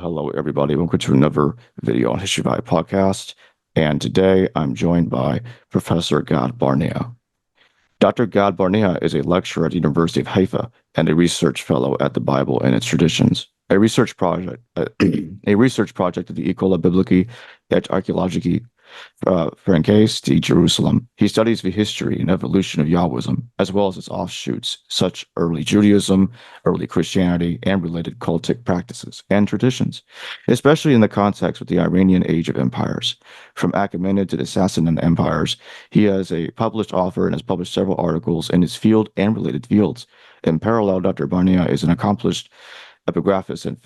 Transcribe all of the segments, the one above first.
Hello, everybody. Welcome to another video on History Vibe podcast. And today I'm joined by Professor Gad Barnea. Dr. Gad Barnea is a lecturer at the University of Haifa and a research fellow at the Bible and its Traditions, a research project at the École Biblique et Archéologique Française de Jerusalem. He studies the history and evolution of Yahwism, as well as its offshoots, such early Judaism, early Christianity, and related cultic practices and traditions, especially in the context with the Iranian Age of Empires. From Achaemenid to the Sassanid empires, he is a published author and has published several articles in his field and related fields. In parallel, Dr. Barnea is an accomplished epigraphist and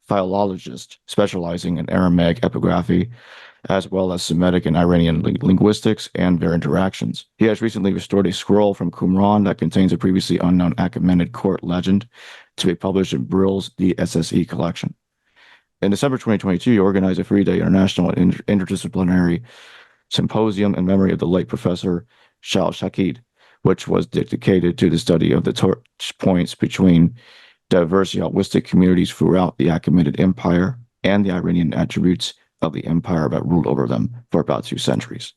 philologist specializing in Aramaic epigraphy, as well as Semitic and Iranian linguistics and their interactions. He has recently restored a scroll from Qumran that contains a previously unknown Achaemenid court legend to be published in Brill's DSSE collection. In December 2022, he organized a three-day international interdisciplinary symposium in memory of the late Professor Shal Shakid, which was dedicated to the study of the touch points between diverse Yahwistic communities throughout the Achaemenid Empire and the Iranian attributes of the empire that ruled over them for about 2 centuries.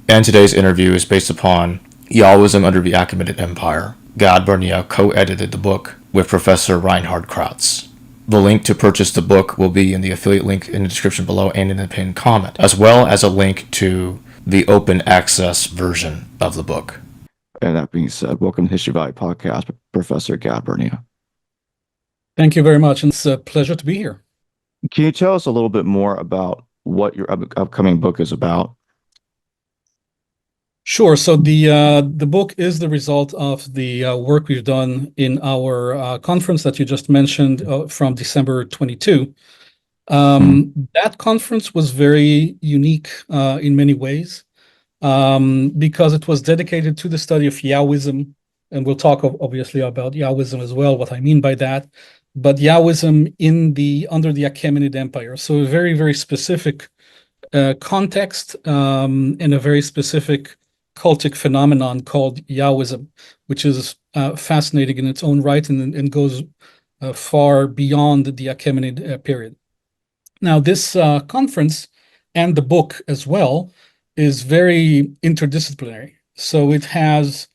And today's interview is based upon Yahwism under the Achaemenid Empire. Gad Barnea co-edited the book with Professor Reinhard Krautz. The link to purchase the book will be in the affiliate link in the description below and in the pinned comment, as well as a link to the open access version of the book. And that being said, welcome to History Vibe podcast, Professor Gad Barnea. Thank you very much. It's a pleasure to be here. Can you tell us a little bit more about what your upcoming book is about? Sure. So the book is the result of the work we've done in our conference that you just mentioned from December 22. That conference was very unique in many ways because it was dedicated to the study of Yahwism. And we'll talk obviously about Yahwism as well, what I mean by that. But Yahwism under the Achaemenid Empire. So a very, very specific context and a very specific cultic phenomenon called Yahwism, which is fascinating in its own right and goes far beyond the Achaemenid period. Now, this conference and the book as well is very interdisciplinary. So it has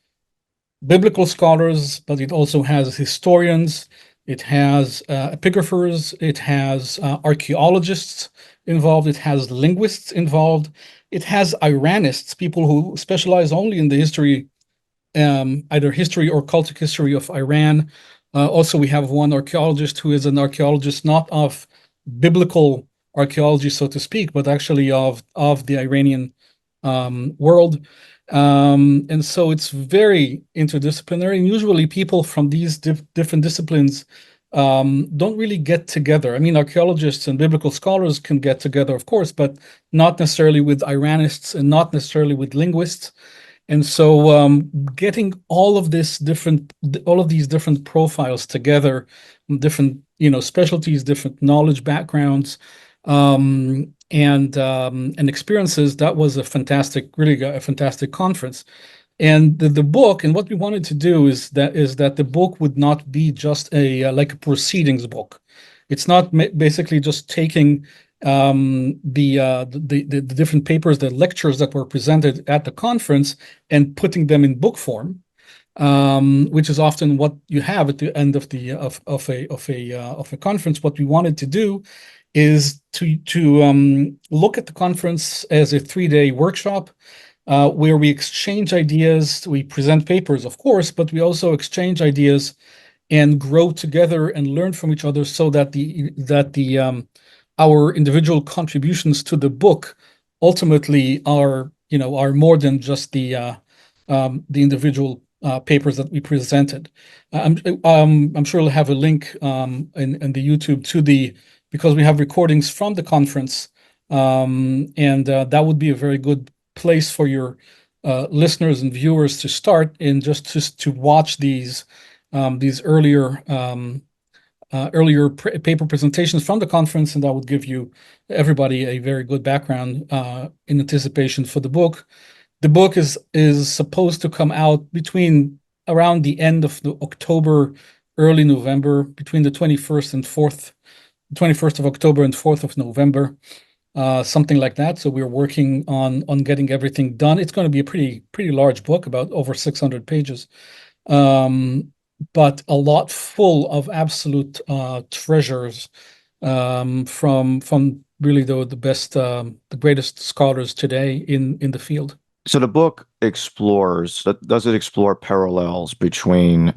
biblical scholars, but it also has historians. It has epigraphers, it has archaeologists involved, it has linguists involved, it has Iranists, people who specialize only in the history, either history or cultic history of Iran. Also, we have one archaeologist who is an archaeologist not of biblical archaeology, so to speak, but actually of the Iranian world. And so it's very interdisciplinary, and usually people from these different disciplines don't really get together. I mean, archaeologists and biblical scholars can get together, of course, but not necessarily with Iranists and not necessarily with linguists. And so getting all of these different profiles together, different specialties, different knowledge backgrounds, and experiences, that was really a fantastic conference. And the book, and what we wanted to do is that the book would not be just like a proceedings book. It's not basically just taking the different papers, the lectures that were presented at the conference, and putting them in book form, which is often what you have at the end of a conference. What we wanted to do is to look at the conference as a 3-day workshop where we exchange ideas. We present papers, of course, but we also exchange ideas and grow together and learn from each other, so that our individual contributions to the book ultimately are more than just the individual papers that we presented. I'm sure we'll have a link in the YouTube because we have recordings from the conference, and that would be a very good place for your listeners and viewers to start, and just to watch these earlier paper presentations from the conference, and that would give everybody a very good background in anticipation for the book. The book is supposed to come out around the end of October early November, between the 21st of October and 4th of November, something like that. So we're working on getting everything done. It's going to be a pretty large book, about over 600 pages, but a lot full of absolute treasures from really the best, the greatest scholars today in the field. So the book does it explore parallels between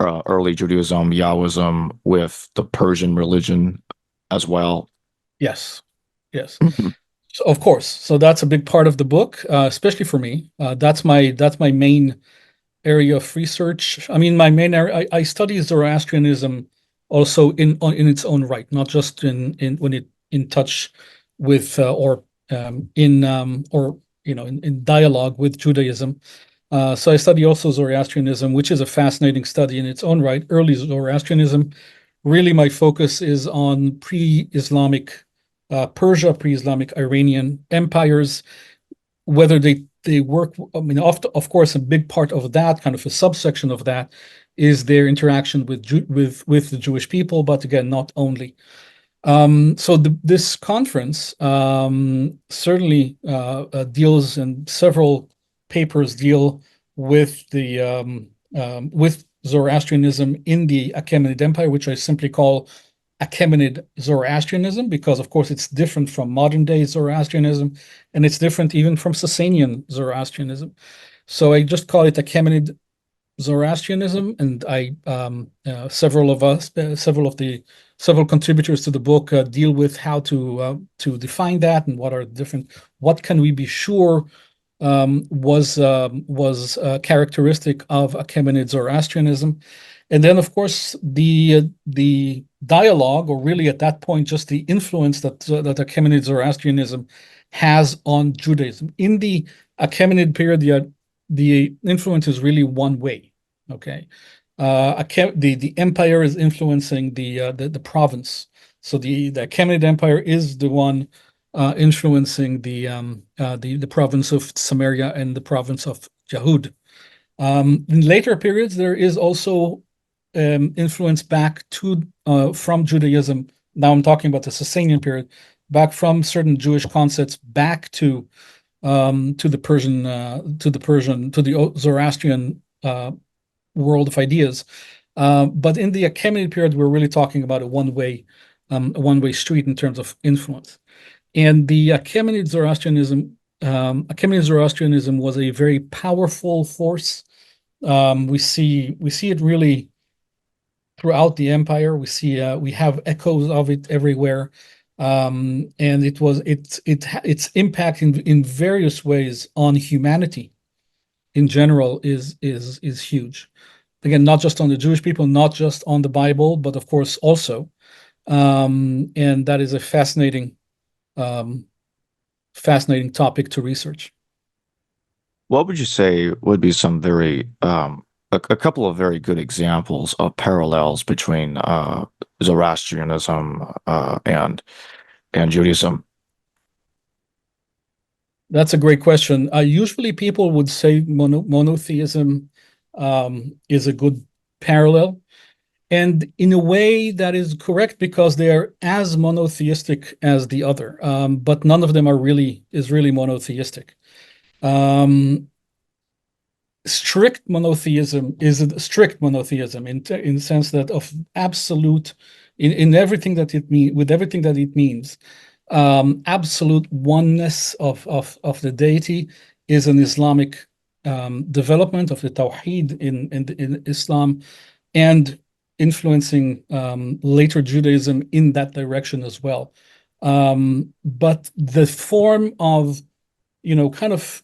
early Judaism, Yahwism, with the Persian religion as well? Yes, yes. So, of course. So that's a big part of the book, especially for me. That's my main area of research. I mean, my main area. I study Zoroastrianism also in its own right, not just in when it in touch with or in dialogue with Judaism. So I study also Zoroastrianism, which is a fascinating study in its own right. Early Zoroastrianism. Really, my focus is on pre-Islamic Persia, pre-Islamic Iranian empires, whether they work. I mean, of course, a big part of that, kind of a subsection of that, is their interaction with the Jewish people, but again, not only. So this conference certainly deals, and several papers deal with with Zoroastrianism in the Achaemenid Empire, which I simply call Achaemenid Zoroastrianism, because of course it's different from modern day Zoroastrianism, and it's different even from Sasanian Zoroastrianism. So I just call it Achaemenid Zoroastrianism, and several contributors to the book deal with how to define that, and what can we be sure was characteristic of Achaemenid Zoroastrianism. And then, of course, the dialogue, or really at that point, just the influence that Achaemenid Zoroastrianism has on Judaism. In the Achaemenid period, the influence is really one way. Okay, the empire is influencing the province. So the Achaemenid Empire is the one influencing the province of Samaria and the province of Yahud. In later periods, there is also influence back from Judaism. Now I'm talking about the Sasanian period, back from certain Jewish concepts back to the Zoroastrian world of ideas. But in the Achaemenid period, we're really talking about a one-way street in terms of influence. And the Achaemenid Zoroastrianism was a very powerful force. We see it really throughout the empire. We have echoes of it everywhere, and its impact in various ways on humanity in general is huge. Again, not just on the Jewish people, not just on the Bible, but of course also, and that is a fascinating topic to research. What would you say would be some a couple of very good examples of parallels between Zoroastrianism and Judaism? That's a great question. Usually people would say monotheism is a good parallel. And in a way, that is correct, because they are as monotheistic as the other, but none of them is really monotheistic. Strict monotheism is a strict monotheism in the sense that of absolute in everything that it means, with everything that it means. Absolute oneness of the deity is an Islamic development of the Tawheed in Islam, and influencing later Judaism in that direction as well. But the form of, kind of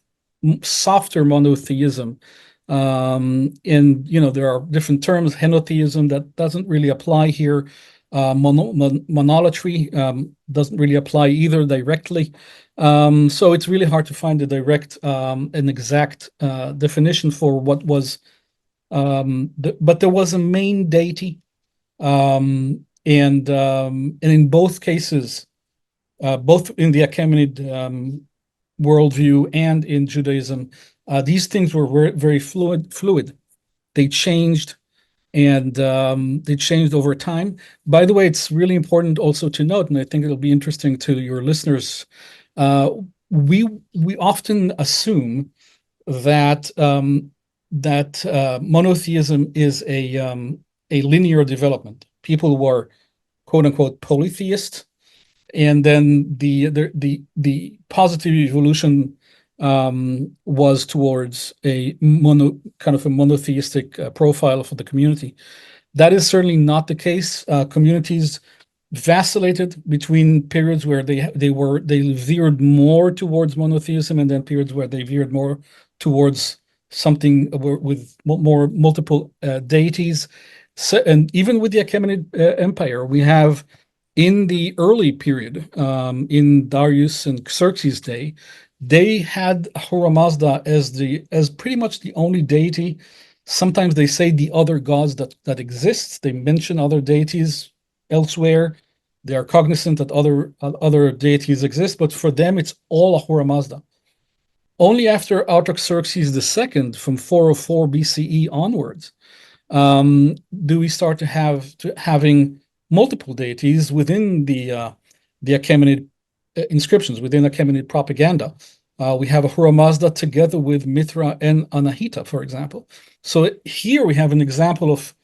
softer monotheism, and there are different terms. Henotheism, that doesn't really apply here. Monolatry doesn't really apply either directly. So it's really hard to find a direct and exact definition for what was. But there was a main deity, and in both cases, both in the Achaemenid worldview and in Judaism, these things were very fluid. They changed and they changed over time. By the way, it's really important also to note, and I think it'll be interesting to your listeners. We often assume that monotheism is a linear development. People were quote unquote polytheist, and then the positive evolution was towards a monotheistic profile for the community. That is certainly not the case. Communities vacillated between periods where they veered more towards monotheism, and then periods where they veered more towards something with more multiple deities. So, and even with the Achaemenid Empire, we have in the early period, in Darius and Xerxes' day, they had Ahura Mazda as pretty much the only deity. Sometimes they say the other gods that exists. They mention other deities elsewhere. They are cognizant that other deities exist, but for them it's all Ahura Mazda. Only after Artaxerxes II, from 404 BCE onwards, do we start having multiple deities within the Achaemenid inscriptions, within Achaemenid propaganda. We have Ahura Mazda together with Mithra and Anahita, for example. So here we have an example of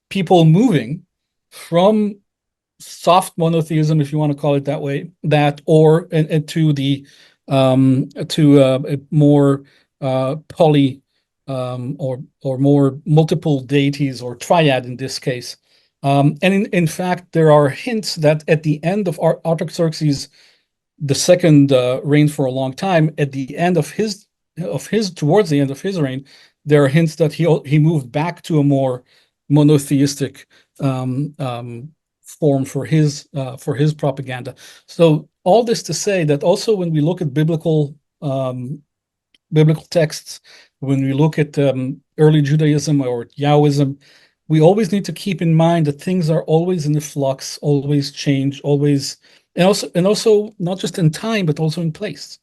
people moving from soft monotheism, if you want to call it that way, and to the a more poly or more multiple deities, or triad in this case. And in fact, there are hints that at the end of Artaxerxes the second reign for a long time, at the end of his towards the end of his reign, there are hints that he moved back to a more monotheistic form for his propaganda. So all this to say that also when we look at biblical texts, when we look at early Judaism or Yahwism, we always need to keep in mind that things are always in the flux, always change, always, and also not just in time, but also in place.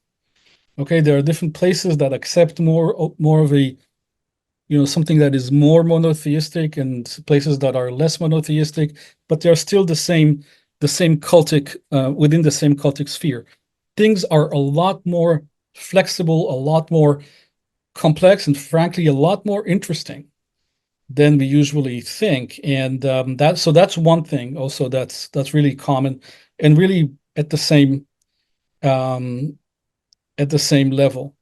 Okay, there are different places that accept more of a, something that is more monotheistic, and places that are less monotheistic, but they're still the same cultic within the same cultic sphere. Things are a lot more flexible, a lot more complex, and frankly, a lot more interesting than we usually think. And that's one thing also that's really common and really at the same level.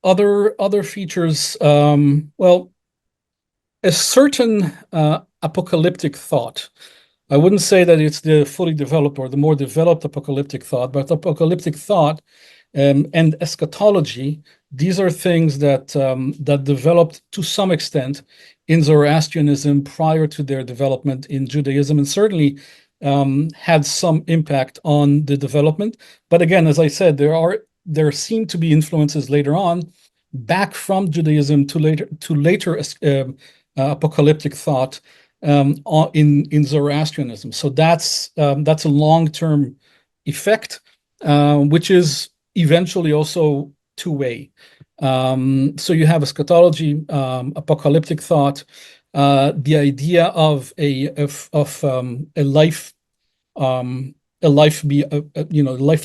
Other features, well, a certain apocalyptic thought. I wouldn't say that it's the fully developed or the more developed apocalyptic thought, but apocalyptic thought and eschatology, these are things that developed to some extent in Zoroastrianism prior to their development in Judaism, and certainly had some impact on the development. But again, as I said, there seem to be influences later on, back from Judaism to later apocalyptic thought in Zoroastrianism. So that's a long-term effect, which is eventually also two-way. So you have eschatology, apocalyptic thought, the idea of a life, life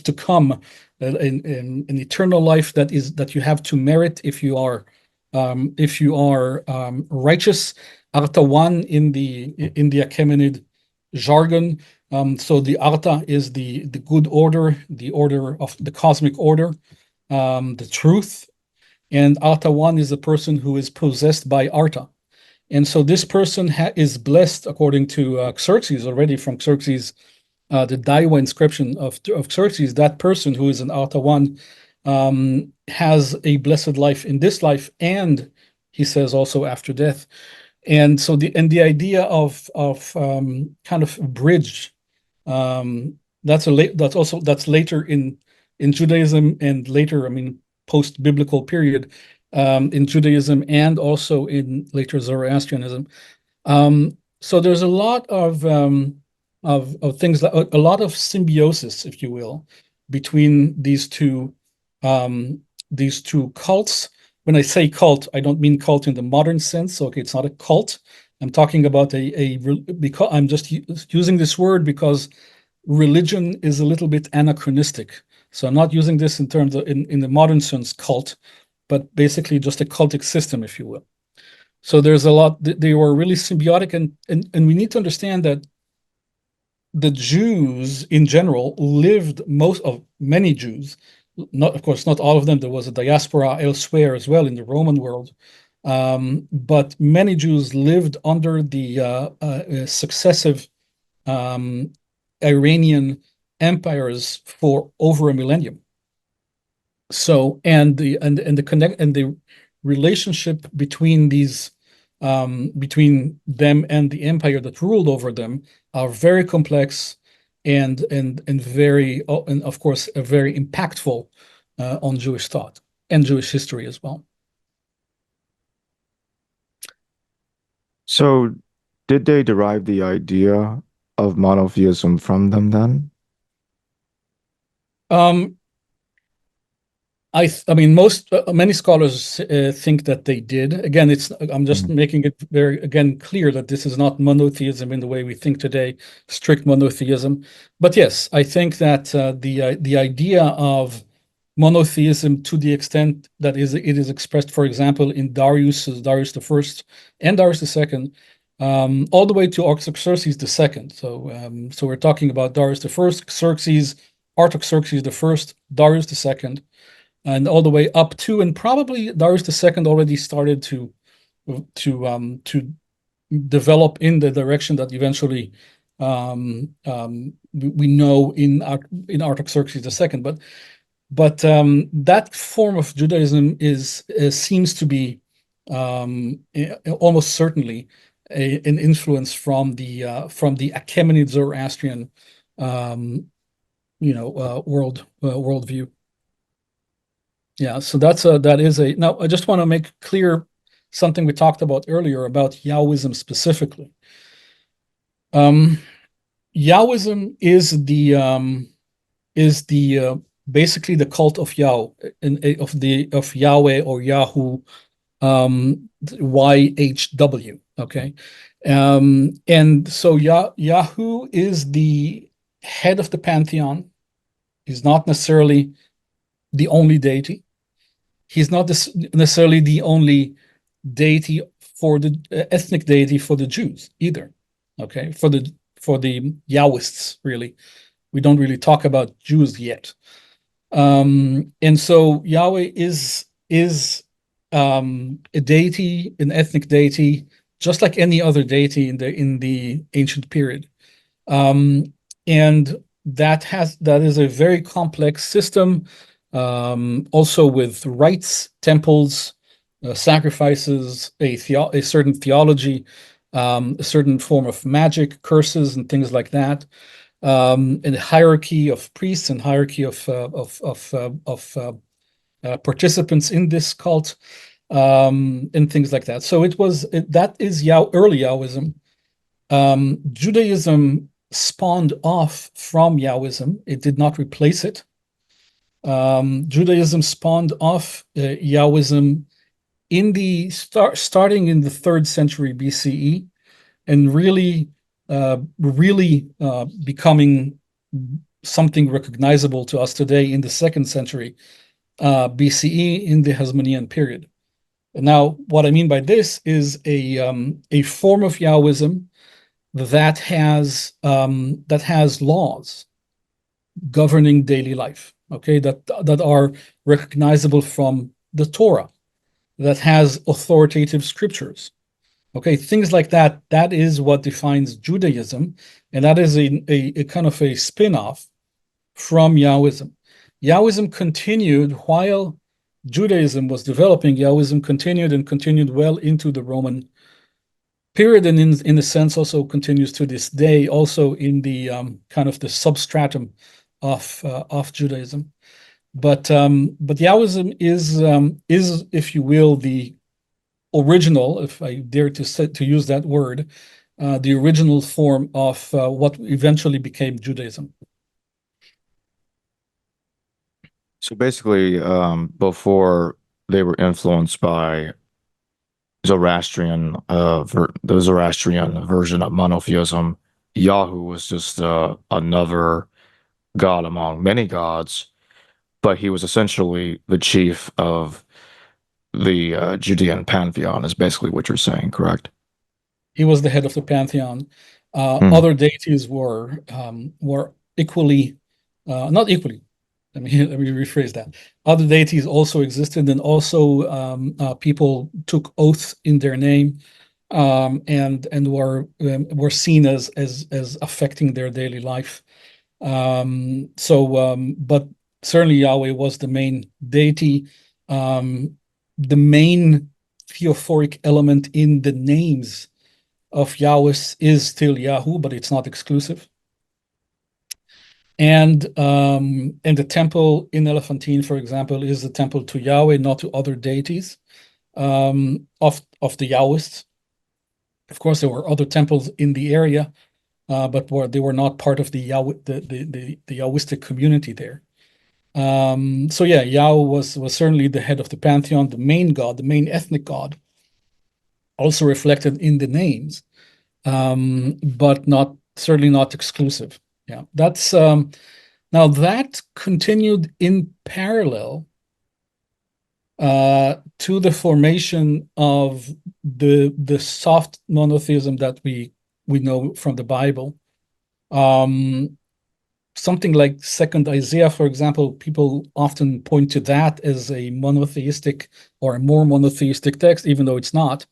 to come, an eternal life that you have to merit if you are righteous. Arta in the Achaemenid jargon. So the Arta is the good order, the order of the cosmic order, the truth. And Arta is a person who is possessed by Arta. And so this person is blessed according to Xerxes, already from Xerxes, the Daiwa inscription of Xerxes. That person who is an Arta has a blessed life in this life, and he says also after death. And so the idea of kind of bridge, that's later in Judaism, and later, I mean, post-biblical period in Judaism, and also in later Zoroastrianism. So there's a lot of things, a lot of symbiosis, if you will, between these two cults. when I say cult, I don't mean cult in the modern sense. Okay, it's not a cult. I'm talking about because I'm just using this word because religion is a little bit anachronistic. So I'm not using this in terms of in the modern sense cult, but basically just a cultic system, if you will. So there's a lot. They were really symbiotic, and we need to understand that the Jews in general lived many Jews, not of course not all of them. There was a diaspora elsewhere as well in the Roman world, but many Jews lived under the successive Iranian empires for over a millennium. So the relationship between these between them and the empire that ruled over them are very complex and very and of course very impactful on Jewish thought and Jewish history as well. So, did they derive the idea of monotheism from them then? Um, I mean, many scholars think that they did. Again, I'm just Mhm. making it very again clear that this is not monotheism in the way we think today, strict monotheism. But yes, I think that the idea of monotheism to the extent that it is expressed, for example, in Darius the First and Darius the Second, all the way to Artaxerxes the Second. So we're talking about Darius the First, Xerxes, Artaxerxes the First, Darius the Second, and all the way up to, and probably Darius II already started to develop in the direction that eventually we know in Artaxerxes II. But that form of Judaism seems to be almost certainly an influence from the Achaemenid Zoroastrian worldview. Yeah, so that is a now I just want to make clear something we talked about earlier about Yahwism specifically. Yahwism is the basically the cult of Yah of Yahweh or Yahoo, YHW. Okay, and so Yahoo is the head of the pantheon. He's not necessarily the only deity. He's not necessarily the only deity for the ethnic deity for the Jews either. Okay, for the Yahwists, really, we don't really talk about Jews yet. And so Yahweh is a deity, an ethnic deity, just like any other deity in the ancient period. And that is a very complex system, also with rites, temples, sacrifices, a certain theology, a certain form of magic, curses, and things like that, and a hierarchy of priests and hierarchy of participants in this cult, and things like that. So that is early Yahwism. Judaism spawned off from Yahwism. It did not replace it. Judaism spawned off Yahwism starting in the 3rd century BCE, and really becoming something recognizable to us today in the 2nd century BCE in the Hasmonean period. And now, what I mean by this is a form of Yahwism that has laws governing daily life, okay, that are recognizable from the Torah, that has authoritative scriptures, okay, things like that. That is what defines Judaism, and that is a kind of a spin-off from Yahwism. Yahwism continued while Judaism was developing. Yahwism continued well into the Roman period, and in a sense also continues to this day, also in the kind of the substratum of Judaism. But Yahwism is, if you will, the original, if I dare to use that word, the original form of what eventually became Judaism. So basically, before they were influenced by the Zoroastrian version of monotheism. Yahoo was just another god among many gods, but he was essentially the chief of the Judean pantheon, is basically what you're saying, correct? He was the head of the pantheon. Hmm. Other deities were equally, not equally. Let me rephrase that. Other deities also existed, and also people took oaths in their name, and were seen as affecting their daily life. But certainly Yahweh was the main deity. The main theophoric element in the names of Yahweh is still Yahoo, but it's not exclusive. And the temple in Elephantine, for example, is the temple to Yahweh, not to other deities of the Yahwists. Of course, there were other temples in the area, but they were not part of the Yahwistic community there. So yeah, Yahweh was certainly the head of the pantheon, the main god, the main ethnic god, also reflected in the names, but not certainly not exclusive. Yeah, that's now that continued in parallel to the formation of the soft monotheism that we know from the Bible. Something like Second Isaiah, for example, people often point to that as a monotheistic or a more monotheistic text, even though it's not.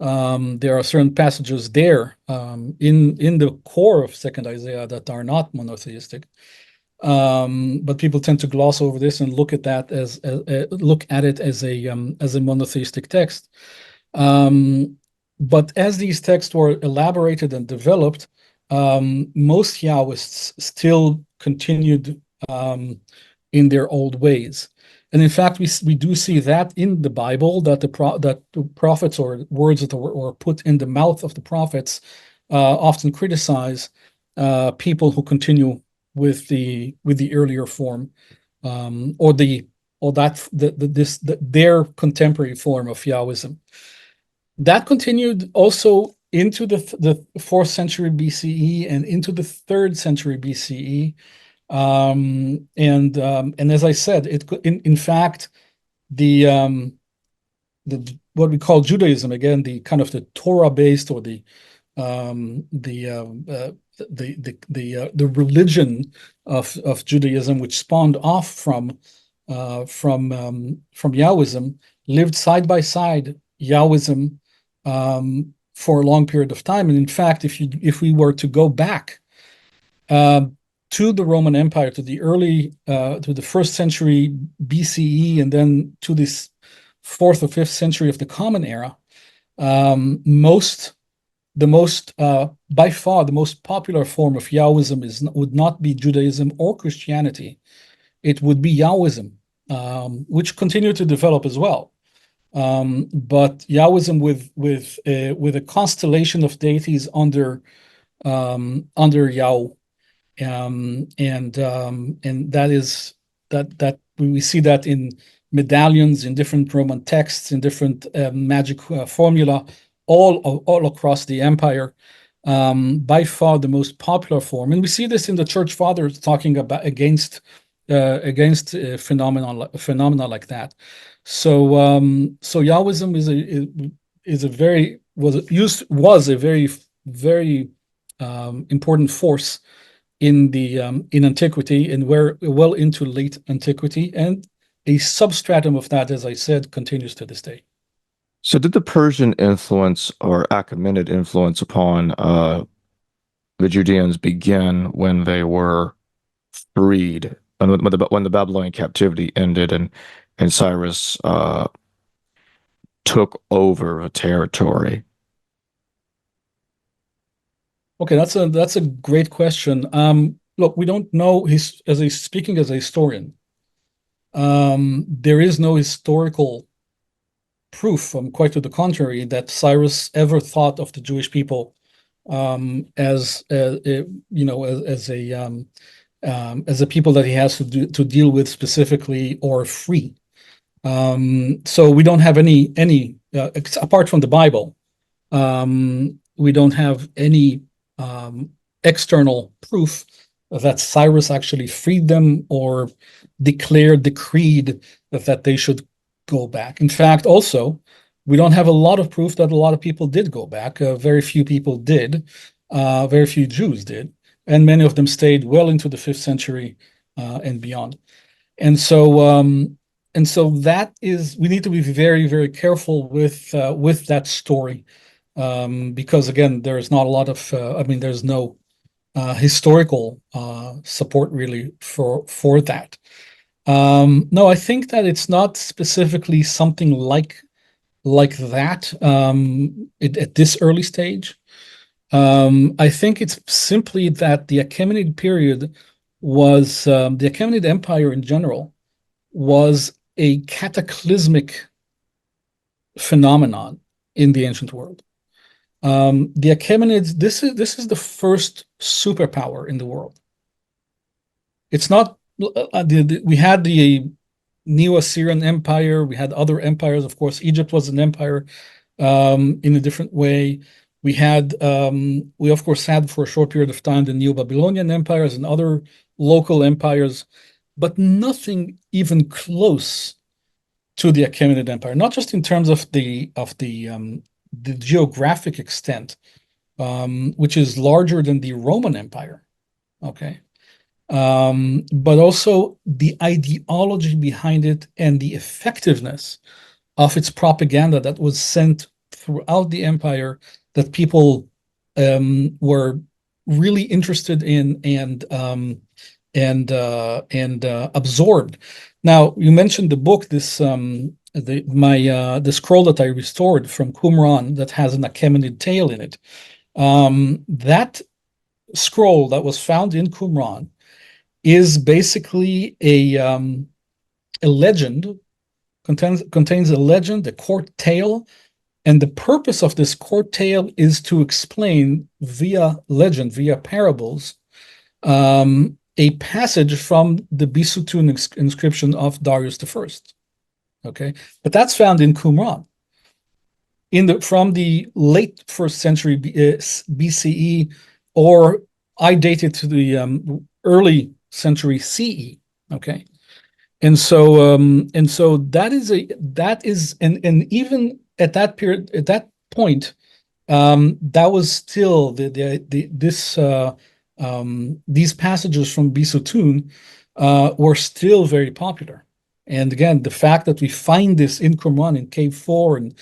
There are certain passages there in the core of Second Isaiah that are not monotheistic. But people tend to gloss over this and look at that as look at it as a monotheistic text. But as these texts were elaborated and developed, most Yahwists still continued in their old ways. And in fact, we do see that in the Bible, that the prophets or words that were put in the mouth of the prophets often criticize people who continue with the earlier form, their contemporary form of Yahwism. That continued also into the 4th century BCE and into the 3rd century BCE. And as I said, in fact, the what we call Judaism, again, the kind of the Torah-based or the religion of Judaism, which spawned off from Yahwism, lived side by side Yahwism for a long period of time. And in fact, if we were to go back to the Roman Empire, to the 1st century BCE, and then to this 4th or 5th century of the Common Era, by far the most popular form of Yahwism would not be Judaism or Christianity. It would be Yahwism, which continued to develop as well. But Yahwism with a constellation of deities under Yahweh. And that we see that in medallions, in different Roman texts, in different magic formula, all across the empire. By far the most popular form, and we see this in the Church Fathers talking about against phenomena like that. So Yahwism was a very important force in antiquity, and we're well into late antiquity, and a substratum of that, as I said, continues to this day. So did the Persian influence or Achaemenid influence upon the Judeans begin when they were freed, when the Babylonian captivity ended and Cyrus took over the territory? Okay, that's a great question. Look, we don't know speaking as a historian. There is no historical proof, quite to the contrary, that Cyrus ever thought of the Jewish people as a people that he has to deal with specifically or free. So we don't have any apart from the Bible, we don't have any external proof that Cyrus actually freed them or decreed that they should go back. In fact, also, we don't have a lot of proof that a lot of people did go back. Very few people did. Very few Jews did, and many of them stayed well into the 5th century and beyond. And so that is, we need to be very, very careful with that story, because again, there is not a lot of there's no historical support really for that. No, I think that it's not specifically something like that at this early stage. I think it's simply that the Achaemenid period was the Achaemenid Empire in general was a cataclysmic phenomenon in the ancient world. The Achaemenids, this is the first superpower in the world. It's not we had the Neo-Assyrian Empire, we had other empires, of course. Egypt was an empire in a different way. We of course had for a short period of time the Neo-Babylonian empires and other local empires, but nothing even close to the Achaemenid Empire. Not just in terms of the geographic extent, which is larger than the Roman Empire, okay, but also the ideology behind it and the effectiveness of its propaganda that was sent throughout the empire, that people were really interested in and absorbed. Now, you mentioned the book, the scroll that I restored from Qumran that has an Achaemenid tale in it. That scroll that was found in Qumran is basically a legend, contains a legend, a court tale, and the purpose of this court tale is to explain via legend, via parables, a passage from the Bisutun inscription of Darius I. Okay, but that's found in Qumran, from the late 1st century BCE, or I date it to the early century CE. Okay, and so that is and even at that period, at that point, that was still these passages from Bisutun were still very popular. And again, the fact that we find this in Qumran, in Cave 4, and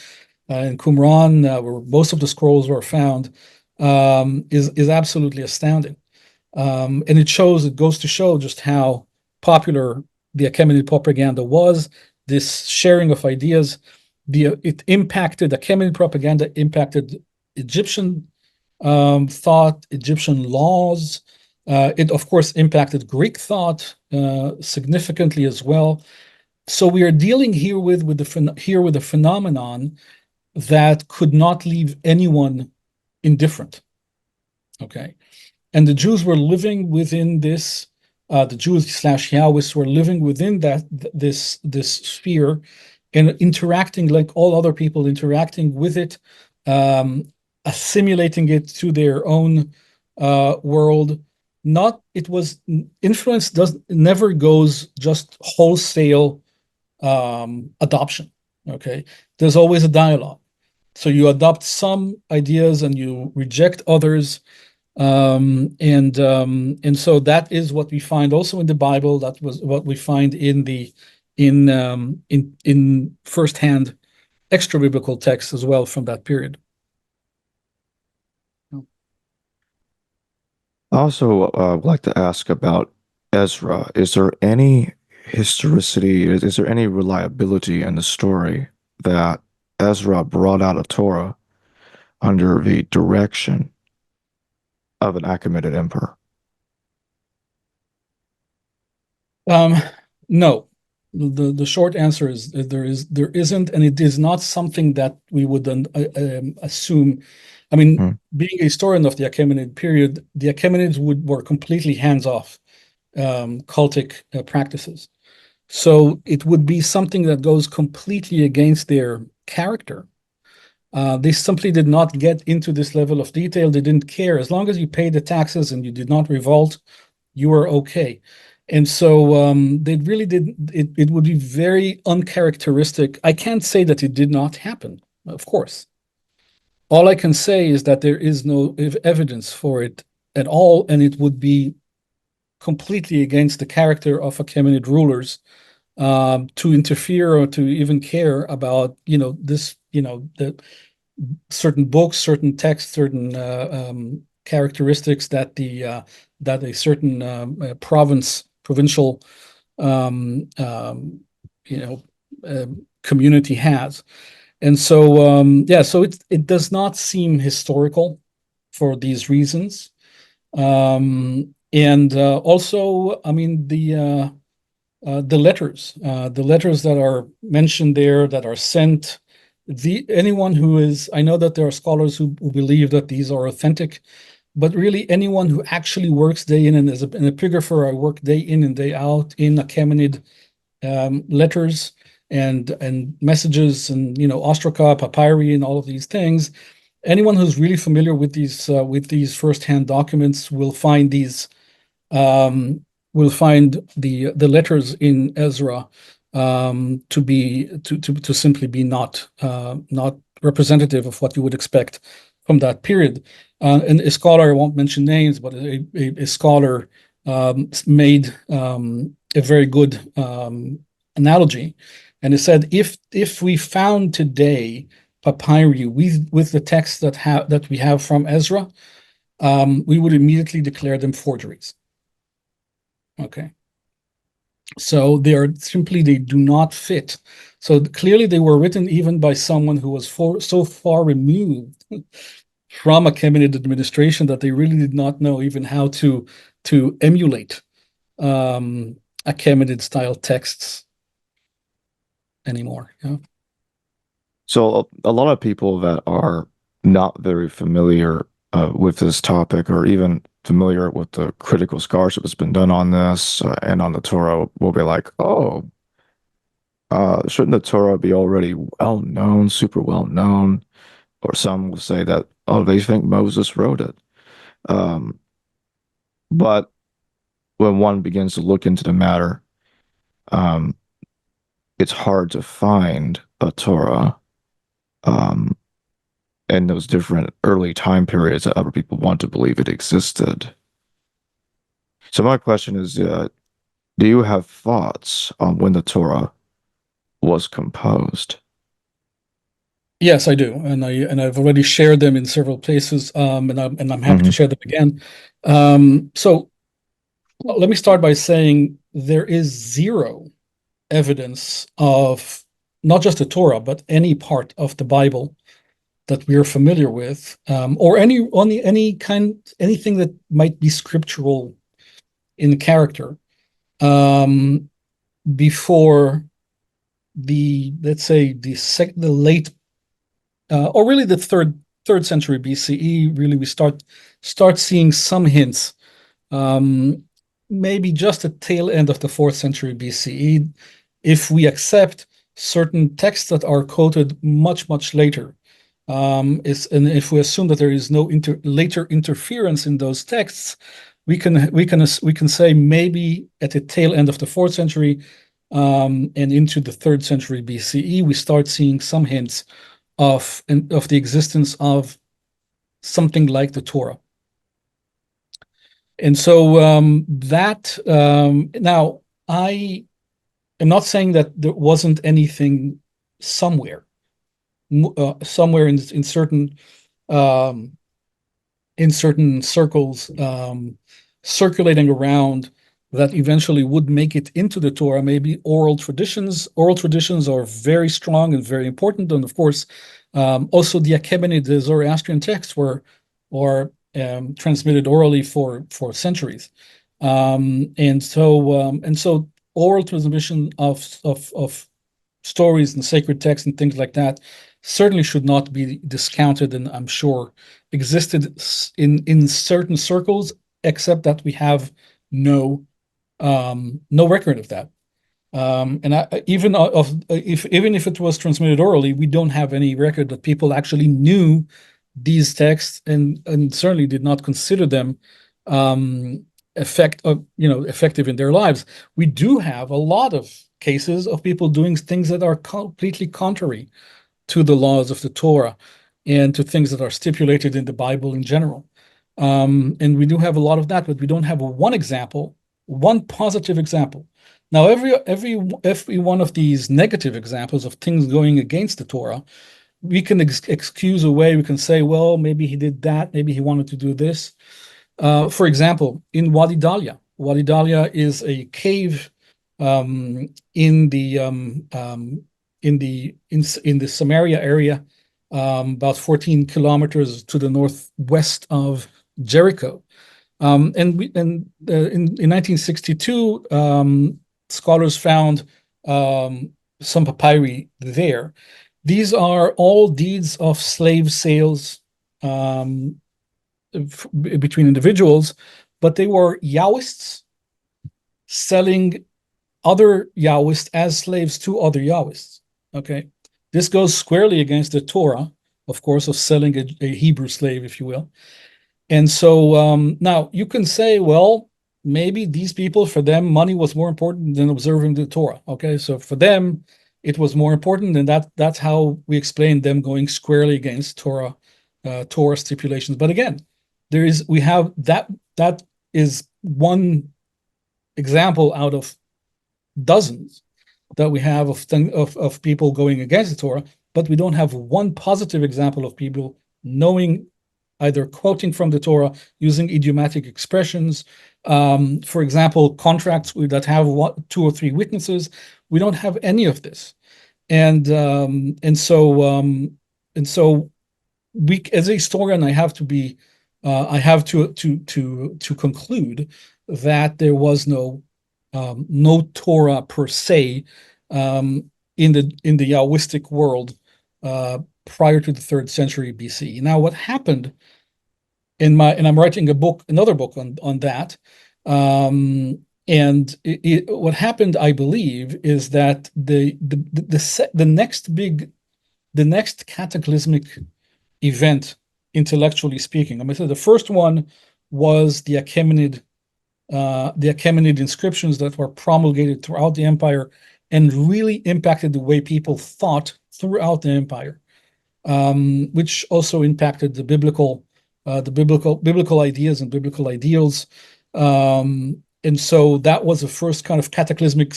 in Qumran, where most of the scrolls were found, is absolutely astounding. And it goes to show just how popular the Achaemenid propaganda was, this sharing of ideas. Achaemenid propaganda impacted Egyptian thought, Egyptian laws. It, of course, impacted Greek thought significantly as well. So we are dealing here with a phenomenon that could not leave anyone indifferent. Okay, and the Jews were living within this. The Jews/Yahwists were living within this sphere, and interacting like all other people, interacting with it, assimilating it to their own world. Influence never goes just wholesale adoption. Okay, there's always a dialogue. So you adopt some ideas and you reject others, and so that is what we find also in the Bible. That was what we find in first-hand extra-biblical texts as well from that period. I also would like to ask about Ezra. Is there any historicity, is there any reliability in the story that Ezra brought out of Torah under the direction of an Achaemenid emperor? No. The short answer is there isn't, and it is not something that we would assume. I mean, being a historian of the Achaemenid period, the Achaemenids were completely hands-off cultic practices. So it would be something that goes completely against their character. They simply did not get into this level of detail. They didn't care. As long as you paid the taxes and you did not revolt, you were okay. And so they really did. It would be very uncharacteristic. I can't say that it did not happen, of course. All I can say is that there is no evidence for it at all, and it would be completely against the character of Achaemenid rulers to interfere or to even care about, this, the certain books, certain texts, certain characteristics that that a certain provincial um, um, you know community has. And so yeah, so it does not seem historical for these reasons. And also, I mean, the letters that are mentioned there, that are sent, anyone who is, I know that there are scholars who believe that these are authentic, but really anyone who actually works day in and as an epigrapher, I work day in and day out in Achaemenid letters and messages and ostraca, papyri, and all of these things. Anyone who's really familiar with these first-hand documents will find these the letters in Ezra to simply be not representative of what you would expect from that period. And a scholar, I won't mention names, but a scholar made a very good analogy, and it said if we found today papyri with the texts that we have from Ezra, we would immediately declare them forgeries. Okay. So they do not fit. So clearly they were written even by someone who was so far removed from Achaemenid administration that they really did not know even how to emulate Achaemenid style texts anymore. Yeah. So a lot of people that are not very familiar with this topic, or even familiar with the critical scholarship that's been done on this and on the Torah, will be like, "Oh, shouldn't the Torah be already well known, super well known?" Or some will say that, "Oh, they think Moses wrote it." Um, but when one begins to look into the matter, um, it's hard to find a Torah um, in those different early time periods that other people want to believe it existed. So my question is, do you have thoughts on when the Torah was composed? Yes, I do, and I've already shared them in several places, and I'm happy to share them again. So well, let me start by saying there is zero evidence of not just the Torah, but any part of the Bible that we are familiar with, or anything that might be scriptural in character, um, before let's say the late or really the third century BCE. Really, we start seeing some hints. Maybe just the tail end of the 4th century BCE, if we accept certain texts that are quoted much later. And if we assume that there is no later interference in those texts, we can say maybe at the tail end of the 4th century and into the 3rd century BCE, we start seeing some hints of the existence of something like the Torah. And so now I am not saying that there wasn't anything somewhere in certain circles circulating around that eventually would make it into the Torah. Maybe oral traditions. Oral traditions are very strong and very important, and of course, also the Achaemenid, the Zoroastrian texts were transmitted orally for centuries, and so oral transmission of stories and sacred texts and things like that certainly should not be discounted, and I'm sure existed in certain circles, except that we have no record of that. Even if it was transmitted orally, we don't have any record that people actually knew these texts and certainly did not consider them effective in their lives. We do have a lot of cases of people doing things that are completely contrary to the laws of the Torah and to things that are stipulated in the Bible in general. And we do have a lot of that, but we don't have one example, one positive example. Now, every one of these negative examples of things going against the Torah, we can excuse away. We can say, well, maybe he did that. Maybe he wanted to do this. For example, in Wadi Dalia. Wadi Dalia is a cave in the Samaria area, about 14 kilometers to the northwest of Jericho. In 1962, scholars found some papyri there. These are all deeds of slave sales between individuals, but they were Yahwists selling other Yahwists as slaves to other Yahwists. Okay, this goes squarely against the Torah, of course, of selling a Hebrew slave, if you will. And so now you can say, well, maybe these people, for them, money was more important than observing the Torah. Okay, so for them, it was more important, and that's how we explain them going squarely against Torah stipulations. But again, we have that is one example out of dozens that we have of people going against the Torah, but we don't have one positive example of people knowing, either quoting from the Torah, using idiomatic expressions. For example, contracts that have 2 or 3 witnesses. We don't have any of this, and so we, as a historian, I have to conclude that there was no Torah per se in the Yahwistic world prior to the 3rd century BCE. Now, what happened and I'm writing another book on that. What happened, I believe, is that the next cataclysmic event, intellectually speaking, I mean, so the first one was the Achaemenid inscriptions that were promulgated throughout the empire and really impacted the way people thought throughout the empire, which also impacted the biblical ideas and biblical ideals. And so that was the first kind of cataclysmic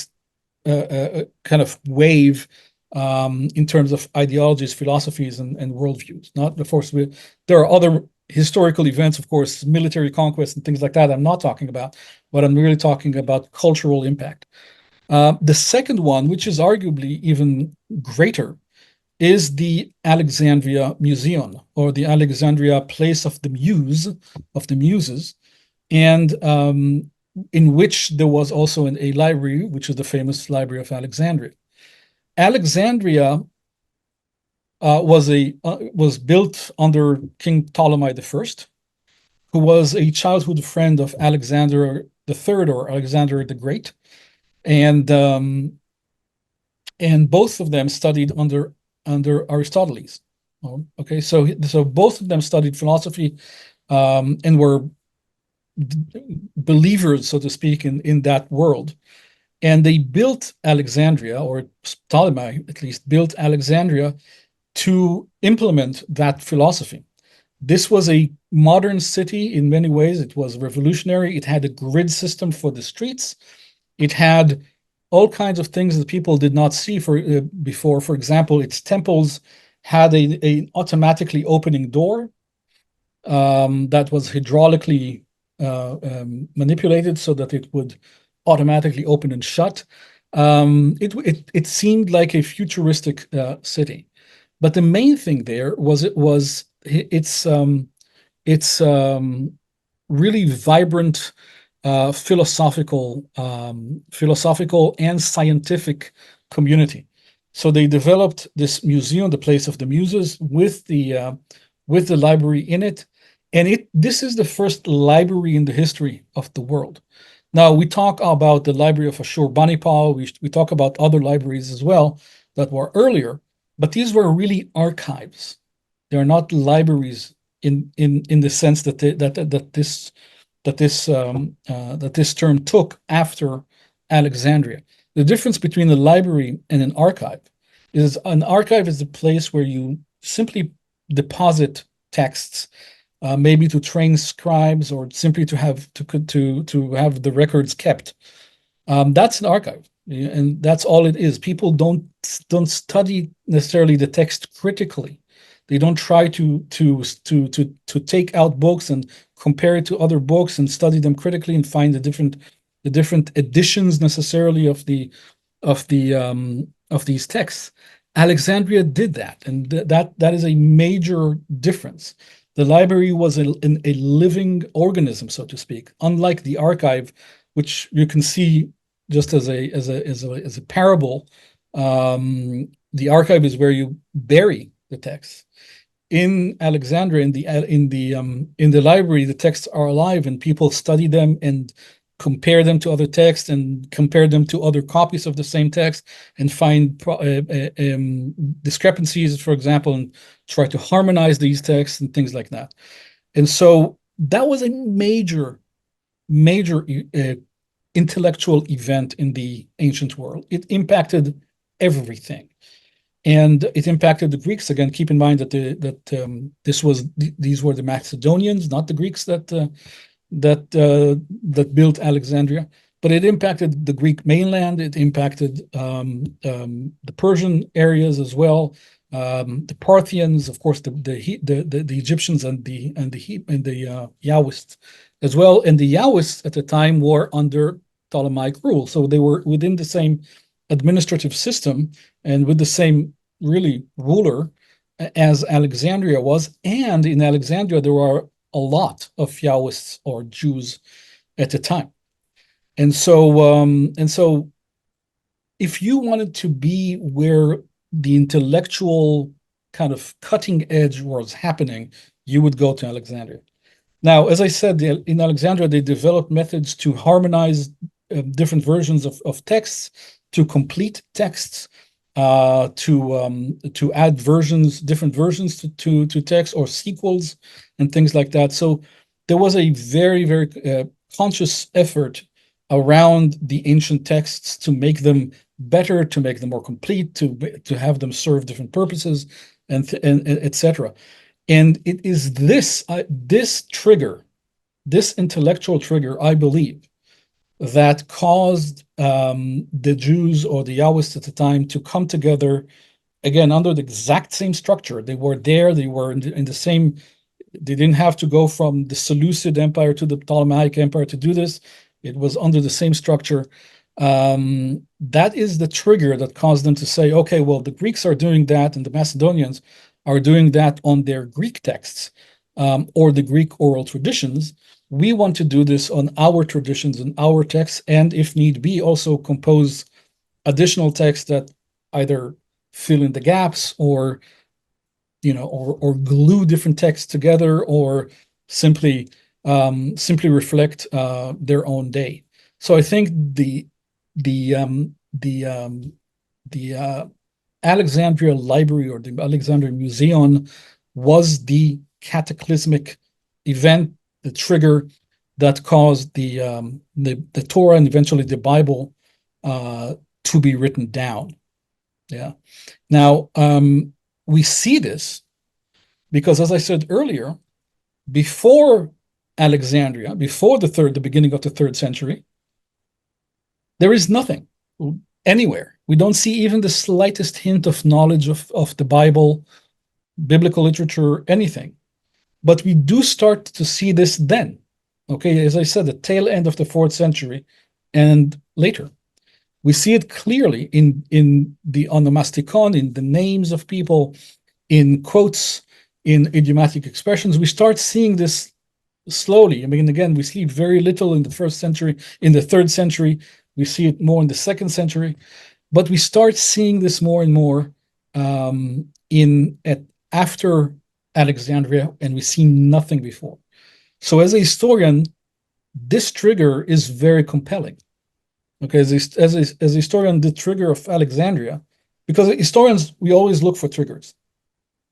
kind of wave in terms of ideologies, philosophies, and worldviews. Not, of course, there are other historical events, of course, military conquest and things like that I'm not talking about, but I'm really talking about cultural impact. The second one, which is arguably even greater, is the Alexandria Museum, or the Alexandria Place of the Muses, and in which there was also a library, which is the famous Library of Alexandria. Alexandria was built under King Ptolemy I, who was a childhood friend of Alexander III, or Alexander the Great, and both of them studied under Aristoteles. Okay, so both of them studied philosophy and were believers, so to speak, in that world. And they built Alexandria, or Ptolemy at least built Alexandria to implement that philosophy. This was a modern city in many ways. It was revolutionary. It had a grid system for the streets. It had all kinds of things that people did not see before. For example, its temples had an automatically opening door that was hydraulically manipulated so that it would automatically open and shut. It seemed like a futuristic city, but the main thing there was its really vibrant philosophical and scientific community. So they developed this museum, the Place of the Muses, with the library in it, and this is the first library in the history of the world. Now, we talk about the Library of Ashurbanipal. We talk about other libraries as well that were earlier, but these were really archives. They're not libraries in the sense that this term took after Alexandria. The difference between a library and an archive is an archive is a place where you simply deposit texts, maybe to train scribes or simply to have the records kept. That's an archive, and that's all it is. People don't study necessarily the text critically. They don't try to take out books and compare it to other books and study them critically and find the different editions necessarily of these texts. Alexandria did that, and that is a major difference. The library was a living organism, so to speak, unlike the archive, which you can see just as a parable. The archive is where you bury the text. In Alexandria, in the library, the texts are alive, and people study them and compare them to other texts and compare them to other copies of the same text and find discrepancies, for example, and try to harmonize these texts and things like that. And so that was a major intellectual event in the ancient world. It impacted everything. And it impacted the Greeks. Again, keep in mind that these were the Macedonians, not the Greeks that built Alexandria. But it impacted the Greek mainland. It impacted the Persian areas as well. The Parthians, of course, the Egyptians and the Yahwists as well. And the Yahwists at the time were under Ptolemaic rule, so they were within the same administrative system and with the same really ruler as Alexandria was. And in Alexandria, there were a lot of Yahwists or Jews at the time. And so if you wanted to be where the intellectual kind of cutting edge was happening, you would go to Alexandria. Now, as I said, in Alexandria, they developed methods to harmonize different versions of texts, to complete texts, to add different versions to text or sequels and things like that. So there was a very, very conscious effort around the ancient texts to make them better, to make them more complete, to have them serve different purposes, and etc. And it is this trigger, this intellectual trigger, I believe, that caused the Jews or the Yahwists at the time to come together again under the exact same structure. They were there. They were in the same. They didn't have to go from the Seleucid Empire to the Ptolemaic Empire to do this. It was under the same structure. That is the trigger that caused them to say, okay, well, the Greeks are doing that and the Macedonians are doing that on their Greek texts or the Greek oral traditions. We want to do this on our traditions and our texts, and if need be, also compose additional texts that either fill in the gaps or glue different texts together, or simply reflect their own day. So I think the Alexandria Library or the Alexandria Museum was the cataclysmic event, the trigger that caused the Torah and eventually the Bible to be written down. Yeah. Now we see this because, as I said earlier, before Alexandria, before the beginning of the 3rd century, there is nothing anywhere. We don't see even the slightest hint of knowledge of the Bible, biblical literature, anything. But we do start to see this then. Okay, as I said, the tail end of the 4th century and later. We see it clearly in the onomasticon, in the names of people, in quotes, in idiomatic expressions. We start seeing this slowly. I mean, again, we see very little in the 1st century. In the 3rd century, we see it more in the 2nd century. But we start seeing this more and more after Alexandria, and we see nothing before. So as a historian, this trigger is very compelling. Okay, as a historian, the trigger of Alexandria, because historians, we always look for triggers.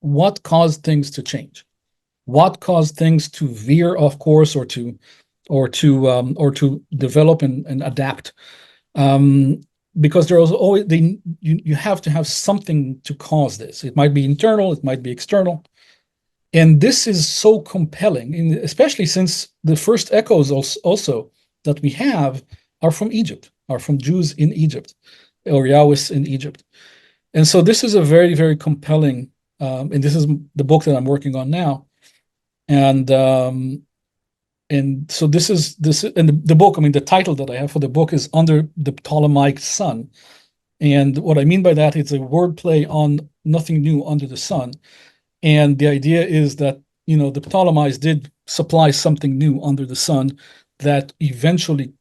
What caused things to change? What caused things to veer off course or to develop and adapt? Because there is always you have to have something to cause this. It might be internal, it might be external. And this is so compelling, especially since the first echoes also that we have are from Egypt, are from Jews in Egypt, or Yahwists in Egypt. And so this is a very, very compelling, and this is the book that I'm working on now. And so this and the book, I mean, the title that I have for the book is Under the Ptolemaic Sun. And what I mean by that, it's a wordplay on nothing new under the sun. And the idea is that, the Ptolemies did supply something new under the sun that eventually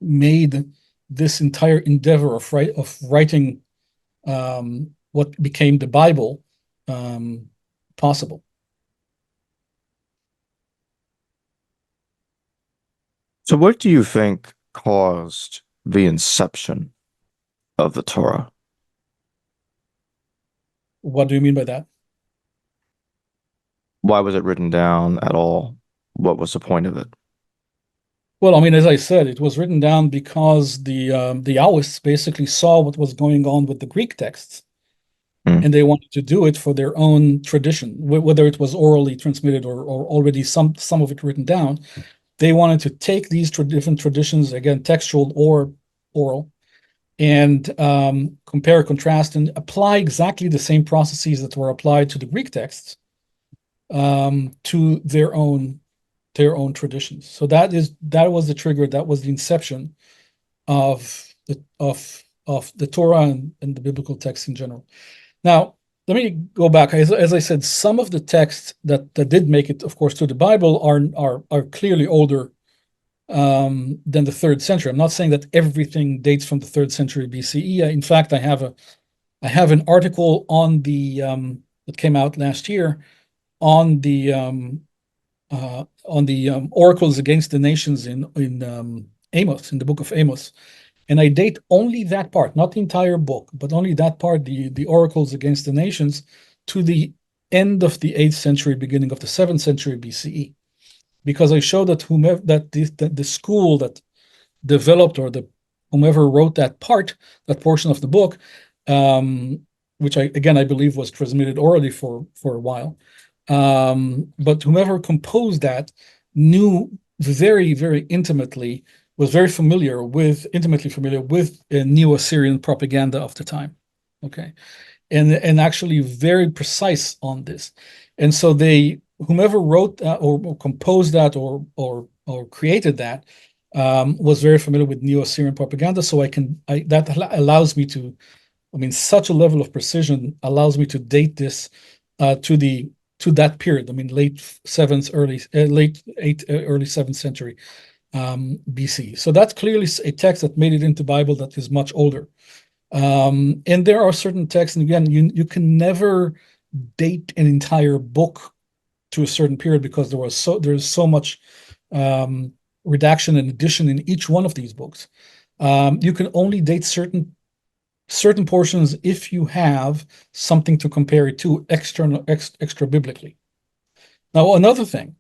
made this entire endeavor of writing what became the Bible possible. So what do you think caused the inception of the Torah? What do you mean by that? Why was it written down at all? What was the point of it? Well, I mean, as I said, it was written down because the Yahwists basically saw what was going on with the Greek texts, and they wanted to do it for their own tradition, whether it was orally transmitted or already some of it written down. They wanted to take these different traditions, again, textual or oral, and compare, contrast, and apply exactly the same processes that were applied to the Greek texts to their own traditions. So that was the trigger. That was the inception of the Torah and the biblical texts in general. Now, let me go back. As I said, some of the texts that did make it, of course, to the Bible are clearly older than the 3rd century. I'm not saying that everything dates from the 3rd century BCE. In fact, I have an article on that came out last year on the oracles against the nations in Amos, in the book of Amos. And I date only that part, not the entire book, but only that part, the oracles against the nations, to the end of the 8th century, beginning of the 7th century BCE, because I show that the school that developed, or whomever wrote that portion of the book, which I believe was transmitted orally for a while, but whomever composed that knew very, very intimately, was very intimately familiar with Neo-Assyrian propaganda of the time, okay, and actually very precise on this. And so whomever wrote that or composed that or created that was very familiar with Neo-Assyrian propaganda. So that allows me to, I mean, such a level of precision allows me to date this to that period. I mean, late 8th, early 7th century BC. So that's clearly a text that made it into Bible that is much older. And there are certain texts, and again, you can never date an entire book to a certain period because there's so much redaction and addition in each one of these books. You can only date certain portions if you have something to compare it to extra biblically. Now, another thing,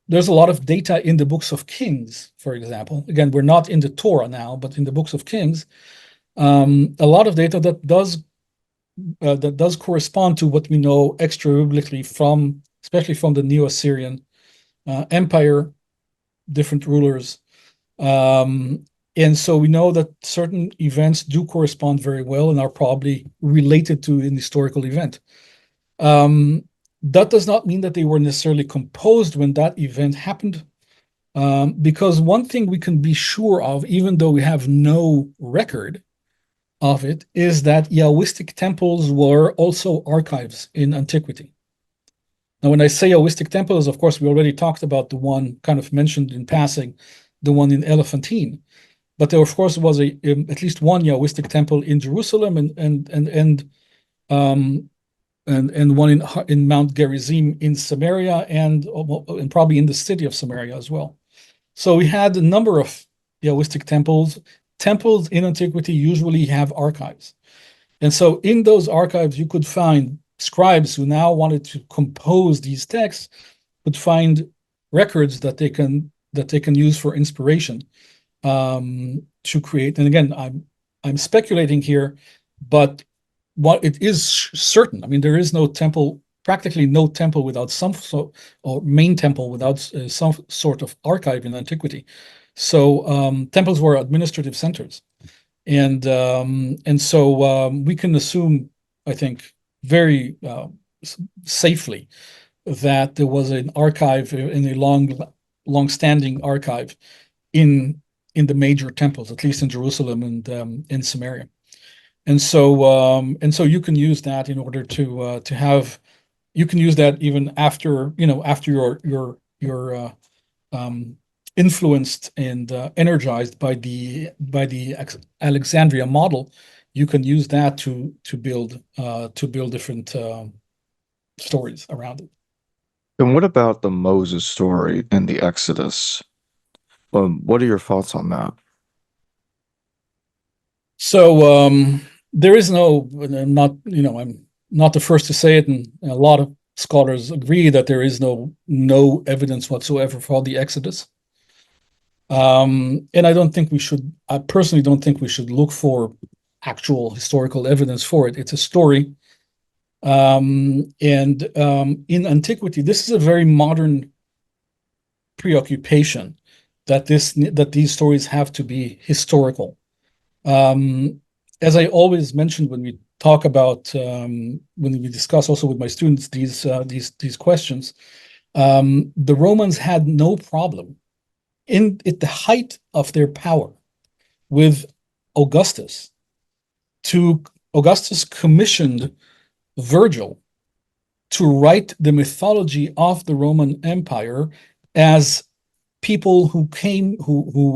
there's a lot of data in the books of Kings, for example. Again, we're not in the Torah now, but in the books of Kings, a lot of data that does correspond to what we know extra biblically especially from the Neo-Assyrian Empire, different rulers. And so we know that certain events do correspond very well and are probably related to an historical event. That does not mean that they were necessarily composed when that event happened, because one thing we can be sure of, even though we have no record of it, is that Yahwistic temples were also archives in antiquity. Now, when I say Yahwistic temples, of course, we already talked about the one kind of mentioned in passing, the one in Elephantine. But there, of course, was at least one Yahwistic temple in Jerusalem and one in Mount Gerizim in Samaria and probably in the city of Samaria as well. So we had a number of Yahwistic temples. Temples in antiquity usually have archives. And so in those archives, you could find scribes who now wanted to compose these texts, could find records that they can use for inspiration to create. And again, I'm speculating here, but what it is certain, I mean, there is no temple, practically no temple without or main temple without some sort of archive in antiquity. So temples were administrative centers. And so we can assume, I think, very safely that there was an archive in a long-standing archive in the major temples, at least in Jerusalem and in Samaria. And so you can use that in order to have, you can use that even after, after you're influenced and energized by the Alexandria model. You can use that to build different stories around it. And what about the Moses story in the Exodus? What are your thoughts on that? So there is no, I'm not the first to say it, and a lot of scholars agree that there is no evidence whatsoever for the Exodus. And I personally don't think we should look for actual historical evidence for it. It's a story. And in antiquity, this is a very modern preoccupation that these stories have to be historical. As I always mentioned when we talk about when we discuss also with my students these questions, the Romans had no problem at the height of their power with Augustus. Augustus commissioned Virgil to write the mythology of the Roman Empire as people who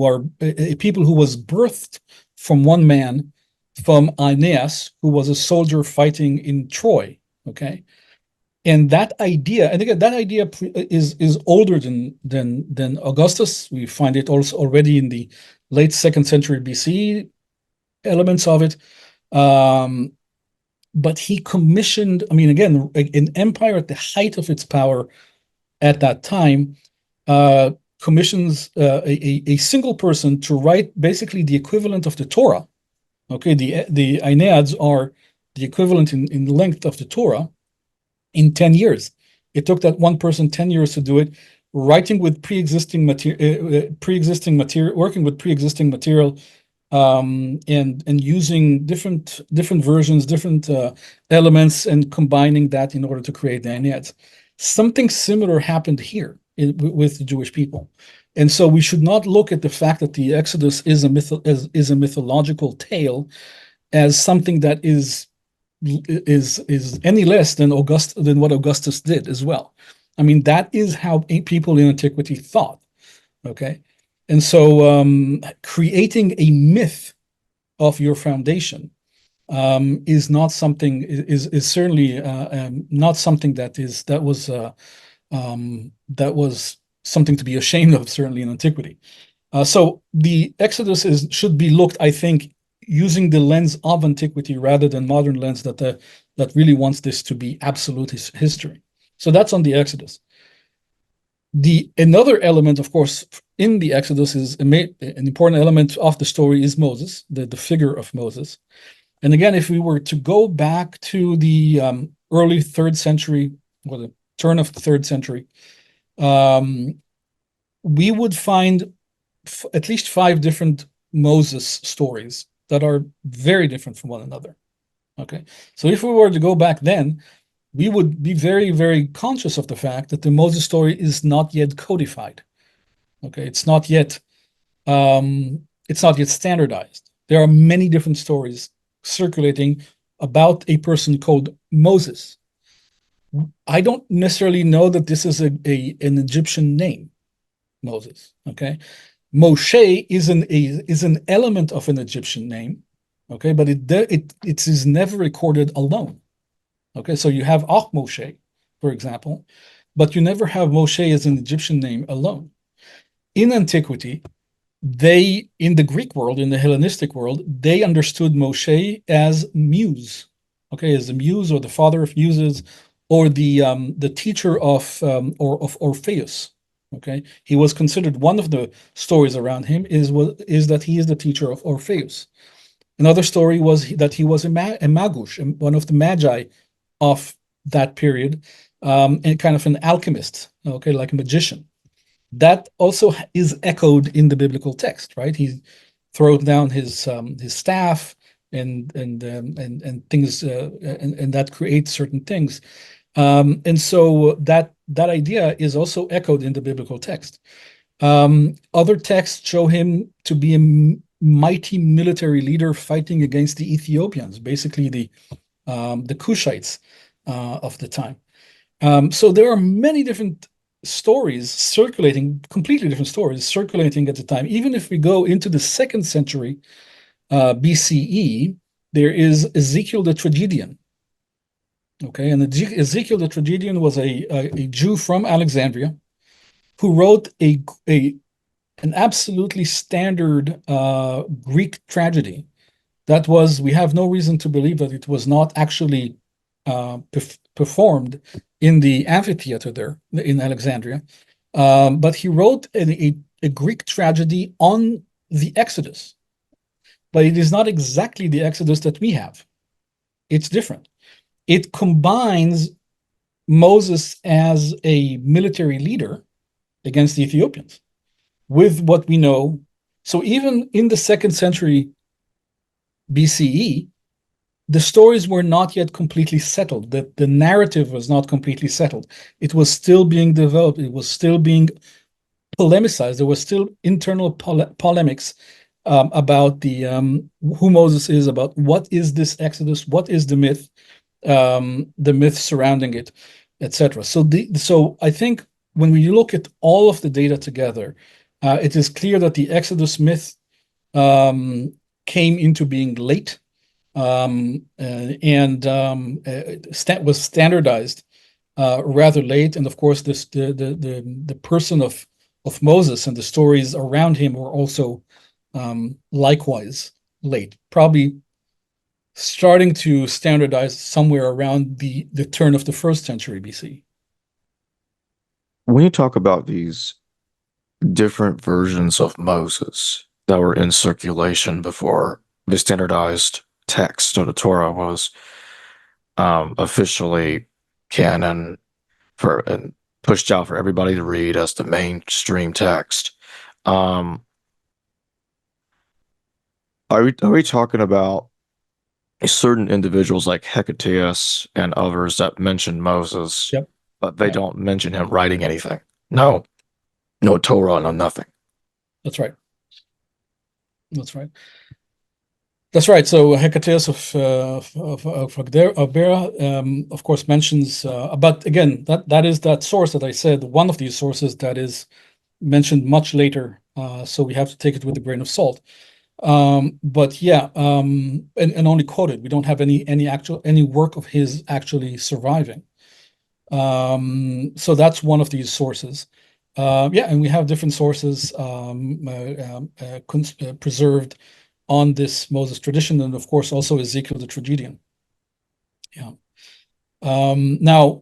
are people who was birthed from one man, from Aeneas, who was a soldier fighting in Troy. Okay, and that idea, and again, that idea is older than Augustus. We find it also already in the late 2nd century BCE, elements of it. But he commissioned, I mean, again, an empire at the height of its power at that time, commissions a single person to write basically the equivalent of the Torah. Okay, the Aeneads are the equivalent in length of the Torah in 10 years. It took that one person 10 years to do it, writing with pre-existing material, working with pre-existing material, and using different versions, different elements, and combining that in order to create the Aeneads. Something similar happened here with the Jewish people. And so we should not look at the fact that the Exodus is a mythological tale as something that is any less than what Augustus did as well. I mean, that is how people in antiquity thought. Okay, and so creating a myth of your foundation is not something is certainly not something that was something to be ashamed of, certainly in antiquity. So the Exodus should be looked, I think, using the lens of antiquity rather than modern lens that really wants this to be absolute history. So that's on the Exodus. Another element, of course, in the Exodus is an important element of the story is Moses, the figure of Moses. And again, if we were to go back to the early 3rd century, or the turn of the 3rd century, we would find at least 5 different Moses stories that are very different from one another. Okay, so if we were to go back then, we would be very, very conscious of the fact that the Moses story is not yet codified. Okay, it's not yet standardized. There are many different stories circulating about a person called Moses. I don't necessarily know that this is an Egyptian name, Moses. Okay, Moshe is an element of an Egyptian name, okay, but it is never recorded alone. Okay, so you have Moshe, for example, but you never have Moshe as an Egyptian name alone. in antiquity, in the Greek world, in the Hellenistic world, they understood Moshe as muse, okay, as the muse or the father of muses, or the teacher of Orpheus. Okay, he was considered, one of the stories around him is that he is the teacher of Orpheus. Another story was that he was a magush, one of the magi of that period, and kind of an alchemist, okay, like a magician. That also is echoed in the biblical text, right? He throws down his staff and things, and that creates certain things. And so that idea is also echoed in the biblical text. Other texts show him to be a mighty military leader fighting against the Ethiopians, basically the Cushites of the time. So there are many different stories circulating, completely different stories circulating at the time. Even if we go into the 2nd century BCE, there is Ezekiel the Tragedian. Okay, and Ezekiel the Tragedian was a Jew from Alexandria who wrote an absolutely standard Greek tragedy that we have no reason to believe that it was not actually performed in the amphitheater there in Alexandria. But he wrote a Greek tragedy on the Exodus. But it is not exactly the Exodus that we have. It's different. It combines Moses as a military leader against the Ethiopians with what we know. So even in the 2nd century BCE, the stories were not yet completely settled. The narrative was not completely settled. It was still being developed. It was still being polemicized. There was still internal polemics about who Moses is, about what is this Exodus, what is the myth surrounding it, etc. So I think when we look at all of the data together, it is clear that the Exodus myth came into being late. Was standardized rather late, and of course, the person of Moses and the stories around him were also likewise late, probably starting to standardize somewhere around the turn of the 1st century BC. When you talk about these different versions of Moses that were in circulation before the standardized text of the Torah was officially canon and pushed out for everybody to read as the mainstream text. Are we talking about certain individuals like Hecataeus and others that mention Moses, Yep. but they don't mention him writing anything? No Torah, no nothing. That's right. That's right. So Hecataeus of Bera, of course, mentions, but again, that is that source that I said, one of these sources that is mentioned much later. So we have to take it with a grain of salt. But yeah, and only quoted. We don't have any work of his actually surviving. So that's one of these sources. And we have different sources preserved on this Moses tradition, and of course also Ezekiel the Tragedian. Yeah. Now,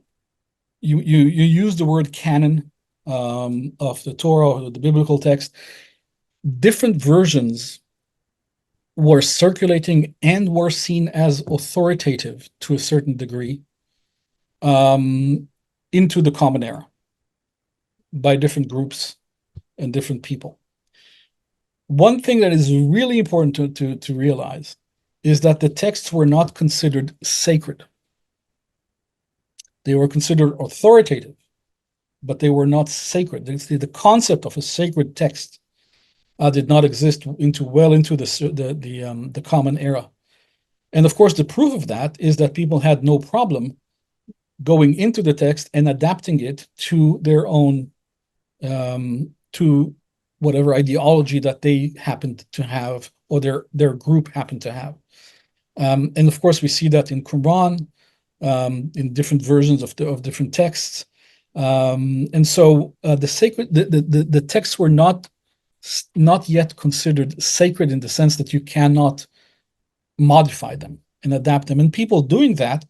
you use the word canon of the Torah or the biblical text. Different versions were circulating and were seen as authoritative to a certain degree into the Common Era by different groups and different people. One thing that is really important to realize is that the texts were not considered sacred. They were considered authoritative, but they were not sacred. The concept of a sacred text did not exist well into the Common Era. And of course, the proof of that is that people had no problem going into the text and adapting it to their own, to whatever ideology that they happened to have or their group happened to have. And of course, we see that in Qumran, in different versions of different texts. And so the texts were not yet considered sacred in the sense that you cannot modify them and adapt them. And people doing that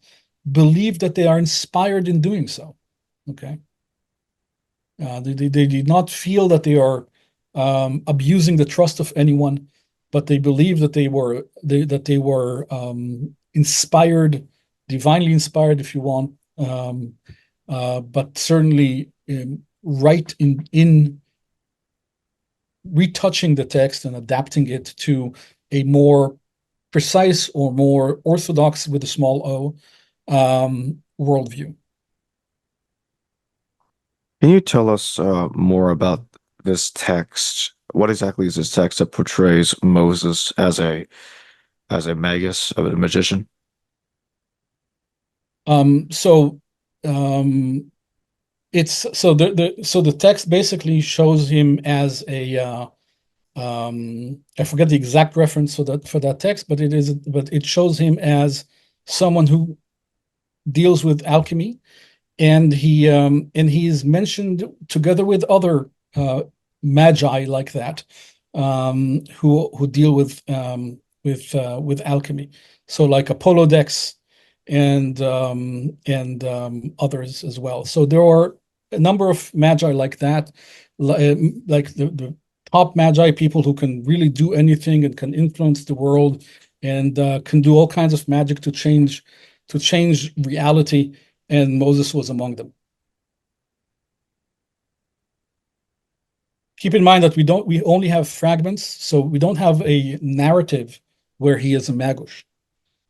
believe that they are inspired in doing so. Okay. They did not feel that they are abusing the trust of anyone, but they believe that they were inspired, divinely inspired, if you want, but certainly right in retouching the text and adapting it to a more precise or more orthodox, with a small o, worldview. Can you tell us more about this text? What exactly is this text that portrays Moses as a magus, a magician? So it's so the text basically shows him as a I forget the exact reference for that text, but it shows him as someone who deals with alchemy, and he's mentioned together with other magi like that, who deal with alchemy. So like Apollodex and others as well. So there are a number of magi like that, like the top magi, people who can really do anything and can influence the world and can do all kinds of magic to change reality, and Moses was among them. Keep in mind that we only have fragments, so we don't have a narrative where he is a magush.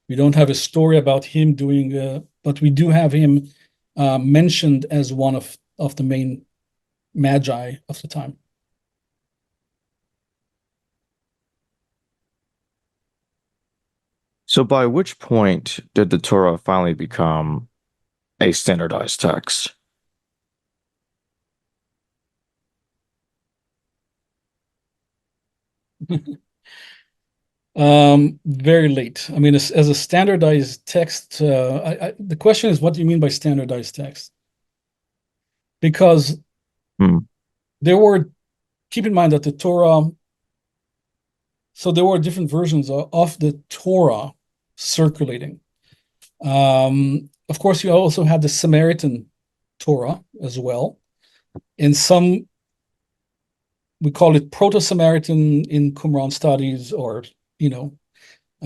We don't have a story about him doing, but we do have him mentioned as one of the main magi of the time. So by which point did the Torah finally become a standardized text? Very late. I mean, as a standardized text, the question is, what do you mean by standardized text? Because Hmm. keep in mind that the Torah, so there were different versions of the Torah circulating. Of course, you also had the Samaritan Torah as well. In some, we call it Proto-Samaritan in Qumran studies, or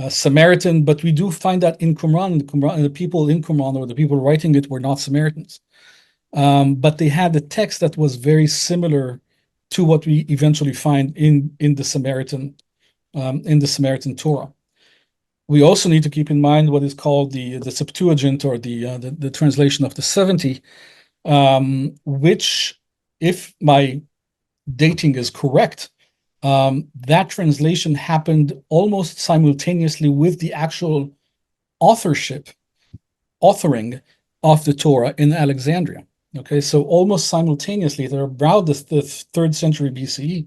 Samaritan, but we do find that in Qumran, the people in Qumran, or the people writing it, were not Samaritans. But they had a text that was very similar to what we eventually find in the Samaritan Torah. We also need to keep in mind what is called the Septuagint, or the translation of the 70, which, if my dating is correct, that translation happened almost simultaneously with the actual authoring of the Torah in Alexandria. Okay, so almost simultaneously, they're about the 3rd century BCE.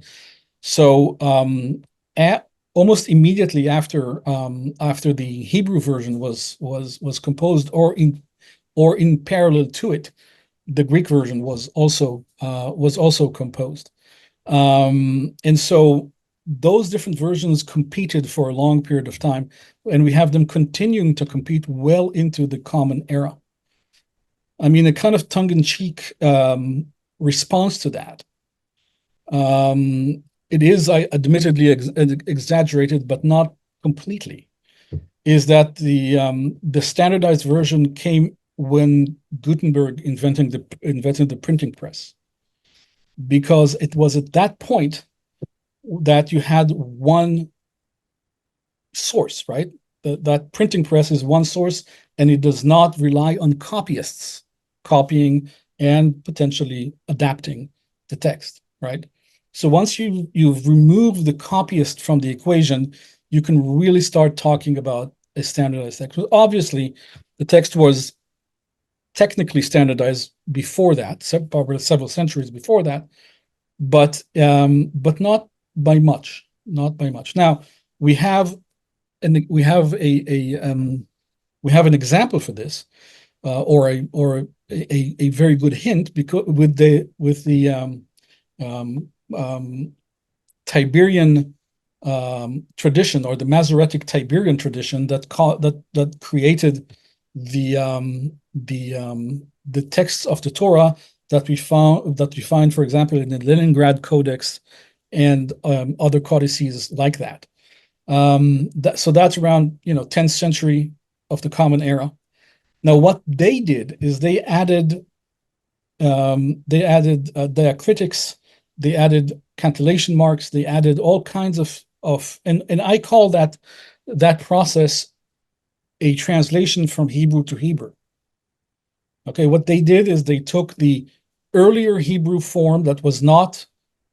So almost immediately after the Hebrew version was composed, or in parallel to it, the Greek version was also composed. And so those different versions competed for a long period of time, and we have them continuing to compete well into the Common Era. I mean, a kind of tongue-in-cheek response to that. It is, admittedly, exaggerated, but not completely. Is that the standardized version came when Gutenberg invented the printing press, because it was at that point that you had one source, right? That printing press is one source, and it does not rely on copyists copying and potentially adapting the text, right? So once you've removed the copyist from the equation, you can really start talking about a standardized text. Obviously, the text was technically standardized before that, several centuries before that, but not by much. Not by much. Now we have we have an example for this, or a very good hint, because with the Tiberian tradition, or the Masoretic Tiberian tradition, that created the texts of the Torah that we find, for example, in the Leningrad Codex and other codices like that. So that's around 10th century of the Common Era. Now, what they did is they added diacritics, they added cantillation marks, they added all kinds of and I call that process a translation from Hebrew to Hebrew. Okay, what they did is they took the earlier Hebrew form that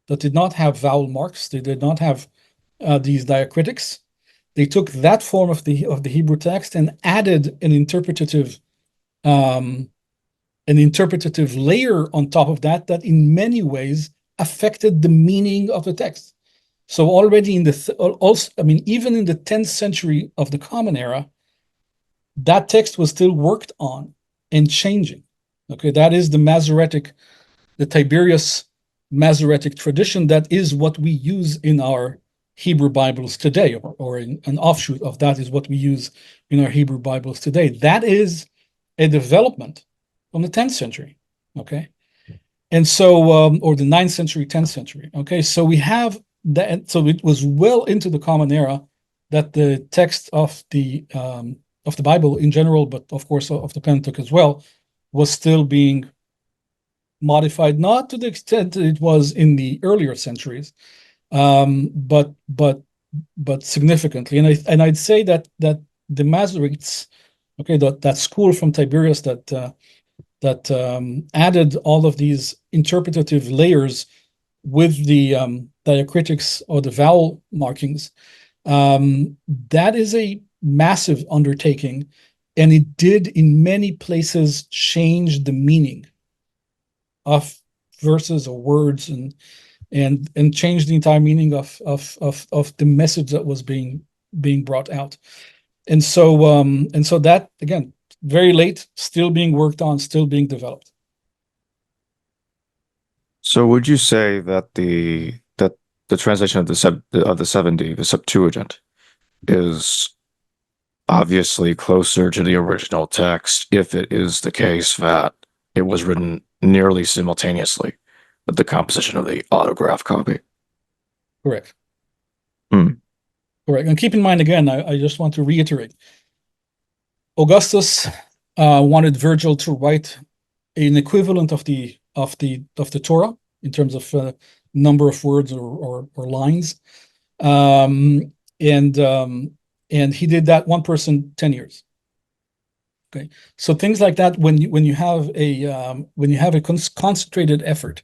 did not have vowel marks, they did not have these diacritics. They took that form of the Hebrew text and added an interpretative layer on top of that in many ways affected the meaning of the text. So already even in the 10th century of the Common Era, that text was still worked on and changing. Okay, that is the Tiberius Masoretic tradition. That is what we use in our Hebrew Bibles today, or an offshoot of that is what we use in our Hebrew Bibles today. That is a development from the 10th century, okay? And so, or the 9th century, 10th century, okay? So we have that, so it was well into the Common Era that the text of the Bible in general, but of course of the Pentateuch as well, was still being modified, not to the extent that it was in the earlier centuries, but significantly. And I'd say that the Masoretes, okay, that school from Tiberius that added all of these interpretative layers with the diacritics or the vowel markings, that is a massive undertaking, and it did in many places change the meaning of verses or words, and change the entire meaning of the message that was being brought out. And so that, again, very late, still being worked on, still being developed. So would you say that the translation of the 70, the Septuagint, is obviously closer to the original text, if it is the case that it was written nearly simultaneously with the composition of the autograph copy? Correct. Correct. And keep in mind, again, I just want to reiterate, Augustus wanted Virgil to write an equivalent of the Torah in terms of number of words or lines, and he did that one person 10 years. Okay, so things like that, when you have a concentrated effort,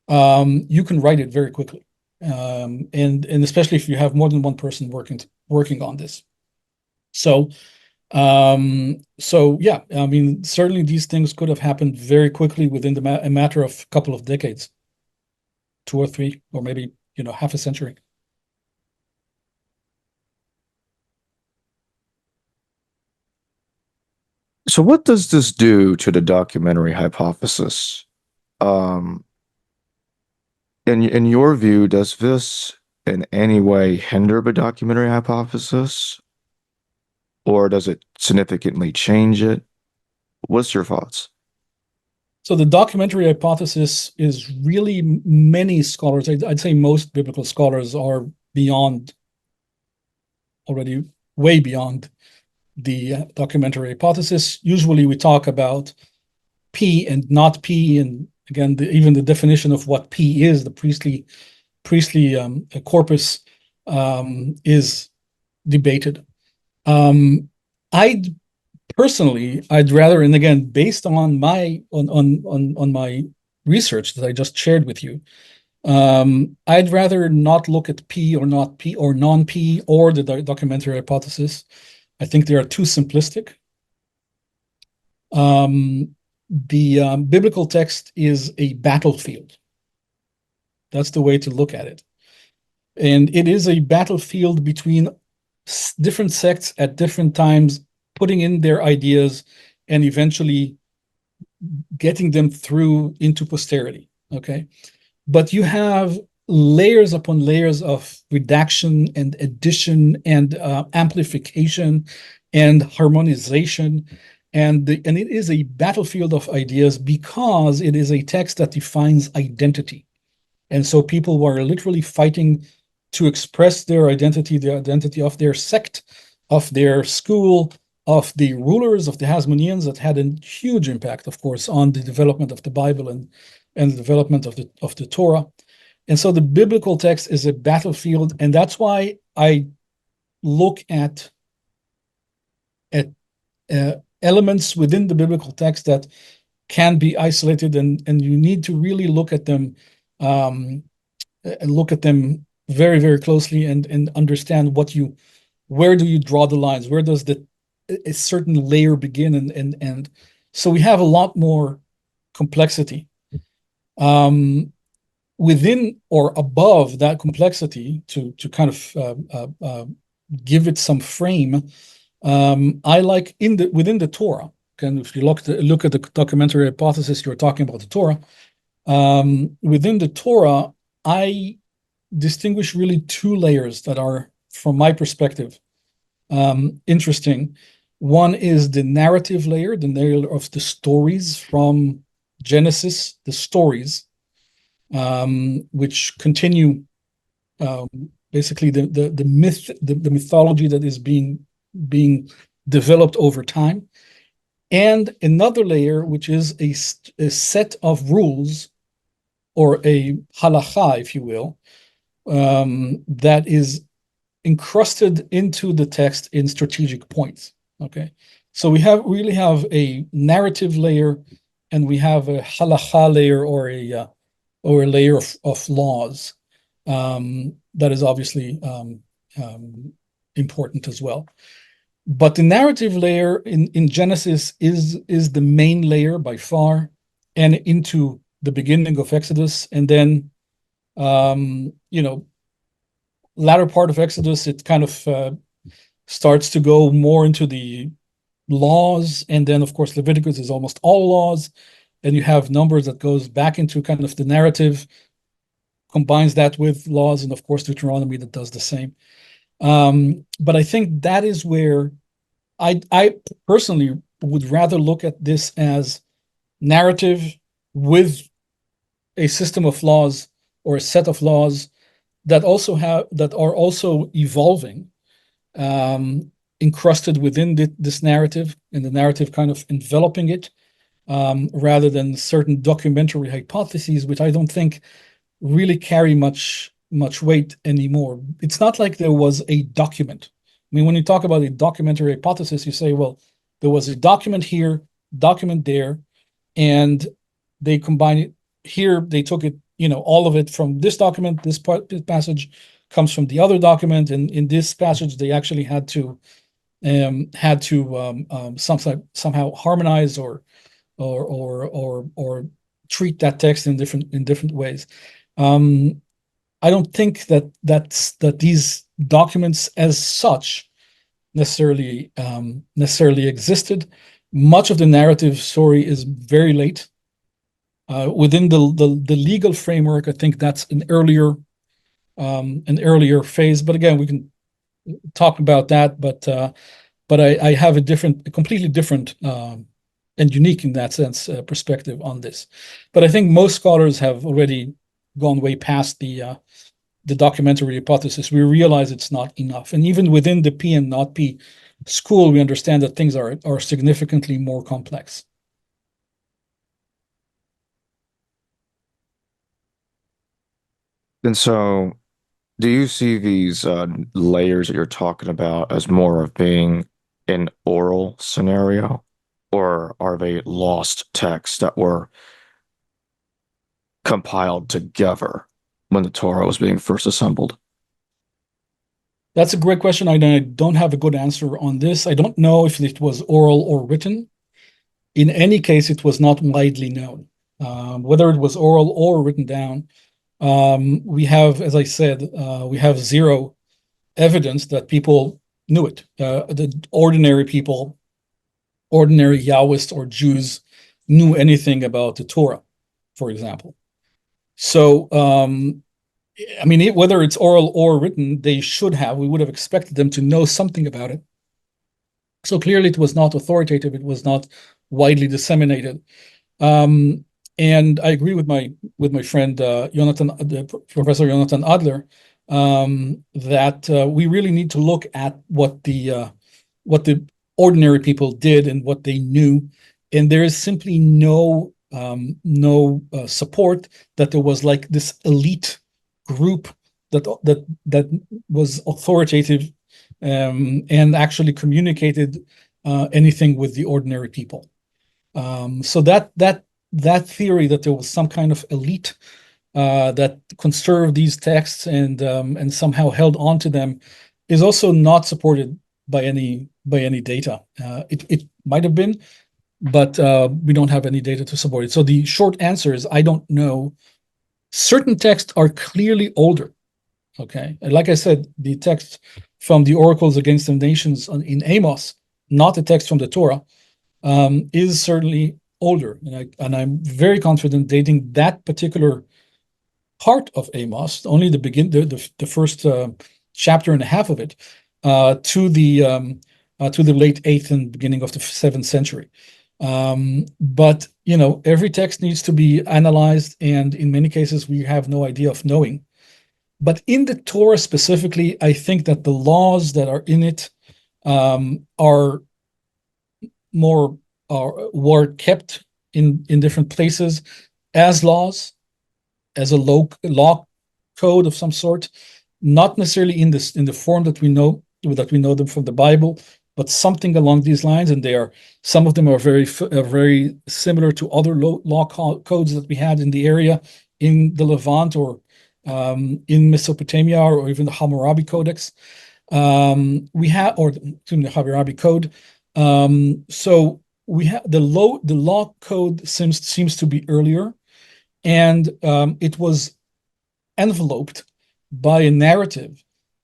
you can write it very quickly, and especially if you have more than one person working on this. So yeah, I mean, certainly these things could have happened very quickly within a matter of a couple of decades, 2 or 3, or maybe half a century. So what does this do to the documentary hypothesis? In your view, does this in any way hinder the documentary hypothesis, or does it significantly change it? What's your thoughts? So the documentary hypothesis is really, many scholars, I'd say most biblical scholars, are already way beyond the documentary hypothesis. Usually we talk about P and not P, and again, even the definition of what P is, the priestly corpus, is debated. I'd rather, and again, based on my research that I just shared with you, I'd rather not look at P or not P or non-P or the documentary hypothesis. I think they are too simplistic. The biblical text is a battlefield. That's the way to look at it. And it is a battlefield between different sects at different times, putting in their ideas and eventually getting them through into posterity, okay? But you have layers upon layers of redaction and addition and amplification and harmonization. And it is a battlefield of ideas because it is a text that defines identity. And so people were literally fighting to express their identity, the identity of their sect, of their school, of the rulers, of the Hasmoneans, that had a huge impact, of course, on the development of the Bible and the development of the Torah. And so the biblical text is a battlefield, and that's why I look at elements within the biblical text that can be isolated, and you need to really look at them very, very closely and understand where do you draw the lines, where does a certain layer begin, and so we have a lot more complexity. Within or above that complexity, to kind of give it some frame, I like within the Torah. And if you look at the documentary hypothesis, you're talking about the Torah. Within the Torah, I distinguish really two layers that are, from my perspective, interesting. One is the narrative layer, the layer of the stories from Genesis, the stories, which continue basically the myth, the mythology that is being developed over time, and another layer which is a set of rules, or a halacha, if you will, that is encrusted into the text in strategic points. Okay, so we really have a narrative layer, and we have a halacha layer, or a layer of laws that is obviously important as well. But the narrative layer in Genesis is the main layer by far, and into the beginning of Exodus, and then latter part of Exodus, it kind of starts to go more into the laws, and then of course Leviticus is almost all laws, and you have Numbers that goes back into kind of the narrative, combines that with laws, and of course Deuteronomy that does the same. But I think that is where I personally would rather look at this as narrative with a system of laws, or a set of laws that are also evolving, encrusted within this narrative, and the narrative kind of enveloping it, rather than certain documentary hypotheses, which I don't think really carry much weight anymore. It's not like there was a document. I mean, when you talk about a documentary hypothesis, you say, well, there was a document here, document there, and they combine it here. They took it, all of it from this document. This passage comes from the other document, and in this passage, they actually had to somehow harmonize or treat that text in different ways. I don't think that these documents as such necessarily existed. Much of the narrative story is very late. Within the legal framework, I think that's an earlier phase. But again, we can talk about that. But I have a completely different and unique in that sense perspective on this. But I think most scholars have already gone way past the documentary hypothesis. We realize it's not enough, and even within the P and not P school, we understand that things are significantly more complex. And so, do you see these layers that you're talking about as more of being an oral scenario, or are they lost texts that were compiled together when the Torah was being first assembled? That's a great question. I don't have a good answer on this. I don't know if it was oral or written. In any case, it was not widely known. Whether it was oral or written down, we have, as I said, we have zero evidence that people knew it. The ordinary people, ordinary Yahwists or Jews, knew anything about the Torah, for example. So, I mean, whether it's oral or written, they should have. We would have expected them to know something about it. So clearly, it was not authoritative. It was not widely disseminated. And I agree with my friend Professor Jonathan Adler, that we really need to look at what the ordinary people did and what they knew, and there is simply no support that there was like this elite group that was authoritative and actually communicated anything with the ordinary people. So that theory that there was some kind of elite that conserved these texts and somehow held on to them is also not supported by any data. It might have been, but we don't have any data to support it. So the short answer is I don't know. Certain texts are clearly older. Okay, and like I said, the text from the Oracles Against the Nations in Amos, not the text from the Torah, is certainly older, and I'm very confident dating that particular part of Amos, only the first chapter and a half of it, to the late 8th and beginning of the 7th century. But every text needs to be analyzed, and in many cases we have no idea of knowing. But in the Torah specifically, I think that the laws that are in it were kept in different places as laws, as a law code of some sort, not necessarily in the form that we know them from the Bible, but something along these lines. And some of them are very similar to other law codes that we had in the area, in the Levant or in Mesopotamia, or even the Hammurabi Codex. The Hammurabi Code. So we have the law code seems to be earlier, and it was enveloped by a narrative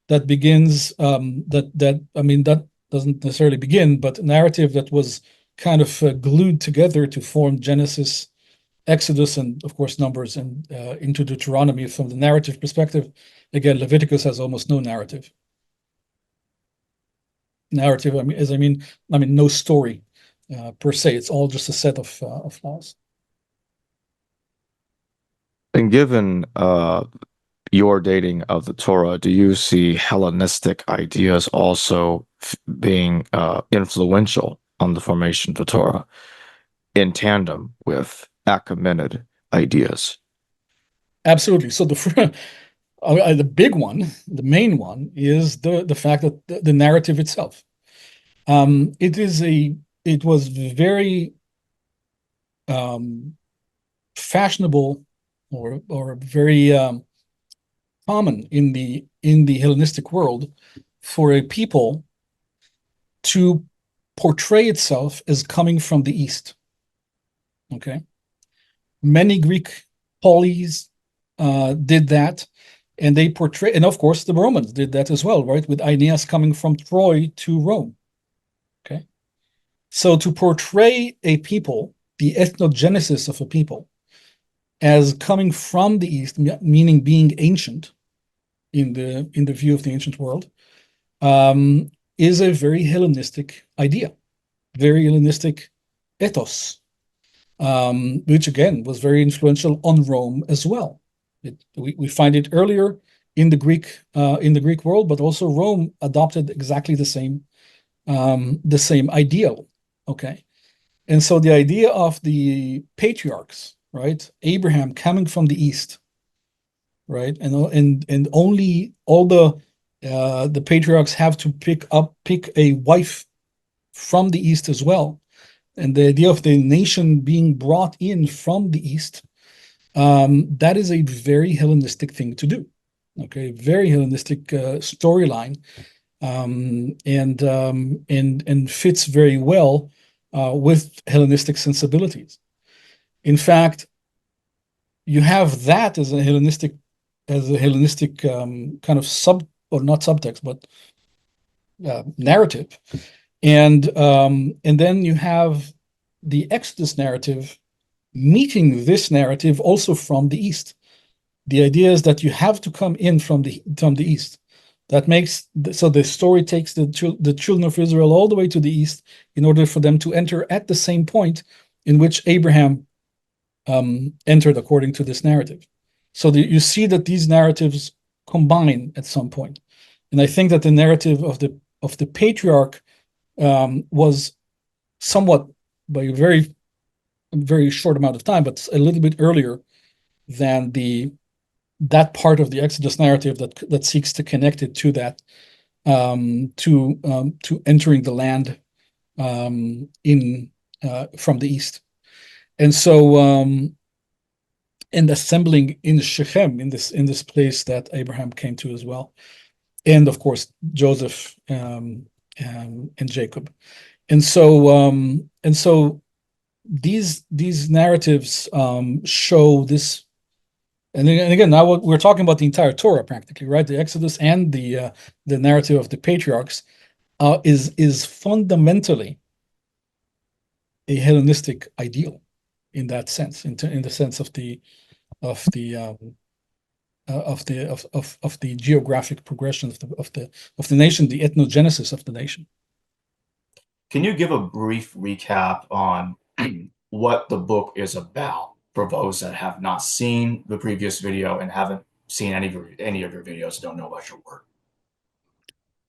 that begins that doesn't necessarily begin, but a narrative that was kind of glued together to form Genesis, Exodus, and of course Numbers, and into Deuteronomy. From the narrative perspective, again, Leviticus has almost no narrative. I mean no story per se. It's all just a set of laws. And given your dating of the Torah, do you see Hellenistic ideas also being influential on the formation of the Torah in tandem with Achaemenid ideas? Absolutely. So the big one, the main one, is the fact that the narrative itself. It was very fashionable or very common in the Hellenistic world for a people to portray itself as coming from the East. Okay, many Greek polis did that, and and of course the Romans did that as well, right? With Aeneas coming from Troy to Rome. Okay, so to portray a people, the ethnogenesis of a people, as coming from the East, meaning being ancient in the view of the ancient world, is a very Hellenistic idea, very Hellenistic ethos, which again was very influential on Rome as well. We find it earlier in the Greek world, but also Rome adopted exactly the same ideal. Okay, and so the idea of the patriarchs, right? Abraham coming from the East, right? And only all the patriarchs have to pick a wife from the East as well. And the idea of the nation being brought in from the East, that is a very Hellenistic thing to do. Okay, very Hellenistic storyline, and fits very well with Hellenistic sensibilities. In fact, you have that as a Hellenistic kind of not subtext, but narrative, and then you have the Exodus narrative meeting this narrative also from the East. The idea is that you have to come in from the East. That makes so the story takes the children of Israel all the way to the East in order for them to enter at the same point in which Abraham entered according to this narrative. So you see that these narratives combine at some point. And I think that the narrative of the patriarch was somewhat, by a very, very short amount of time, but a little bit earlier than that part of the Exodus narrative that seeks to connect it to that, to entering the land from the East. And so and assembling in Shechem, in this place that Abraham came to as well, and of course Joseph and Jacob, and so these narratives show this, and again now we're talking about the entire Torah practically, right? The Exodus and the narrative of the patriarchs is fundamentally a Hellenistic ideal in that sense, in the sense of the geographic progression of the nation, the ethnogenesis of the nation. Can you give a brief recap on what the book is about for those that have not seen the previous video and haven't seen any of your videos, don't know about your work?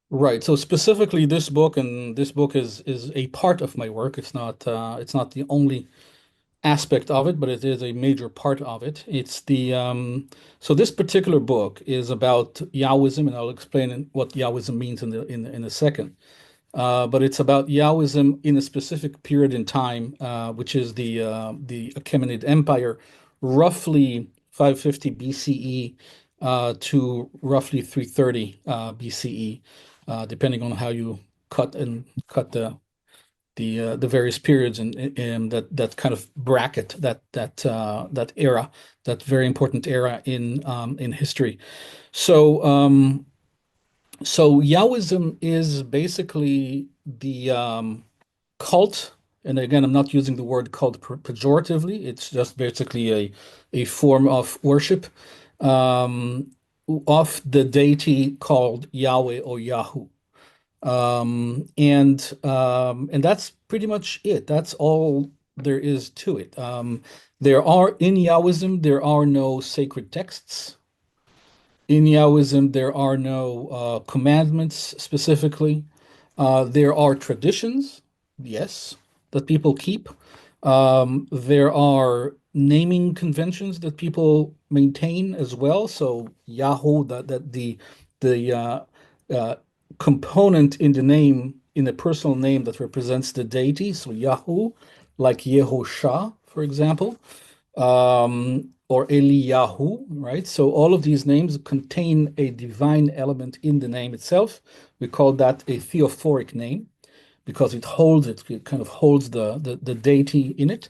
Right. So specifically, this book, and this book is a part of my work. It's not the only aspect of it, but it is a major part of it. It's the so this particular book is about Yahwism, and I'll explain what Yahwism means in a second. But it's about Yahwism in a specific period in time, which is the Achaemenid Empire, roughly 550 BCE to roughly 330 BCE, depending on how you cut the various periods and that kind of bracket that era, that very important era in history. So Yahwism is basically the cult, and again, I'm not using the word cult pejoratively. It's just basically a form of worship of the deity called Yahweh or Yahu. And that's pretty much it. That's all there is to it. In Yahwism, there are no sacred texts. In Yahwism, there are no commandments specifically. There are traditions, yes, that people keep. There are naming conventions that people maintain as well. So Yahoo, that the component in the name, in the personal name that represents the deity. So Yahoo, like Yehosha, for example, or Eliyahu, right? So all of these names contain a divine element in the name itself. We call that a theophoric name because it kind of holds the deity in it.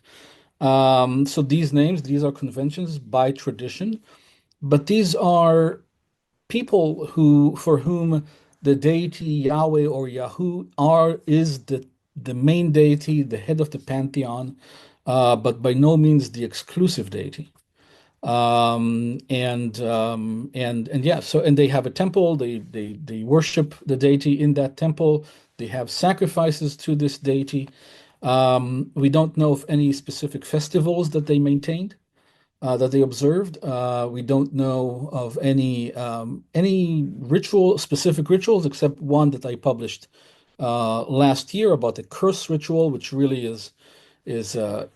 So these are conventions by tradition, but these are people for whom the deity Yahweh or Yahu is the main deity, the head of the pantheon, but by no means the exclusive deity. And yeah, so and they have a temple. They worship the deity in that temple. They have sacrifices to this deity. We don't know of any specific festivals that they maintained, that they observed. We don't know of any specific rituals, except one that I published last year about the curse ritual, which really is a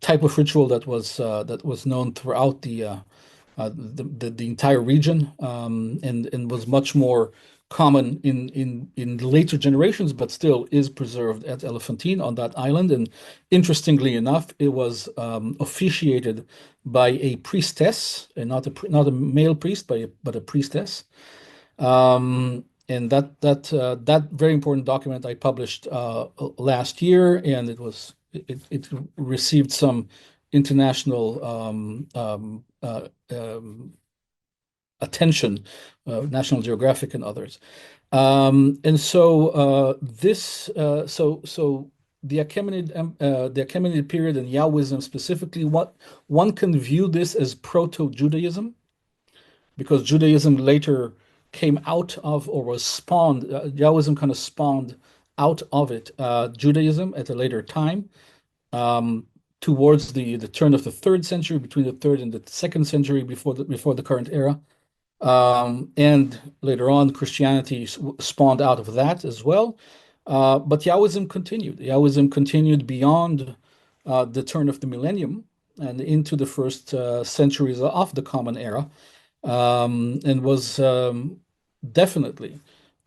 type of ritual that was known throughout the entire region, and was much more common in later generations, but still is preserved at Elephantine on that island. And interestingly enough, it was officiated by a priestess, and not a male priest, but a priestess. And that very important document I published last year, and it received some international attention, National Geographic and others. And so the Achaemenid period and Yahwism specifically, what one can view this as proto-Judaism, because Judaism later came out of or was spawned. Yahwism kind of spawned out of it. Judaism at a later time, towards the turn of the 3rd century, between the 3rd and the 2nd century before the current era. And later on, Christianity spawned out of that as well. But Yahwism continued. Yahwism continued beyond the turn of the millennium and into the first centuries of the Common Era, and was definitely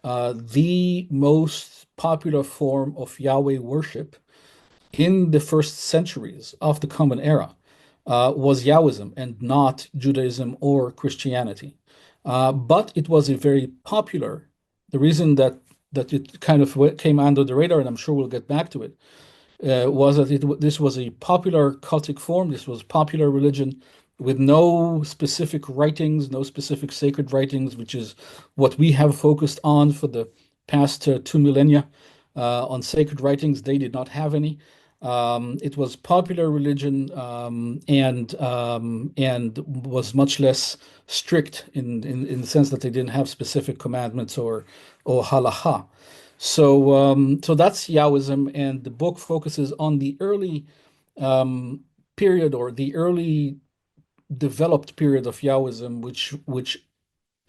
the most popular form of Yahweh worship in the first centuries of the Common Era. Was Yahwism and not Judaism or Christianity. But it was a very popular, the reason that it kind of came under the radar, and I'm sure we'll get back to it, was that this was a popular cultic form. This was popular religion with no specific writings, no specific sacred writings, which is what we have focused on for the past 2 millennia on sacred writings. They did not have any. It was popular religion, and was much less strict in the sense that they didn't have specific commandments or halacha. So that's Yahwism, and the book focuses on the early period, or the early developed period of Yahwism, which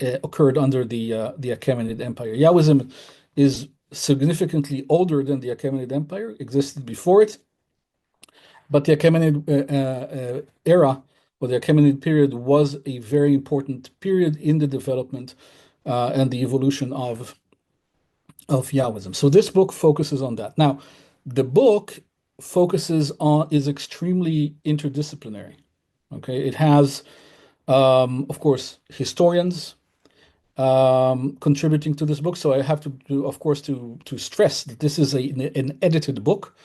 occurred under the Achaemenid Empire. Yahwism is significantly older than the Achaemenid Empire, existed before it, but the Achaemenid era, or the Achaemenid period, was a very important period in the development and the evolution of Yahwism. So this book focuses on that. Now, the book is extremely interdisciplinary. Okay, it has, of course, historians contributing to this book. So I have of course, to stress that this is an edited book.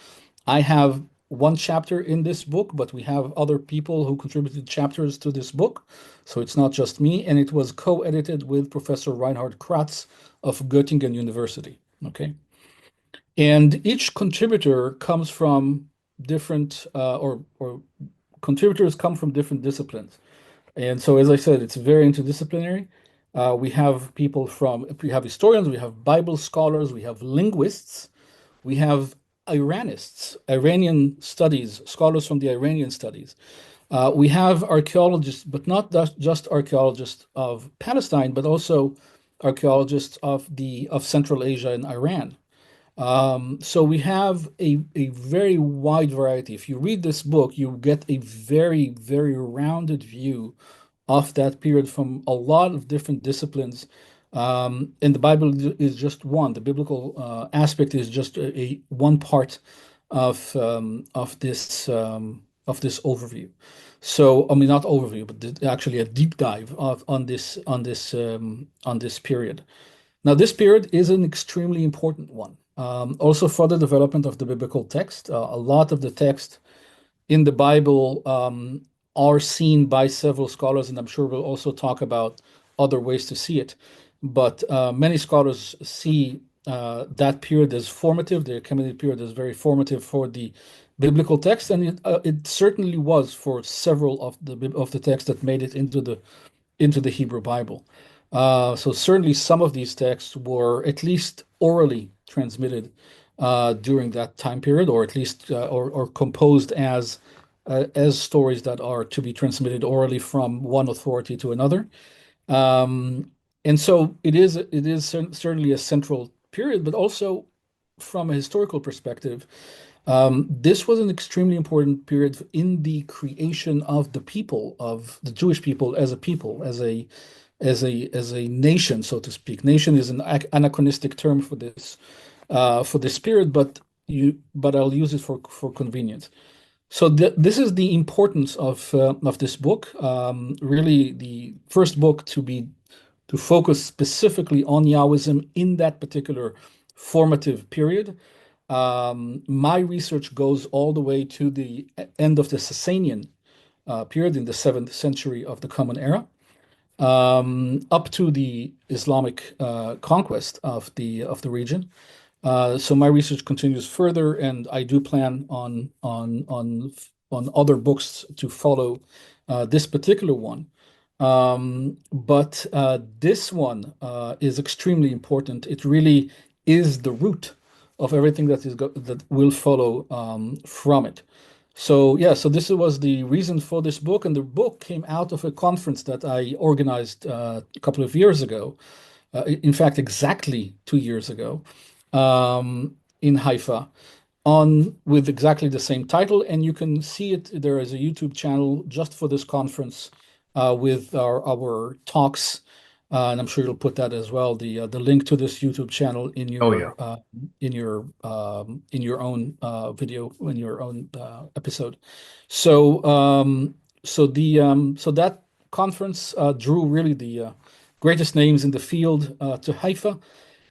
I have one chapter in this book, but we have other people who contributed chapters to this book. So it's not just me, and it was co-edited with Professor Reinhard Kratz of Göttingen University. Okay. And each contributor comes from different, or contributors come from different disciplines. And so, as I said, it's very interdisciplinary. We have historians, we have Bible scholars, we have linguists, we have Iranian studies, scholars from the Iranian studies. We have archaeologists, but not just archaeologists of Palestine, but also archaeologists of Central Asia and Iran. So we have a very wide variety. If you read this book, you get a very, very rounded view of that period from a lot of different disciplines. And the Bible is just one. The biblical aspect is just one part of this overview. So, I mean, not overview, but actually a deep dive on this period. Now, this period is an extremely important one. Also for the development of the biblical text. A lot of the text in the Bible are seen by several scholars, and I'm sure we'll also talk about other ways to see it. But many scholars see that period as formative. The Achaemenid period is very formative for the biblical text, and it certainly was for several of the texts that made it into the Hebrew Bible. So certainly some of these texts were at least orally transmitted during that time period, or at least or composed as stories that are to be transmitted orally from one authority to another. And so it is certainly a central period, but also from a historical perspective, this was an extremely important period in the creation of the people, of the Jewish people as a people, as a nation, so to speak. Nation is an anachronistic term for this period, but I'll use it for convenience. So this is the importance of this book. Really, the first book to focus specifically on Yahwism in that particular formative period. My research goes all the way to the end of the Sasanian period in the 7th century of the Common Era, up to the Islamic conquest of the region. So my research continues further, and I do plan on other books to follow this particular one. But this one is extremely important. It really is the root of everything that will follow from it. So yeah, so this was the reason for this book, and the book came out of a conference that I organized a couple of years ago. In fact, exactly 2 years ago, in Haifa, on with exactly the same title, and you can see it. There is a YouTube channel just for this conference with our talks, and I'm sure you'll put that as well. The link to this YouTube channel in Oh yeah. your own video in your own episode. So so that conference drew really the greatest names in the field to Haifa,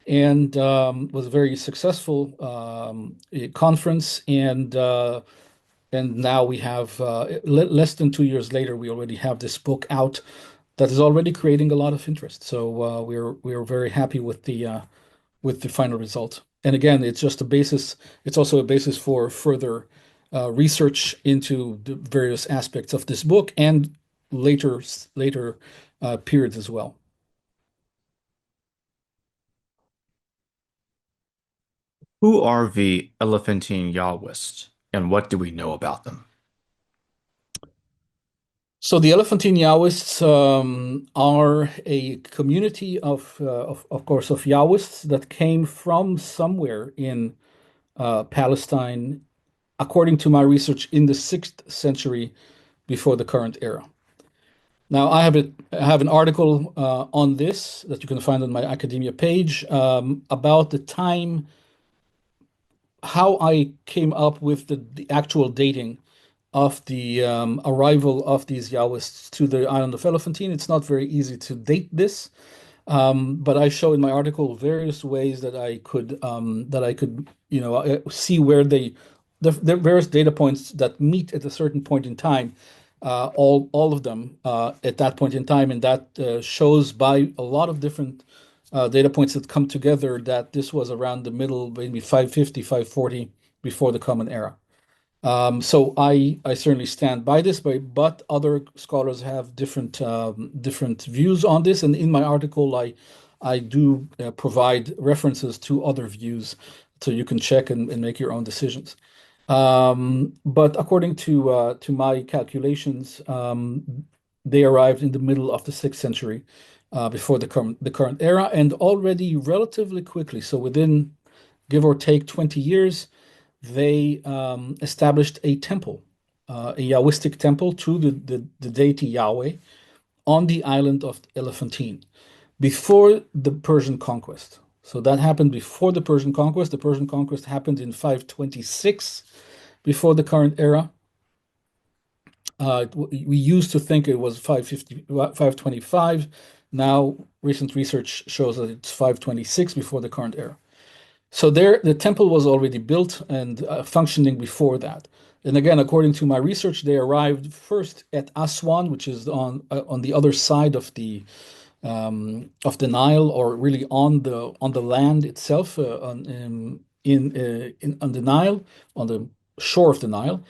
and was a very successful conference. And now we have less than 2 years later, we already have this book out that is already creating a lot of interest. So we're very happy with the final result. And again, it's just a basis. It's also a basis for further research into the various aspects of this book and later periods as well. Who are the Elephantine Yahwists, and what do we know about them? So the Elephantine Yahwists are a community of course, of Yahwists that came from somewhere in Palestine, according to my research, in the 6th century before the current era. Now, I have an article on this that you can find on my academia page about the time, how I came up with the actual dating of the arrival of these Yahwists to the island of Elephantine. It's not very easy to date this, but I show in my article various ways that I could see where the various data points that meet at a certain point in time, all of them at that point in time, and that shows by a lot of different data points that come together that this was around the middle, maybe 550, 540 before the Common Era. So I certainly stand by this, but other scholars have different views on this, and in my article I do provide references to other views, so you can check and make your own decisions. But according to my calculations, they arrived in the middle of the 6th century before the current era, and already relatively quickly, so within give or take 20 years, they established a temple, a Yahwistic temple to the deity Yahweh on the island of Elephantine before the Persian conquest. So that happened before the Persian conquest. The Persian conquest happened in 526 before the current era. We used to think it was 550, 525. Now, recent research shows that it's 526 before the current era. So there, the temple was already built and functioning before that. And again, according to my research, they arrived first at Aswan, which is on the other side of the Nile, or really on the land itself, on the Nile, on the shore of the Nile.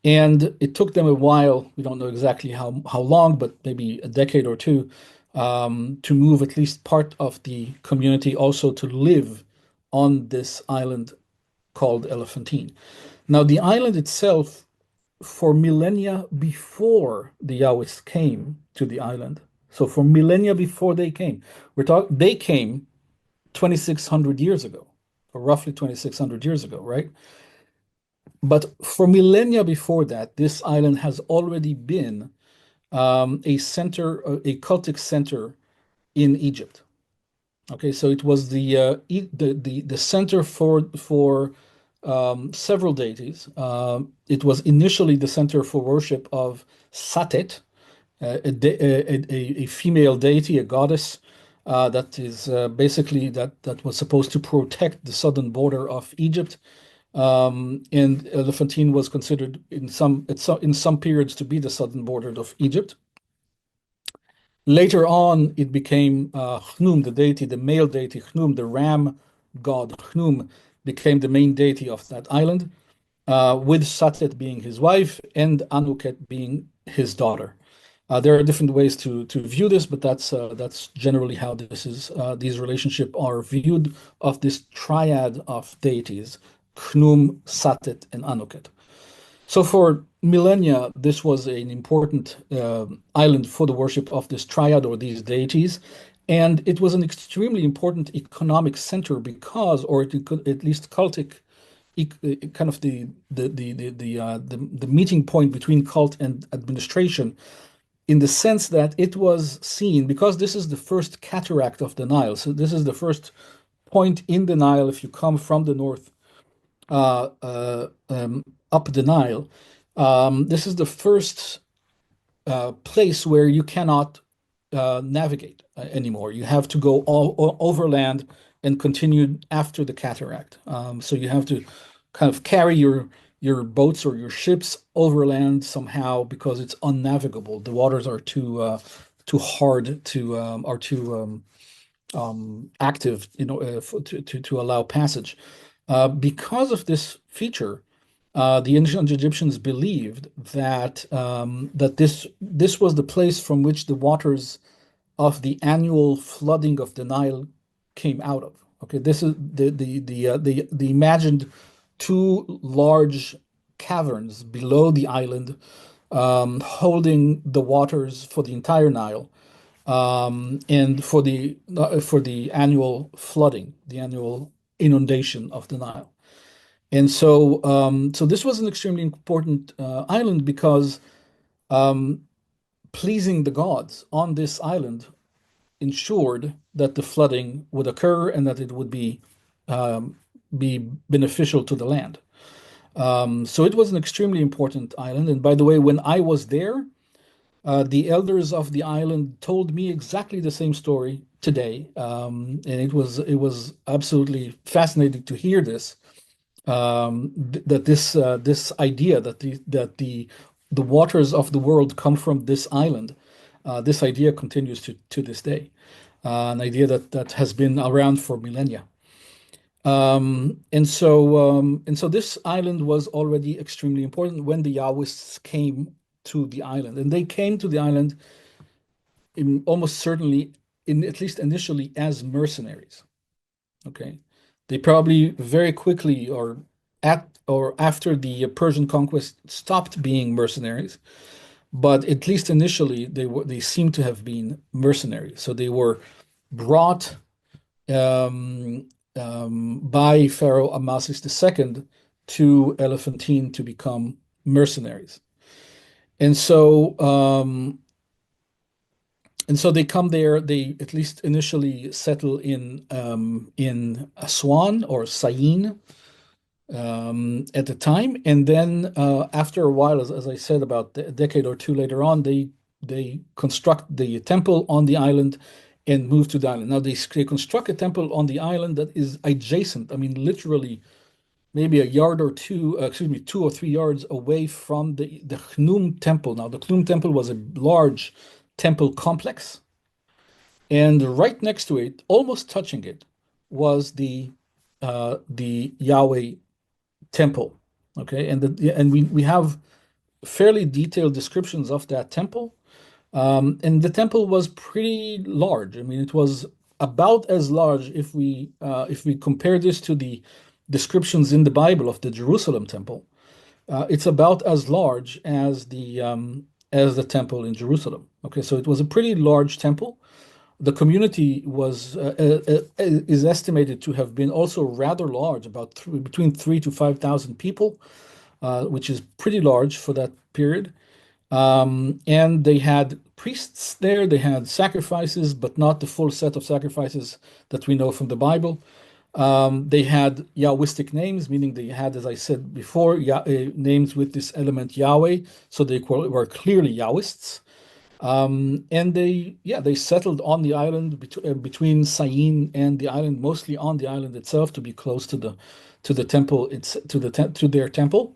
And it took them a while. We don't know exactly how long, but maybe a decade or two, to move at least part of the community also to live on this island called Elephantine. Now, the island itself, for millennia before the Yahwists came to the island, so for millennia before they came 2,600 years ago, or roughly 2,600 years ago, right? But for millennia before that, this island has already been a cultic center in Egypt. Okay, so it was the center for several deities. It was initially the center for worship of Satet, a female deity, a goddess that is basically that was supposed to protect the southern border of Egypt. And Elephantine was considered in some periods to be the southern border of Egypt. Later on, it became Chnum, the male deity Chnum, the ram god Chnum became the main deity of that island, with Satet being his wife and Anuket being his daughter. There are different ways to view this, but that's generally how these relationships are viewed of this triad of deities, Chnum, Satet, and Anuket. So for millennia, this was an important island for the worship of this triad or these deities, and it was an extremely important economic center because, or it could, at least cultic, kind of the meeting point between cult and administration, in the sense that it was seen, because this is the first cataract of the Nile. So this is the first point in the Nile if you come from the north up the Nile. This is the first place where you cannot navigate anymore. You have to go overland and continue after the cataract. So you have to kind of carry your boats or your ships overland somehow because it's unnavigable. The waters are too hard to are too active, to allow passage. Because of this feature, the ancient Egyptians believed that this was the place from which the waters of the annual flooding of the Nile came out of. Okay, this is the imagined two large caverns below the island, holding the waters for the entire Nile, and for the annual flooding, the annual inundation of the Nile. And so this was an extremely important island because pleasing the gods on this island ensured that the flooding would occur and that it would be beneficial to the land. So it was an extremely important island. And by the way, when I was there, the elders of the island told me exactly the same story today, and it was absolutely fascinating to hear this. That this idea that the waters of the world come from this island, this idea continues to this day, an idea that has been around for millennia. And so this island was already extremely important when the Yahwists came to the island, and they came to the island almost certainly, at least initially, as mercenaries. Okay, they probably very quickly or after the Persian conquest stopped being mercenaries, but at least initially they seem to have been mercenaries. So they were brought by Pharaoh Amasis II to Elephantine to become mercenaries. And so they come there. They at least initially settle in Aswan or Syene at the time, and then after a while, as I said, about a decade or two later on, they construct the temple on the island and move to the island. Now they construct a temple on the island that is adjacent. I mean, literally, maybe a yard or two, 2 or 3 yards away from the Chnum temple. Now the Chnum temple was a large temple complex, and right next to it, almost touching it, was the Yahweh temple. Okay, and we have fairly detailed descriptions of that temple, and the temple was pretty large. I mean, it was about as large if we compare this to the descriptions in the Bible of the Jerusalem temple. It's about as large as the temple in Jerusalem. Okay, so it was a pretty large temple. The community is estimated to have been also rather large, about between 3,000 to 5,000 people, which is pretty large for that period. And they had priests there. They had sacrifices, but not the full set of sacrifices that we know from the Bible. They had Yahwistic names, meaning they had, as I said before, names with this element Yahweh, so they were clearly Yahwists. And they settled on the island between Syene and the island, mostly on the island itself, to be close to the temple. To their temple.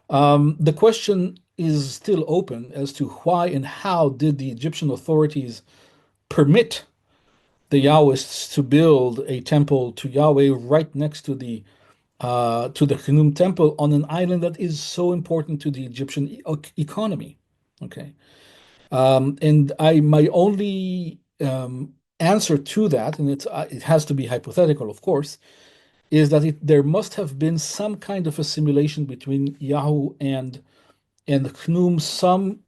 The question is still open as to why and how did the Egyptian authorities permit the Yahwists to build a temple to Yahweh right next to the Khnum temple on an island that is so important to the Egyptian economy. Okay. And my only answer to that, and it has to be hypothetical, of course, is that there must have been some kind of assimilation between Yahu and Khnum, some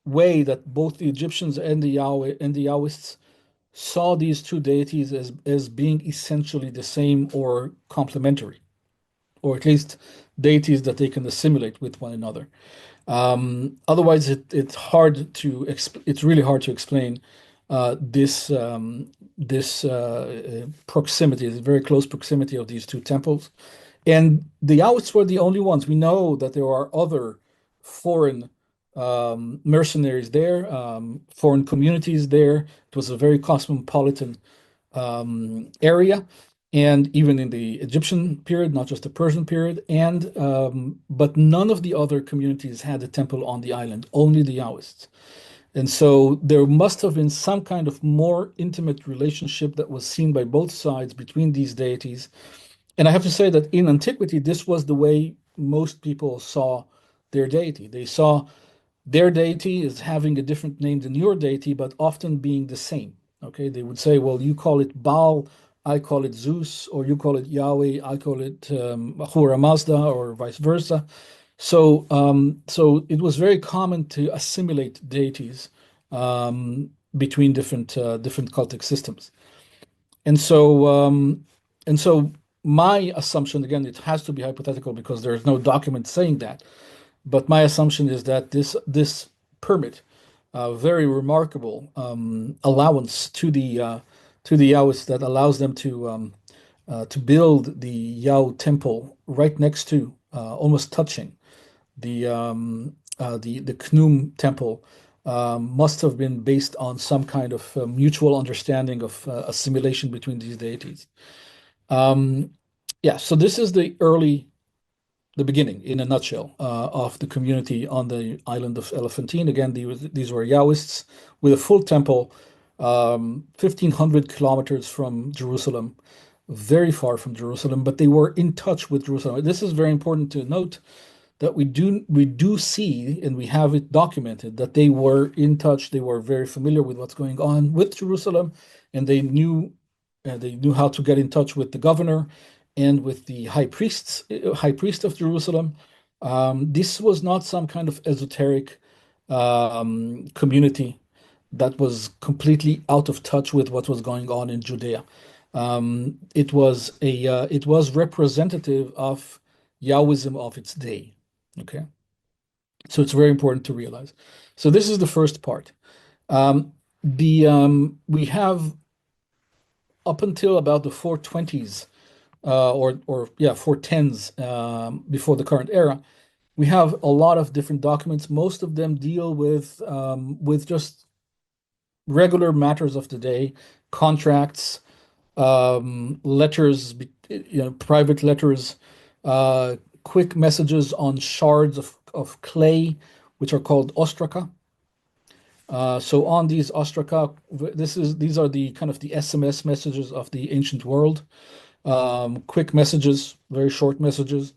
way that both the Egyptians and the Yahweh and the Yahwists saw these two deities as being essentially the same or complementary, or at least deities that they can assimilate with one another. Otherwise, it's really hard to explain this proximity, this very close proximity of these two temples. And the Yahuts were the only ones. We know that there are other foreign mercenaries there, foreign communities there. It was a very cosmopolitan area, and even in the Egyptian period, not just the Persian period. But none of the other communities had a temple on the island, only the Yahuists. And so there must have been some kind of more intimate relationship that was seen by both sides between these deities. And I have to say that in antiquity, this was the way most people saw their deity. They saw their deity as having a different name than your deity, but often being the same. Okay, they would say, well, you call it Baal, I call it Zeus, or you call it Yahweh, I call it Ahura Mazda, or vice versa. So it was very common to assimilate deities between different cultic systems. And so my assumption, again, it has to be hypothetical because there is no document saying that, but my assumption is that this permit, very remarkable allowance to the Yahuists that allows them to build the Yao temple right next to, almost touching the Khnum temple, must have been based on some kind of mutual understanding of assimilation between these deities. Yeah, so this is the beginning, in a nutshell, of the community on the island of Elephantine. Again, these were Yahuists with a full temple, 1,500 kilometers from Jerusalem, very far from Jerusalem, but they were in touch with Jerusalem. This is very important to note, that we do see, and we have it documented, that they were in touch. They were very familiar with what's going on with Jerusalem, and they knew how to get in touch with the governor and with the high priest of Jerusalem. This was not some kind of esoteric community that was completely out of touch with what was going on in Judea. It was representative of Yahwism of its day. Okay, so it's very important to realize. So this is the first part. We have up until about the 420s, or 410s, before the current era, we have a lot of different documents. Most of them deal with just regular matters of the day, contracts, letters, private letters, quick messages on shards of clay, which are called ostraka. So on these ostraka, these are the kind of the SMS messages of the ancient world. Quick messages, very short messages,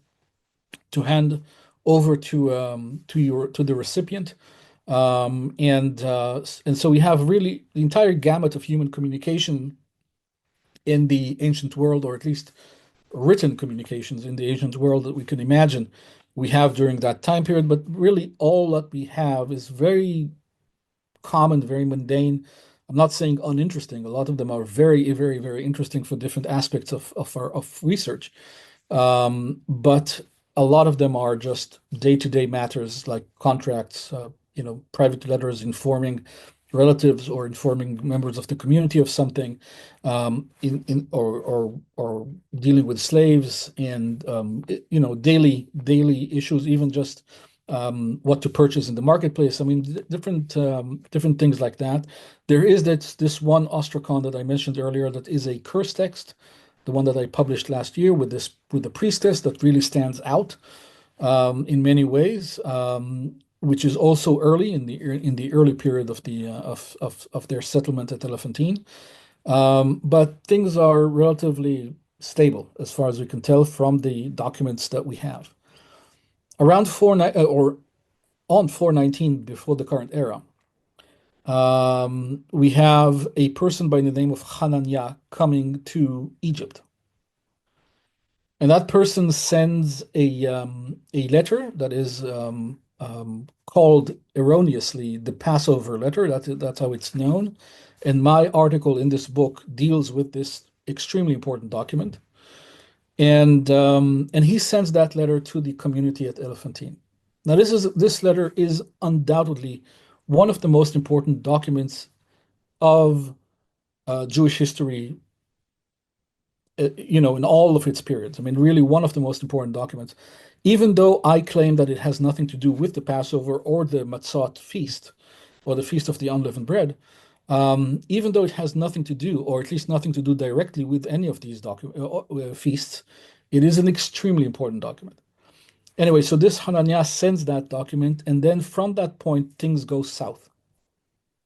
to hand over to the recipient. And so we have really the entire gamut of human communication in the ancient world, or at least written communications in the ancient world, that we can imagine we have during that time period. But really all that we have is very common, very mundane. I'm not saying uninteresting. A lot of them are very, very, very interesting for different aspects of research. But a lot of them are just day-to-day matters, like contracts, private letters informing relatives or informing members of the community of something, or dealing with slaves, and daily issues, even just what to purchase in the marketplace. I mean, different things like that. There is this one ostracon that I mentioned earlier that is a curse text, the one that I published last year with the priestess, that really stands out in many ways, which is also early in the early period of their settlement at Elephantine. But things are relatively stable as far as we can tell from the documents that we have. Around or on 419 before the current era, we have a person by the name of Hananiah coming to Egypt. And that person sends a letter that is called erroneously the Passover letter. That's how it's known. And my article in this book deals with this extremely important document. And he sends that letter to the community at Elephantine. Now, this letter is undoubtedly one of the most important documents of Jewish history, in all of its periods. I mean, really one of the most important documents, even though I claim that it has nothing to do with the Passover or the Matzot feast or the Feast of the Unleavened Bread. Even though it has nothing to do, or at least nothing to do directly with any of these feasts, it is an extremely important document. Anyway, so this Hananiah sends that document, and then from that point, things go south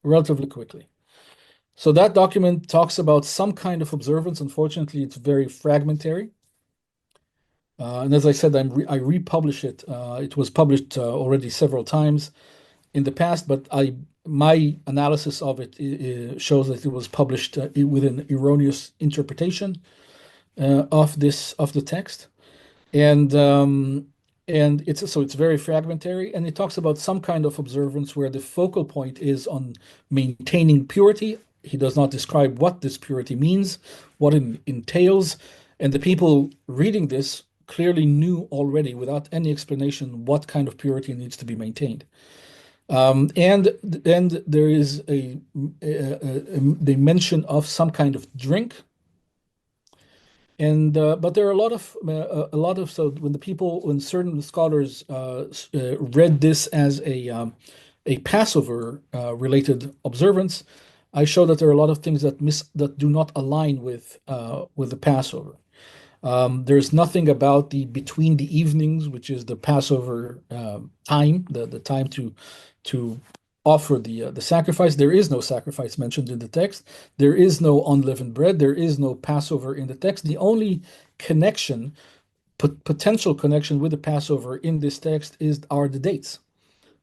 relatively quickly. So that document talks about some kind of observance. Unfortunately, it's very fragmentary. And as I said, I republish it. It was published already several times in the past, but my analysis of it shows that it was published with an erroneous interpretation of the text, and it's very fragmentary, and it talks about some kind of observance where the focal point is on maintaining purity. He does not describe what this purity means, what it entails, and the people reading this clearly knew already, without any explanation, what kind of purity needs to be maintained. And there is the mention of some kind of drink, and but there are a lot of so when certain scholars read this as a Passover related observance, I show that there are a lot of things that do not align with the Passover. There's nothing about the between the evenings, which is the Passover time, the time to offer the sacrifice. There is no sacrifice mentioned in the text. There is no unleavened bread. There is no Passover in the text. The only connection, potential connection with the Passover in this text are the dates,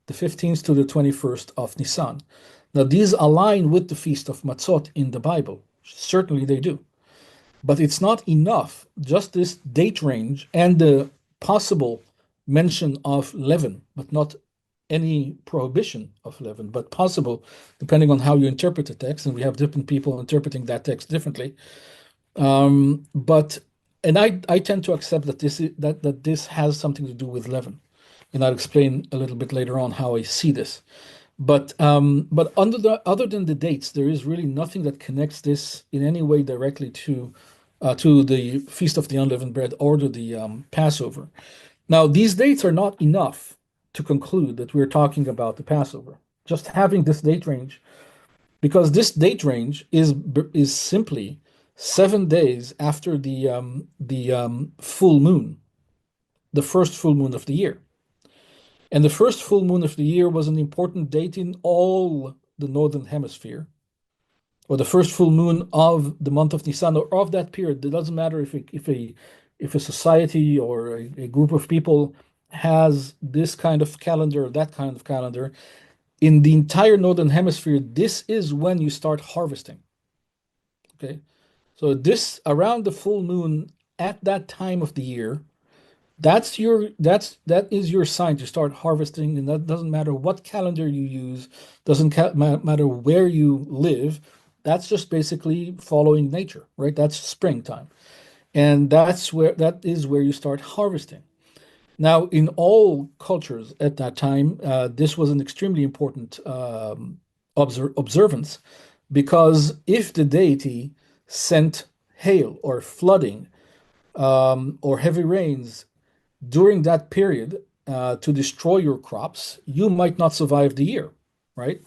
the 15th to the 21st of Nisan. Now, these align with the Feast of Matzot in the Bible. Certainly they do. But it's not enough, just this date range and the possible mention of leaven, but not any prohibition of leaven, but possible, depending on how you interpret the text, and we have different people interpreting that text differently. And I tend to accept that this has something to do with leaven, and I'll explain a little bit later on how I see this. But other than the dates, there is really nothing that connects this in any way directly to the Feast of the Unleavened Bread or to the Passover. Now, these dates are not enough to conclude that we're talking about the Passover. Just having this date range, because this date range is simply 7 days after the full moon, the first full moon of the year. And the first full moon of the year was an important date in all the Northern Hemisphere, or the first full moon of the month of Nisan, or of that period. It doesn't matter if a society or a group of people has this kind of calendar or that kind of calendar. In the entire Northern Hemisphere, this is when you start harvesting. Okay, so this around the full moon at that time of the year, that is your sign to start harvesting, and that doesn't matter what calendar you use, doesn't matter where you live. That's just basically following nature, right? That's springtime, and that is where you start harvesting. Now, in all cultures at that time, this was an extremely important observance, because if the deity sent hail or flooding or heavy rains during that period to destroy your crops, you might not survive the year, right?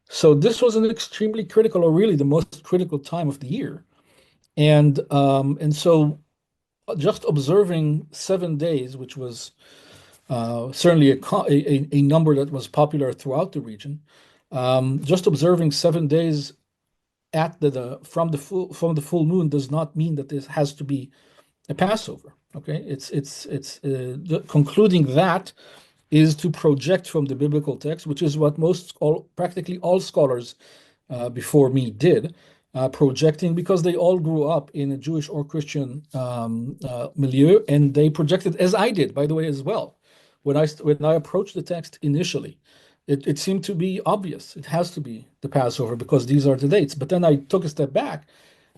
So this was an extremely critical, or really the most critical time of the year, and so just observing 7 days, which was certainly a number that was popular throughout the region, just observing 7 days at from the full moon does not mean that this has to be a Passover. Okay, concluding that is to project from the biblical text, which is what practically all scholars before me did, projecting, because they all grew up in a Jewish or Christian milieu, and they projected, as I did, by the way, as well. When I approached the text initially, it seemed to be obvious. It has to be the Passover because these are the dates. But then I took a step back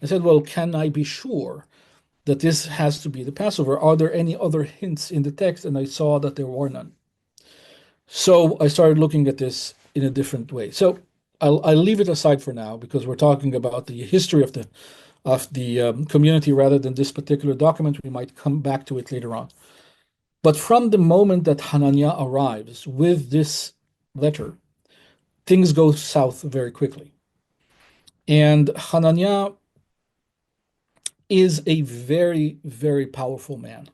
and said, well, can I be sure that this has to be the Passover? Are there any other hints in the text? And I saw that there were none. So I started looking at this in a different way. So I'll leave it aside for now because we're talking about the history of the community rather than this particular document. We might come back to it later on. But from the moment that Hananiah arrives with this letter, things go south very quickly. And Hananiah is a very, very powerful man.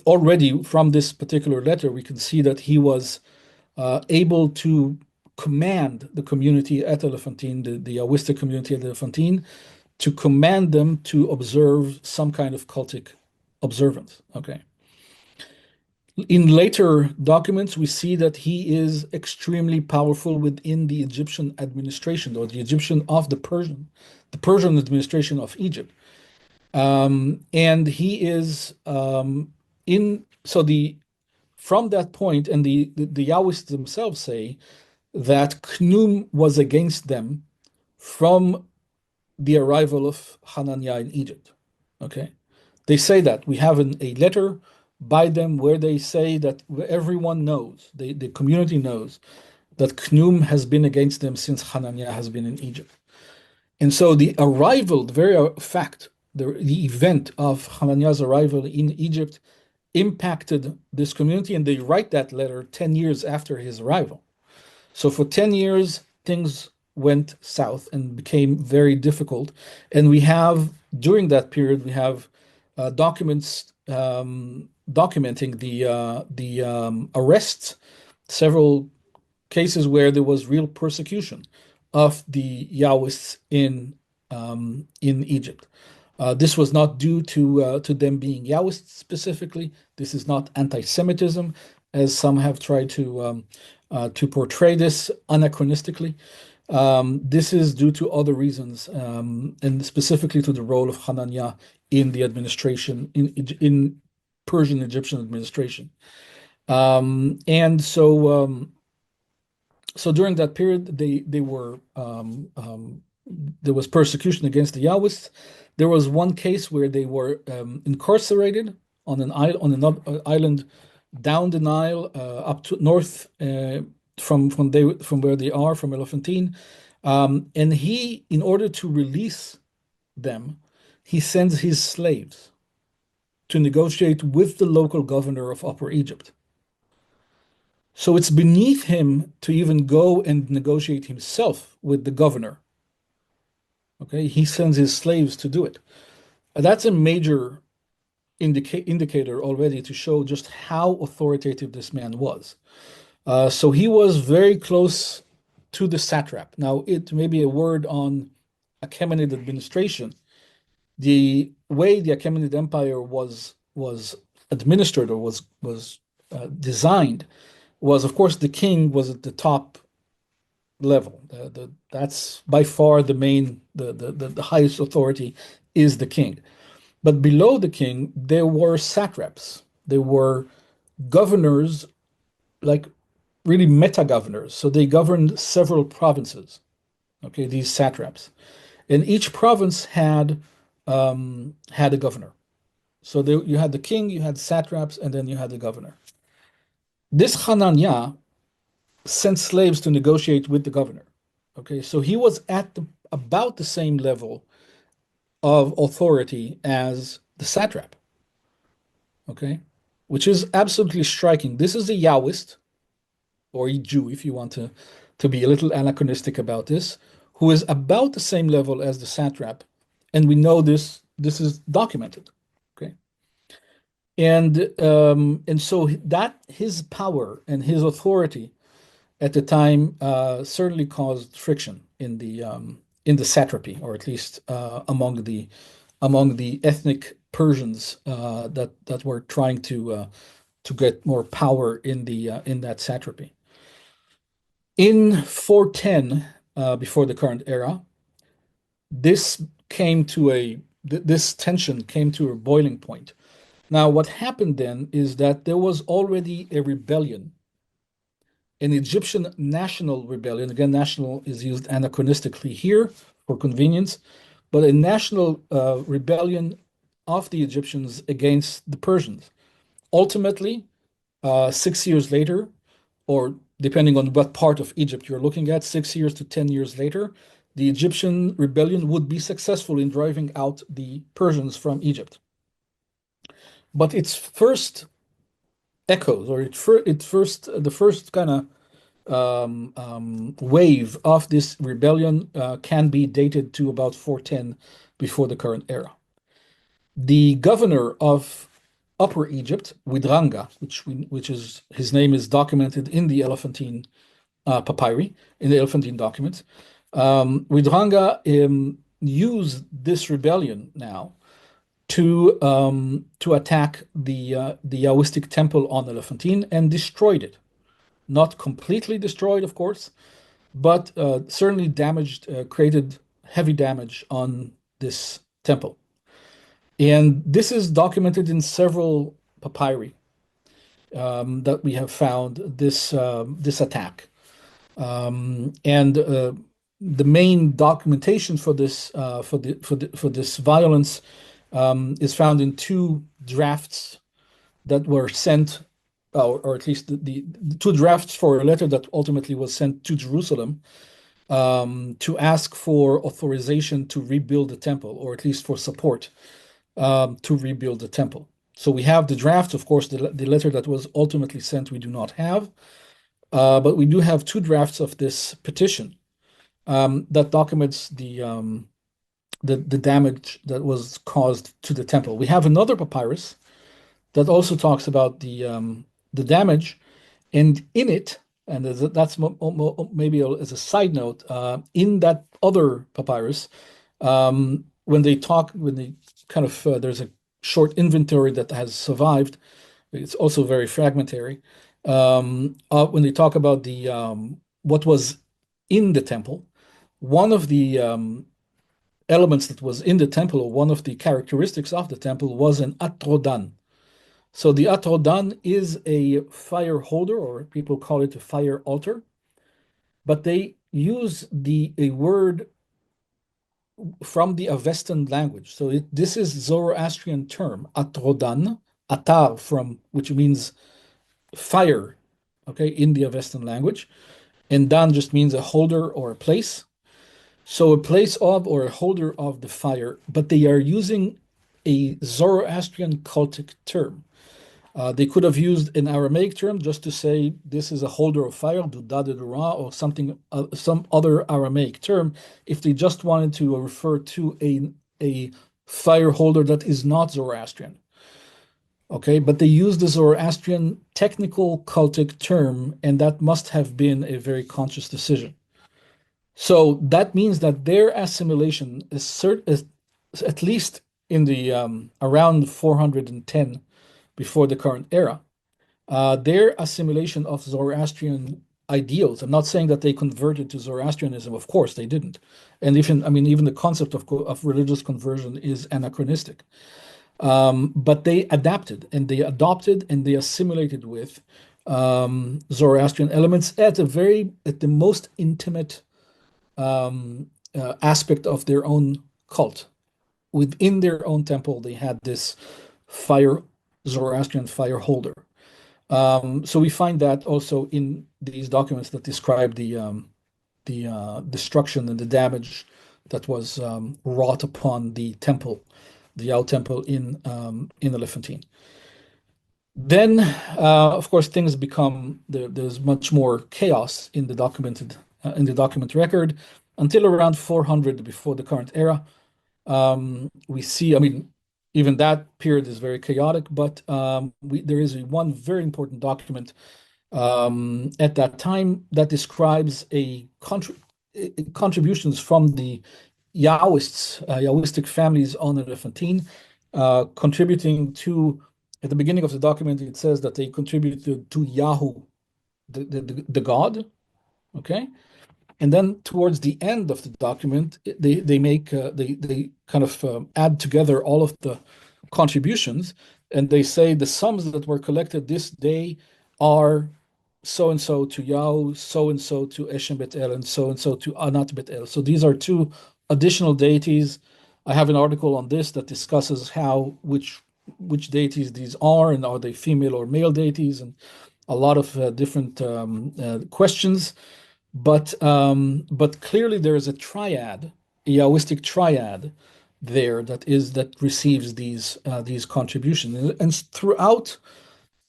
Already from this particular letter, we can see that he was able to command the community at Elephantine, the Yahwistic community at Elephantine, to command them to observe some kind of cultic observance. Okay. In later documents, we see that he is extremely powerful within the Egyptian administration, or the Persian administration of Egypt. And he is from that point, and the Yahwists themselves say that Khnum was against them from the arrival of Hananiah in Egypt. Okay, they say that we have a letter by them where they say that everyone knows, the community knows, that Khnum has been against them since Hananiah has been in Egypt. And so the arrival, the very fact, the event of Hananiah's arrival in Egypt impacted this community, and they write that letter 10 years after his arrival. So for 10 years, things went south and became very difficult. And we have, during that period, we have documents documenting the arrests, several cases where there was real persecution of the Yahwists in Egypt. This was not due to them being Yahwists specifically. This is not anti-Semitism, as some have tried to portray this anachronistically. This is due to other reasons, and specifically to the role of Hananiah in the administration, in Persian Egyptian administration. And so during that period, there was persecution against the Yahwists. There was one case where they were incarcerated on an island down the Nile, up to north from where they are, from Elephantine. And he, in order to release them, he sends his slaves to negotiate with the local governor of Upper Egypt. So it's beneath him to even go and negotiate himself with the governor. Okay, he sends his slaves to do it. That's a major indicator already to show just how authoritative this man was. So he was very close to the satrap. Now, it may be a word on Achaemenid administration. The way the Achaemenid Empire was administered, or was designed, was, of course, the king was at the top level. That's by far the main, the highest authority is the king. But below the king, there were satraps. There were governors, like really meta-governors. So they governed several provinces, okay, these satraps. And each province had a governor. So you had the king, you had satraps, and then you had the governor. This Hananiah sent slaves to negotiate with the governor. Okay, so he was at about the same level of authority as the satrap. Okay, which is absolutely striking. This is a Yahwist, or a Jew, if you want to be a little anachronistic about this, who is about the same level as the satrap, and we know this is documented. Okay, and so that his power and his authority at the time certainly caused friction in the satrapy, or at least among the ethnic Persians that were trying to get more power in that satrapy. In 410, before the current era, this tension came to a boiling point. Now, what happened then is that there was already a rebellion, an Egyptian national rebellion. Again, national is used anachronistically here for convenience, but a national rebellion of the Egyptians against the Persians. Ultimately, 6 years later, or depending on what part of Egypt you're looking at, 6 years to 10 years later, the Egyptian rebellion would be successful in driving out the Persians from Egypt. But its first echoes, or the first kind of wave of this rebellion can be dated to about 410 before the current era. The governor of Upper Egypt, Widranga, which is his name is documented in the Elephantine papyri, in the Elephantine documents. Widranga used this rebellion now to attack the Yahwistic temple on Elephantine and destroyed it. Not completely destroyed, of course, but certainly damaged, created heavy damage on this temple. And this is documented in several papyri that we have found this attack. And the main documentation for this violence is found in two drafts that were sent, or at least the two drafts for a letter that ultimately was sent to Jerusalem to ask for authorization to rebuild the temple, or at least for support to rebuild the temple. So we have the draft, of course, the letter that was ultimately sent we do not have, but we do have two drafts of this petition that documents the damage that was caused to the temple. We have another papyrus that also talks about the damage, and in it, and that's maybe as a side note, in that other papyrus, when they kind of there's a short inventory that has survived. It's also very fragmentary. When they talk about the what was in the temple, one of the elements that was in the temple, or one of the characteristics of the temple, was an atrodan. So the atrodan is a fire holder, or people call it a fire altar, but they use a word from the Avestan language. So this is Zoroastrian term, atrodan, atar, which means fire, okay, in the Avestan language. And dan just means a holder or a place. So a place of, or a holder of the fire, but they are using a Zoroastrian cultic term. They could have used an Aramaic term just to say this is a holder of fire, Dudadedura, or something, some other Aramaic term, if they just wanted to refer to a fire holder that is not Zoroastrian. Okay, but they used the Zoroastrian technical cultic term, and that must have been a very conscious decision. So that means that their assimilation is at least in the around 410 before the current era, their assimilation of Zoroastrian ideals. I'm not saying that they converted to Zoroastrianism. Of course, they didn't. And even the concept of religious conversion is anachronistic. But they adapted and they adopted and they assimilated with Zoroastrian elements at the most intimate aspect of their own cult. Within their own temple, they had this Zoroastrian fire holder. So we find that also in these documents that describe the destruction and the damage that was wrought upon the temple, the Yao temple in Elephantine. Then, of course, things become there's much more chaos in the document record until around 400 before the current era. We see, even that period is very chaotic, but there is one very important document at that time that describes contributions from the Yahwistic families on Elephantine, contributing to, at the beginning of the document, it says that they contributed to Yahoo, the god, okay? And then towards the end of the document, they kind of add together all of the contributions, and they say the sums that were collected this day are so and so to Yahoo, so and so to Eshem Bet El, and so to Anat Bet El. So these are two additional deities. I have an article on this that discusses which deities these are, and are they female or male deities, and a lot of different questions. But clearly there is a triad, a Yahwistic triad there that receives these contributions, and throughout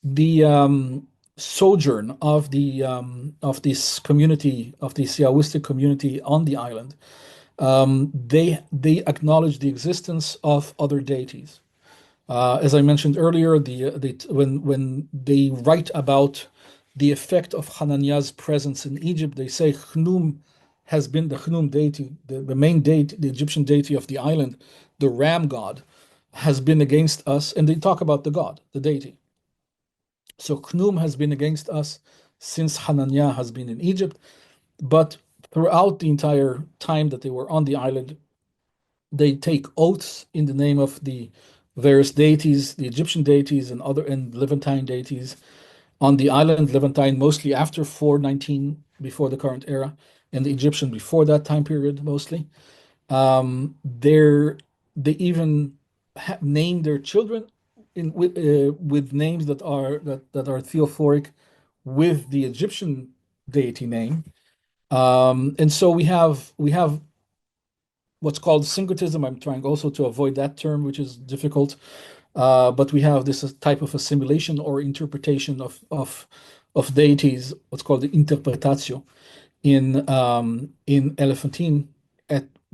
the sojourn of this community, of this Yahwistic community on the island, they acknowledge the existence of other deities. As I mentioned earlier, when they write about the effect of Hananiah's presence in Egypt, they say Chnum has been the Chnum deity, the main deity, the Egyptian deity of the island, the ram god, has been against us, and they talk about the god, the deity. So Chnum has been against us since Hananiah has been in Egypt, but throughout the entire time that they were on the island, they take oaths in the name of the various deities, the Egyptian deities and Levantine deities on the island. Levantine mostly after 419 before the current era, and the Egyptian before that time period mostly. They even name their children with names that are theophoric with the Egyptian deity name. And so we have what's called syncretism. I'm trying also to avoid that term, which is difficult. But we have this type of assimilation or interpretation of deities, what's called the interpretatio, in Elephantine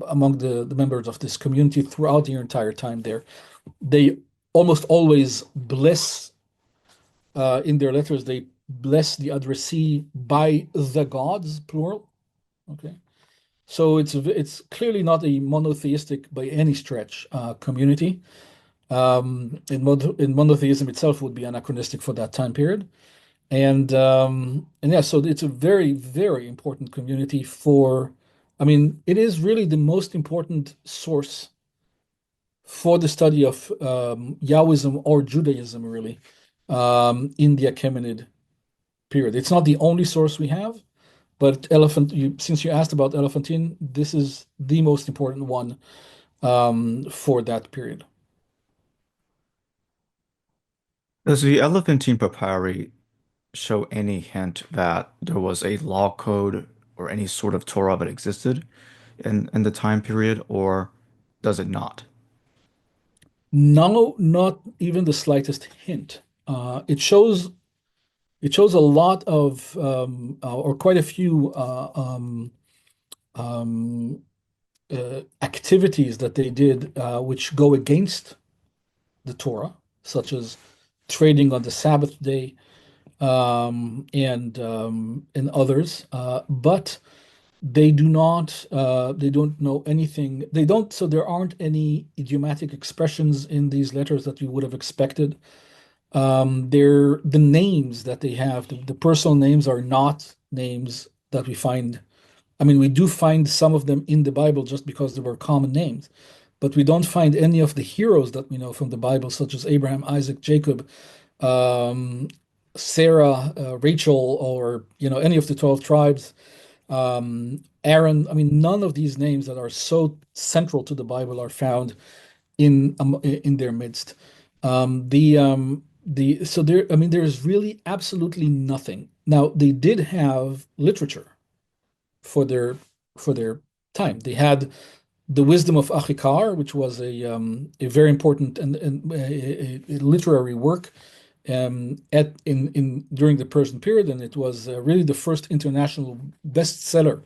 among the members of this community throughout the entire time there. They almost always bless, in their letters, they bless the addressee by the gods, plural. Okay. So it's clearly not a monotheistic by any stretch community. In monotheism itself would be anachronistic for that time period. And yeah, so it's a very, very important community it is really the most important source for the study of Yahwism or Judaism, really, in the Achaemenid period. It's not the only source we have, but since you asked about Elephantine, this is the most important one for that period. Does the Elephantine Papyri show any hint that there was a law code or any sort of Torah that existed in the time period, or does it not? No, not even the slightest hint. It shows a lot of or quite a few activities that they did which go against the Torah, such as trading on the Sabbath day and others, but they don't know anything. So there aren't any idiomatic expressions in these letters that you would have expected. The names that they have, the personal names are not names that we find. I mean, we do find some of them in the Bible just because they were common names, but we don't find any of the heroes that we know from the Bible, such as Abraham, Isaac, Jacob, Sarah, Rachel, or any of the 12 tribes, Aaron. I mean, none of these names that are so central to the Bible are found in their midst. So there, I mean, there's really absolutely nothing. Now, they did have literature for their time. They had the Wisdom of Achikar, which was a very important and a literary work during the Persian period, and it was really the first international bestseller.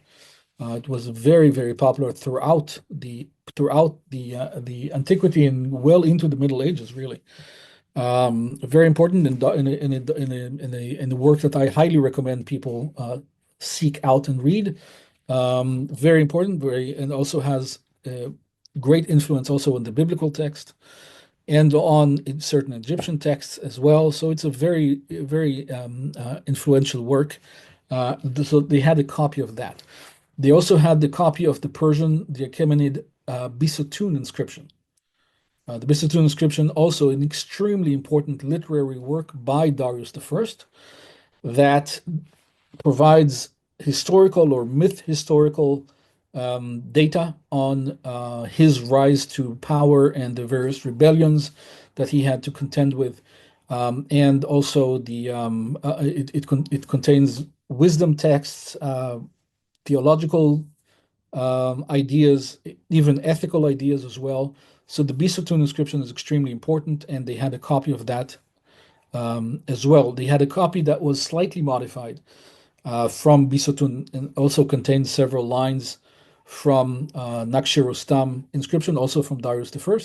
It was very, very popular throughout the antiquity and well into the Middle Ages, really. Very important in the work that I highly recommend people seek out and read. Very important, and also has great influence also on the biblical text and on in certain Egyptian texts as well. So it's a very, very influential work. So they had a copy of that. They also had the copy of the Persian, the Achaemenid Bisotun inscription. The Bisotun inscription, also an extremely important literary work by Darius I that provides historical or myth historical data on his rise to power and the various rebellions that he had to contend with. And also it contains wisdom texts, theological ideas, even ethical ideas as well. So the Bisotun inscription is extremely important, and they had a copy of that as well. They had a copy that was slightly modified from Bisotun and also contained several lines from Naqsh Rustam inscription, also from Darius I.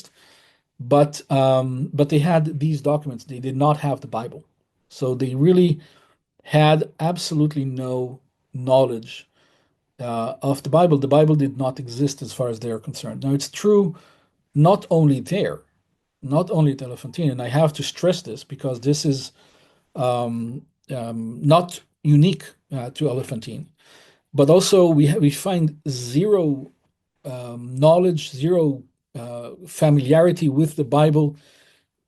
But they had these documents. They did not have the Bible. So they really had absolutely no knowledge of the Bible. The Bible did not exist as far as they are concerned. Now, it's true not only there, not only at Elephantine, and I have to stress this because this is not unique to Elephantine, but also we find zero knowledge, zero familiarity with the Bible,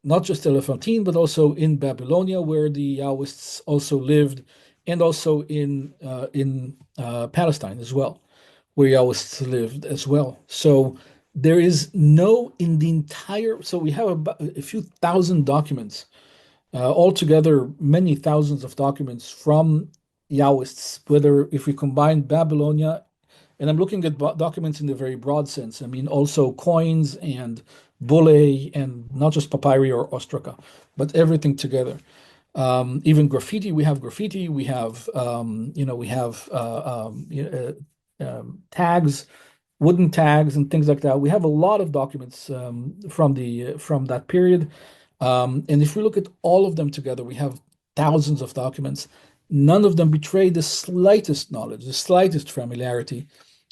not just Elephantine, but also in Babylonia, where the Yahwists also lived, and also in Palestine as well, where Yahwists lived as well. So there is no in the entire. So we have about a few thousand documents, altogether many thousands of documents from Yahwists. Whether if we combine Babylonia, and I'm looking at documents in the very broad sense. I mean also coins and bullae, and not just papyri or ostraca, but everything together. Even graffiti, we have graffiti, we have tags, wooden tags, and things like that. We have a lot of documents from that period, and if we look at all of them together, we have thousands of documents. None of them betray the slightest knowledge, the slightest familiarity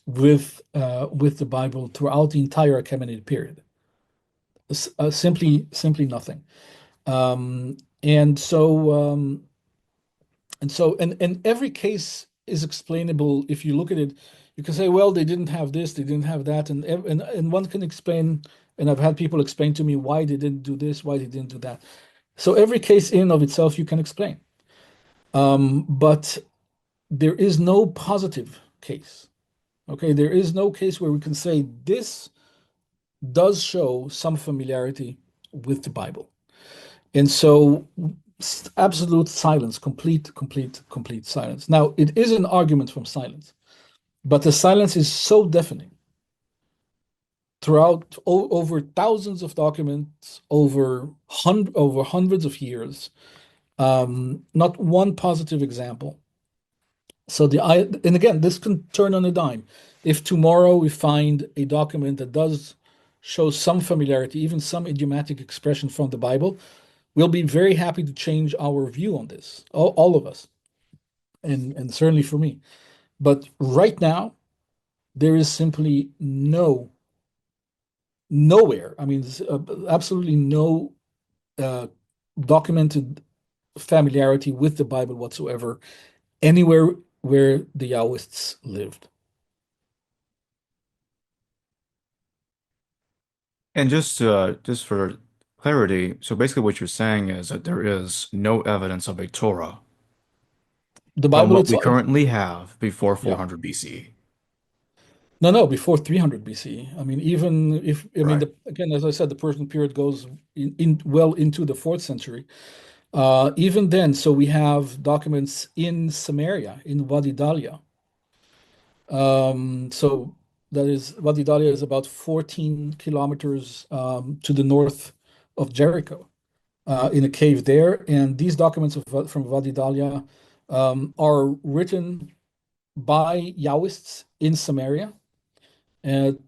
with the Bible throughout the entire Achaemenid period. Simply nothing. And every case is explainable. If you look at it, you can say, well, they didn't have this, they didn't have that, and one can explain, and I've had people explain to me why they didn't do this, why they didn't do that. So every case in and of itself you can explain. But there is no positive case. Okay, there is no case where we can say this does show some familiarity with the Bible. And so absolute silence, complete silence. Now, it is an argument from silence, but the silence is so deafening throughout over thousands of documents, over hundreds of years, not one positive example. So and again, this can turn on a dime. If tomorrow we find a document that does show some familiarity, even some idiomatic expression from the Bible, we'll be very happy to change our view on this, all of us, and certainly for me. But right now, there is simply nowhere, I mean, absolutely no documented familiarity with the Bible whatsoever, anywhere where the Yahwists lived. And just for clarity, so basically what you're saying is that there is no evidence of a Torah The from Bible what we itself, currently have before yeah. 400 BCE. No, before 300 BCE. I mean, even if, I mean, Right. again, as I said, the Persian period goes well into the 4th century. Even then, so we have documents in Samaria, in Wadi Dalia. So that is, Wadi Dalia is about 14 kilometers to the north of Jericho, in a cave there. And these documents from Wadi Dalia are written by Yahwists in Samaria,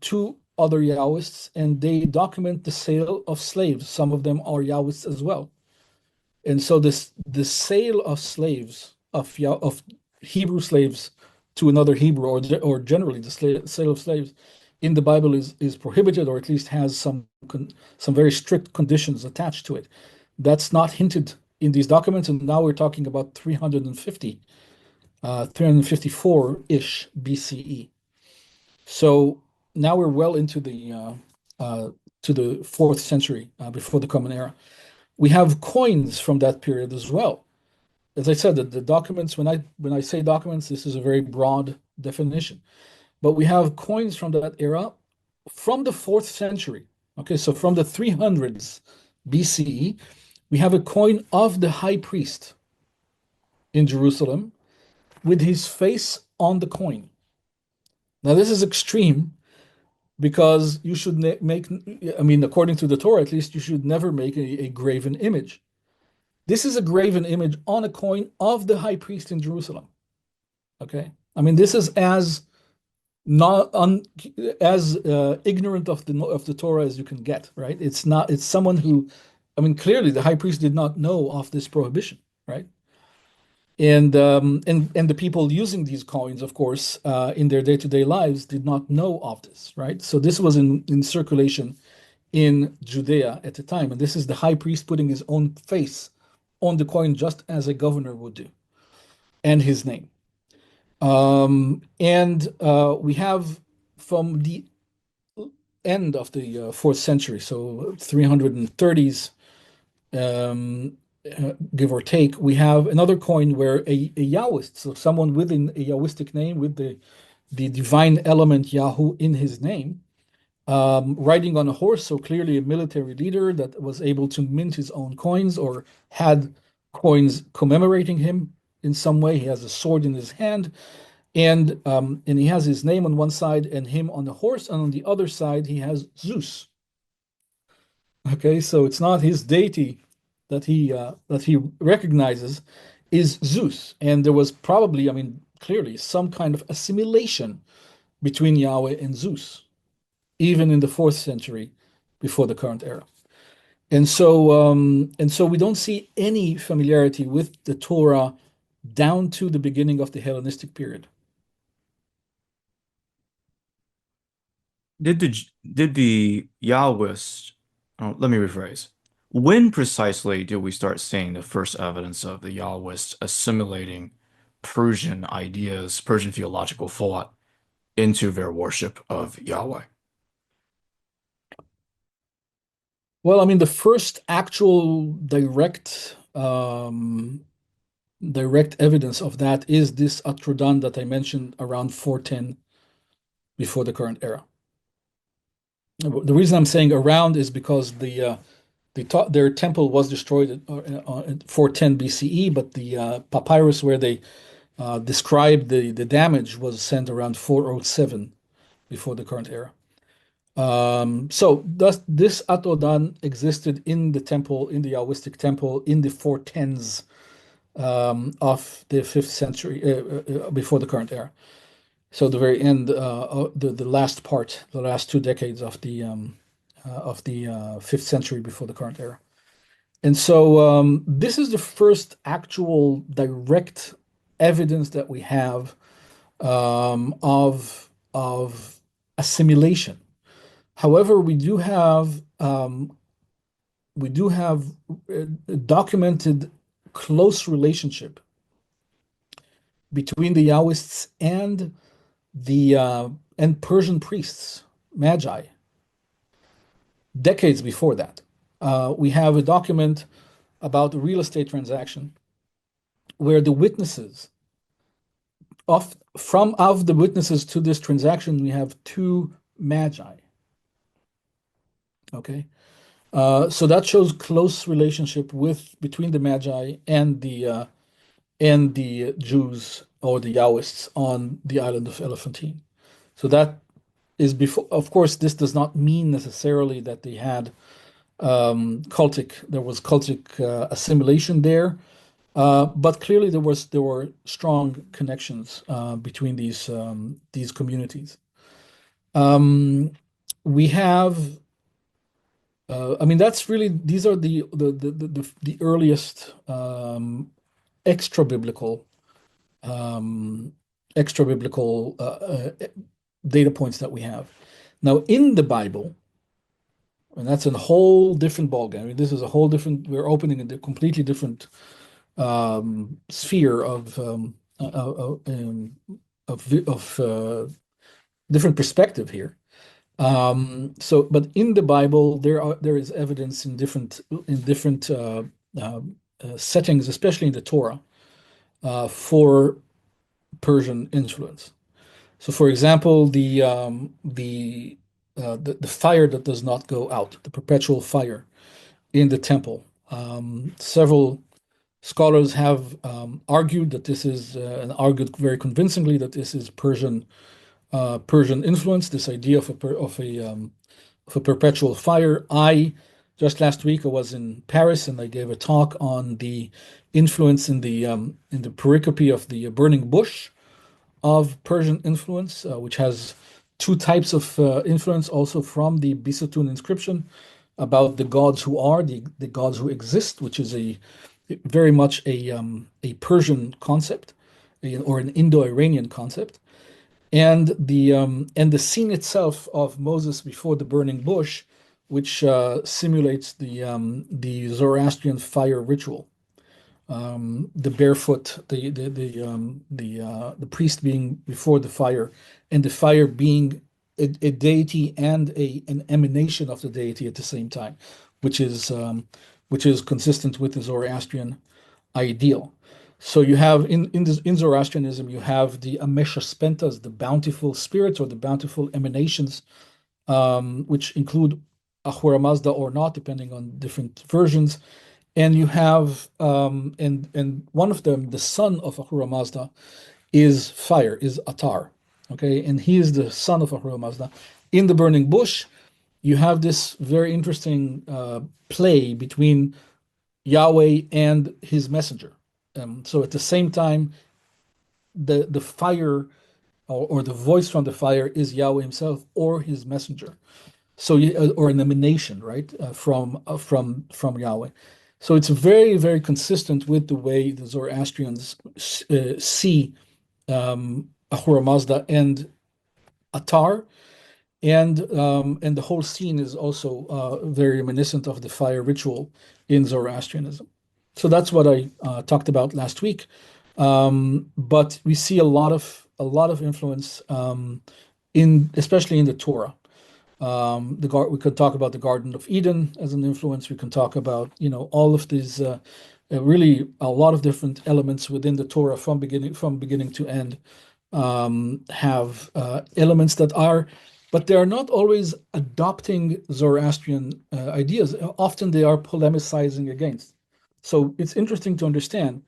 to other Yahwists, and they document the sale of slaves. Some of them are Yahwists as well. And so the sale of slaves of Hebrew slaves to another Hebrew, or generally the sale of slaves in the Bible is prohibited, or at least has some very strict conditions attached to it. That's not hinted in these documents, and now we're talking about 354-ish BCE. So now we're well into the 4th century before the Common Era. We have coins from that period as well. As I said, the documents, when I say documents, this is a very broad definition. But we have coins from that era from the 4th century. Okay, so from the 300s BCE, we have a coin of the high priest in Jerusalem with his face on the coin. Now, this is extreme because you should make, I mean, according to the Torah, at least, you should never make a graven image. This is a graven image on a coin of the high priest in Jerusalem. Okay, I mean, this is as not as ignorant of the Torah as you can get, right? It's not. It's someone who, I mean, clearly the high priest did not know of this prohibition, right? And the people using these coins, of course, in their day-to-day lives, did not know of this, right? So this was in circulation in Judea at the time, and this is the high priest putting his own face on the coin, just as a governor would do, and his name. We have from the end of the 4th century, so 330s, give or take, we have another coin where a Yahwist, so someone with a Yahwistic name, with the divine element Yahu in his name, riding on a horse, so clearly a military leader that was able to mint his own coins or had coins commemorating him in some way. He has a sword in his hand, and he has his name on one side and him on the horse, and on the other side he has Zeus. Okay, so it's not his deity that he recognizes, is Zeus, and there was probably, I mean, clearly some kind of assimilation between Yahweh and Zeus, even in the 4th century before the current era. And so we don't see any familiarity with the Torah down to the beginning of the Hellenistic period. Did the Yahwist, oh, let me rephrase. When precisely did we start seeing the first evidence of the Yahwist assimilating Persian ideas, Persian theological thought into their worship of Yahweh? Well, I mean, the first actual direct evidence of that is this Atrodan that I mentioned around 410 before the current era. The reason I'm saying around is because their temple was destroyed at 410 BCE, but the papyrus where they described the damage was sent around 407 before the current era. So this Atrodan existed in the temple, in the Yahwistic temple, in the 410s of the 5th century before the current era. So the very end, the last part, the last 2 decades of the 5th century before the current era. And so this is the first actual direct evidence that we have of assimilation. However, we do have a documented close relationship between the Yahwists and Persian priests, magi. Decades before that, we have a document about a real estate transaction where the witnesses of the witnesses to this transaction, we have 2 magi. Okay, so that shows close relationship between the magi and the Jews or the Yahwists on the island of Elephantine. So that is before. Of course, this does not mean necessarily that they had cultic assimilation there, but clearly there were strong connections between these communities. We have I mean, that's really, these are the earliest extra biblical um, extra biblical data points that we have. Now, in the Bible, and that's a whole different ballgame. I mean, this is a whole different. We're opening a completely different sphere of different perspective here. But in the Bible, there is evidence in different settings, especially in the Torah, for Persian influence. So, for example, the fire that does not go out, the perpetual fire in the temple. Several scholars have argued that this is, and argued very convincingly that this is Persian influence. This idea of a perpetual fire. Just last week I was in Paris and I gave a talk on the influence in the pericope of the burning bush of Persian influence, which has two types of influence also from the Bisatun inscription about the gods who are, the gods who exist, which is very much a Persian concept or an Indo-Iranian concept. And the scene itself of Moses before the burning bush, which simulates the Zoroastrian fire ritual. The barefoot, the priest being before the fire, and the fire being a deity and an emanation of the deity at the same time, which is consistent with the Zoroastrian ideal. So you have in Zoroastrianism, you have the Ameshaspentas, the bountiful spirits or the bountiful emanations, which include Ahura Mazda or not, depending on different versions. And you have and one of them, the son of Ahura Mazda, is fire, is Atar. Okay, and he is the son of Ahura Mazda. In the burning bush, you have this very interesting play between Yahweh and his messenger. So at the same time, the fire or the voice from the fire is Yahweh himself or his messenger. So or an emanation, right, from Yahweh. So it's very, very consistent with the way the Zoroastrians see Ahura Mazda and Atar, and the whole scene is also very reminiscent of the fire ritual in Zoroastrianism. So that's what I talked about last week. But we see a lot of influence especially in the Torah. We could talk about the Garden of Eden as an influence. We can talk about all of these really a lot of different elements within the Torah from beginning to end have elements that are, but they are not always adopting Zoroastrian ideas. Often they are polemicizing against. So it's interesting to understand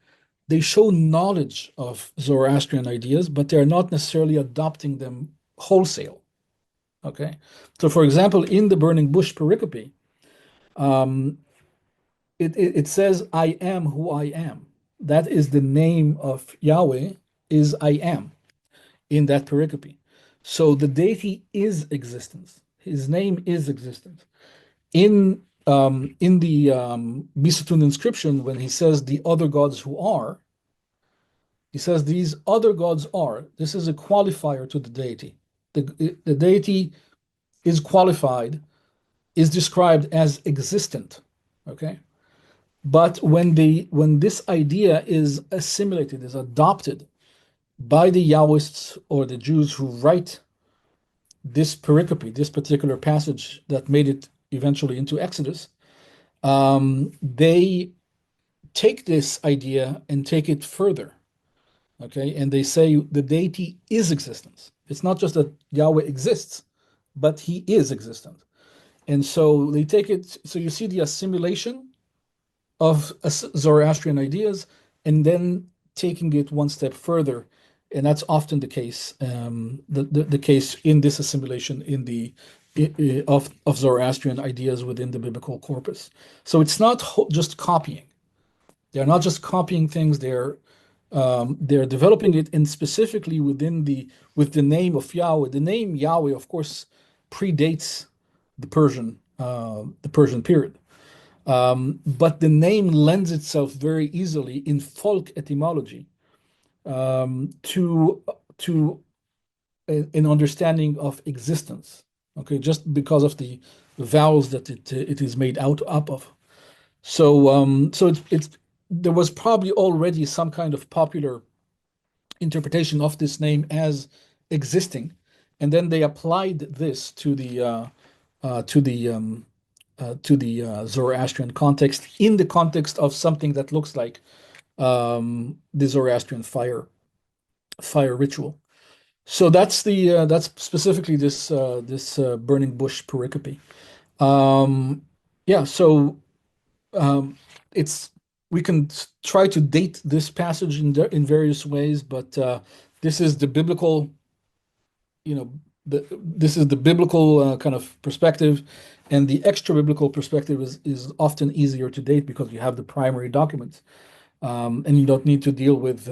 they show knowledge of Zoroastrian ideas, but they are not necessarily adopting them wholesale. Okay, so for example, in the burning bush pericope, it says, "I am who I am." That is the name of Yahweh, is I am, in that pericope. So the deity is existence. His name is existence. In the Bisatun inscription, when he says the other gods who are, he says these other gods are. This is a qualifier to the deity. The deity is qualified, is described as existent. Okay. But when this idea is assimilated, is adopted by the Yahwists or the Jews who write this pericope, this particular passage that made it eventually into Exodus, they take this idea and take it further. Okay, and they say the deity is existence. It's not just that Yahweh exists, but he is existent. And so they take it, so you see the assimilation of Zoroastrian ideas and then taking it one step further. And that's often the case, the case in this assimilation of Zoroastrian ideas within the biblical corpus. So it's not just copying. They're not just copying things, they're developing it, and specifically with the name of Yahweh. The name Yahweh, of course, predates the Persian the Persian period. But the name lends itself very easily in folk etymology to an understanding of existence. Okay, just because of the vowels that it is made out up of. So it's there was probably already some kind of popular interpretation of this name as existing, and then they applied this to the Zoroastrian context in the context of something that looks like the Zoroastrian fire ritual. So that's specifically this burning bush pericope. Yeah, so it's we can try to date this passage in various ways, but this is the biblical, this is the biblical kind of perspective, and the extra biblical perspective is often easier to date because you have the primary documents, and you don't need to deal with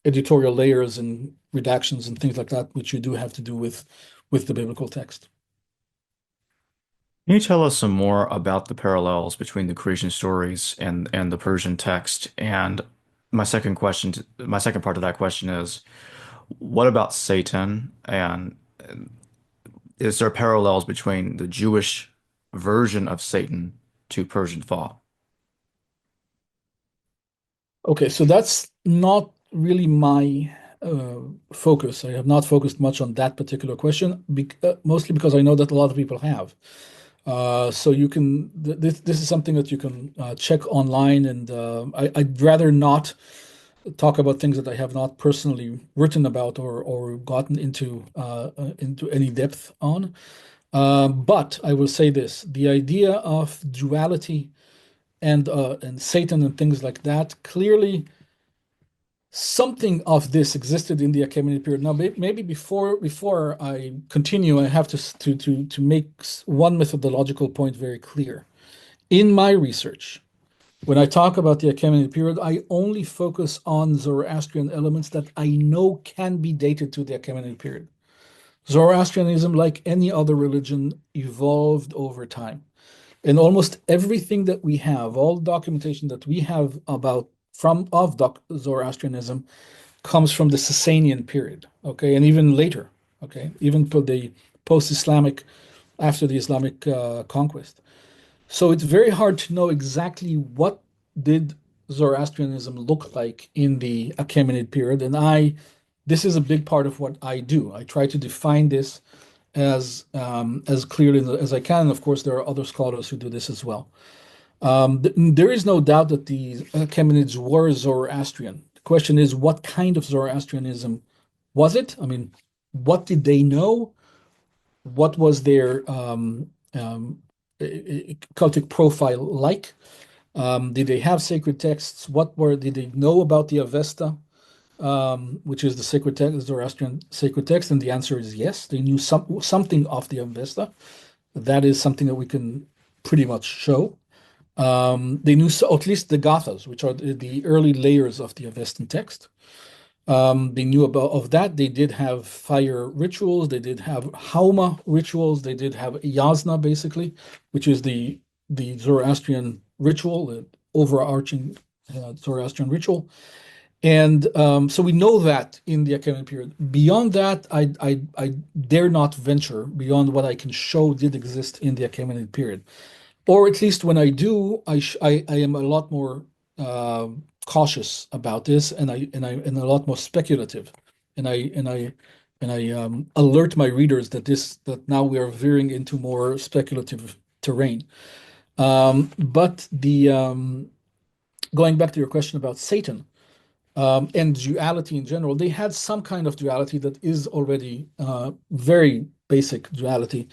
editorial layers and redactions and things like that, which you do have to do with the biblical text. Can you tell us some more about the parallels between the creation stories and the Persian text? And my second part of that question is, what about Satan? And is there parallels between the Jewish version of Satan to Persian thought? Okay, so that's not really my focus. I have not focused much on that particular question, mostly because I know that a lot of people have. So you can this is something that you can check online, and I'd rather not talk about things that I have not personally written about or gotten into any depth on. But I will say this: the idea of duality and Satan and things like that, clearly something of this existed in the Achaemenid period. Now, maybe before I continue, I have to make one methodological point very clear. In my research, when I talk about the Achaemenid period, I only focus on Zoroastrian elements that I know can be dated to the Achaemenid period. Zoroastrianism, like any other religion, evolved over time. And almost everything that we have, all documentation that we have about of Zoroastrianism comes from the Sasanian period, okay, and even later, okay, even for the post-Islamic, after the Islamic conquest. So it's very hard to know exactly what did Zoroastrianism look like in the Achaemenid period, and this is a big part of what I do. I try to define this as clearly as I can. And of course, there are other scholars who do this as well. There is no doubt that the Achaemenids were Zoroastrian. The question is, what kind of Zoroastrianism was it? I mean, what did they know? What was their cultic profile like? Did they have sacred texts? Did they know about the Avesta, which is the sacred text, the Zoroastrian sacred text? And the answer is yes. They knew something of the Avesta. That is something that we can pretty much show. They knew at least the Gathas, which are the early layers of the Avestan text. They knew of that. They did have fire rituals. They did have Hauma rituals. They did have Yasna, basically, which is the Zoroastrian ritual, the overarching Zoroastrian ritual. And so we know that in the Achaemenid period. Beyond that, I dare not venture beyond what I can show did exist in the Achaemenid period. Or at least when I do, I am a lot more cautious about this, and a lot more speculative, and I alert my readers that now we are veering into more speculative terrain. But going back to your question about Satan and duality in general, they had some kind of duality that is already very basic duality.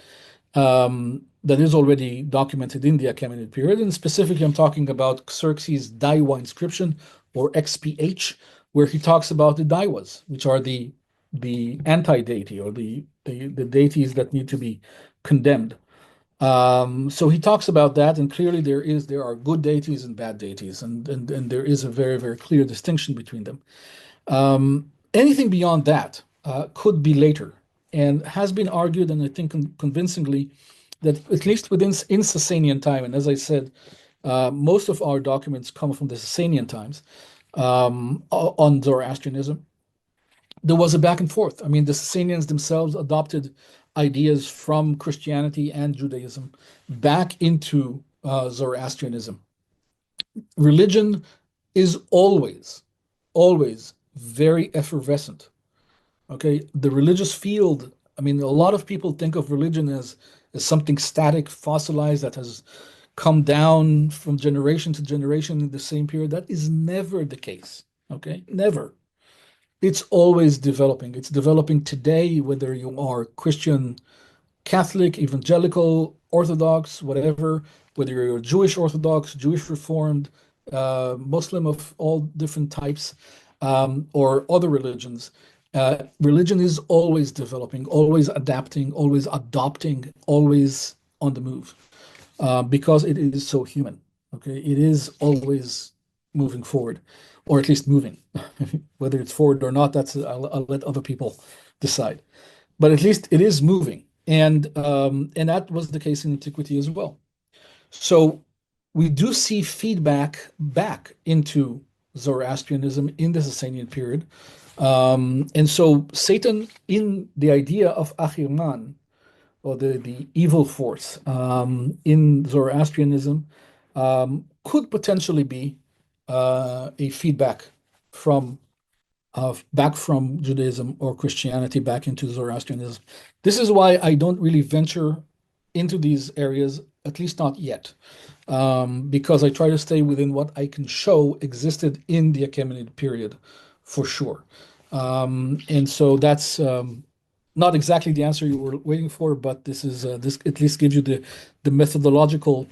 That is already documented in the Achaemenid period. And specifically, I'm talking about Xerxes' Daiwa inscription, or XPH, where he talks about the Daiwas, which are the anti-deity, or the deities that need to be condemned. So he talks about that, and clearly there are good deities and bad deities, and there is a very, very clear distinction between them. Anything beyond that could be later, and has been argued, and I think convincingly, that at least in Sasanian time, and as I said, most of our documents come from the Sasanian times on Zoroastrianism. There was a back and forth. I mean, the Sasanians themselves adopted ideas from Christianity and Judaism back into Zoroastrianism. Religion is always very effervescent. Okay, the religious field. I mean, a lot of people think of religion as something static, fossilized that has come down from generation to generation in the same period. That is never the case. Okay, never. It's always developing. It's developing today, whether you are Christian, Catholic, evangelical, Orthodox, whatever, whether you're Jewish Orthodox, Jewish Reformed, Muslim of all different types, or other religions. Religion is always developing, always adapting, always adopting, always on the move, because it is so human. Okay, it is always moving forward, or at least moving. Whether it's forward or not, I'll let other people decide. But at least it is moving, and that was the case in antiquity as well. So we do see feedback back into Zoroastrianism in the Sasanian period. And so Satan, in the idea of Ehrman, or the evil force in Zoroastrianism, could potentially be a feedback from back from Judaism or Christianity back into Zoroastrianism. This is why I don't really venture into these areas, at least not yet, because I try to stay within what I can show existed in the Achaemenid period, for sure. And so that's not exactly the answer you were waiting for, but this at least gives you the methodological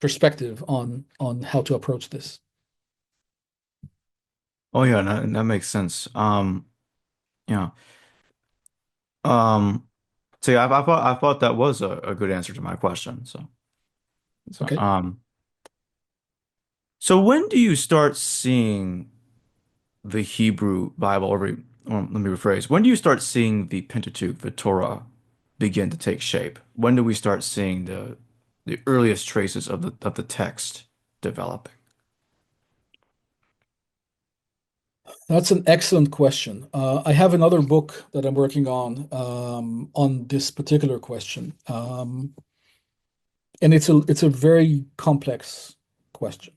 perspective on how to approach this. Oh yeah, that makes sense. Yeah. So yeah, I thought that was a good answer to my question. So Okay. So when do you start seeing the Hebrew Bible, or let me rephrase, when do you start seeing the Pentateuch, the Torah, begin to take shape? When do we start seeing the earliest traces of the text developing? That's an excellent question. I have another book that I'm working on this particular question, and it's a very complex question.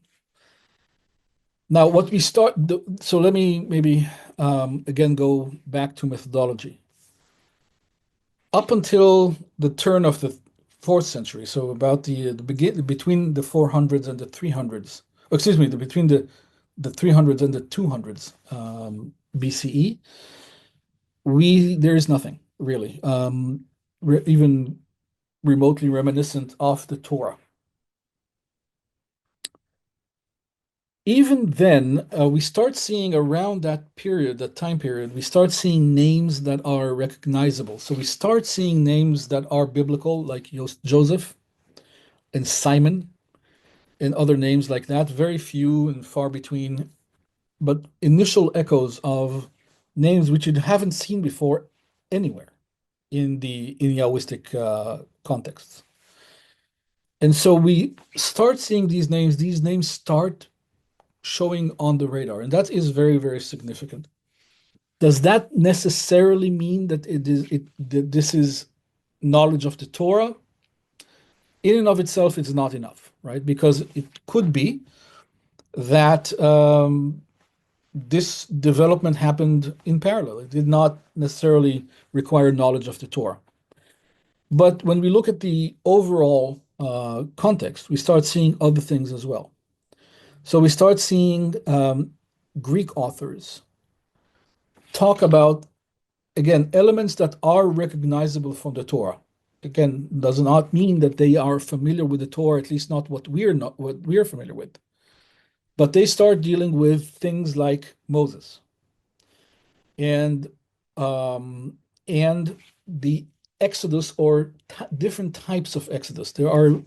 Now, what we start. So let me maybe again go back to methodology. Up until the turn of the fourth century, so about the between the 400s and the 300s. Excuse me, between the 300s and the 200s BCE, there is nothing really, even remotely reminiscent of the Torah. Even then, we start seeing around that period, that time period, we start seeing names that are recognizable. So we start seeing names that are biblical, like Joseph and Simon and other names like that. Very few and far between, but initial echoes of names which you haven't seen before anywhere in Yahwistic contexts. And so we start seeing these names start showing on the radar, and that is very, very significant. Does that necessarily mean that that this is knowledge of the Torah? In and of itself, it's not enough, right? Because it could be that this development happened in parallel. It did not necessarily require knowledge of the Torah. But when we look at the overall context, we start seeing other things as well. So we start seeing Greek authors talk about, again, elements that are recognizable from the Torah. Again, does not mean that they are familiar with the Torah, at least not what we're familiar with. But they start dealing with things like Moses and the Exodus, or different types of Exodus. There are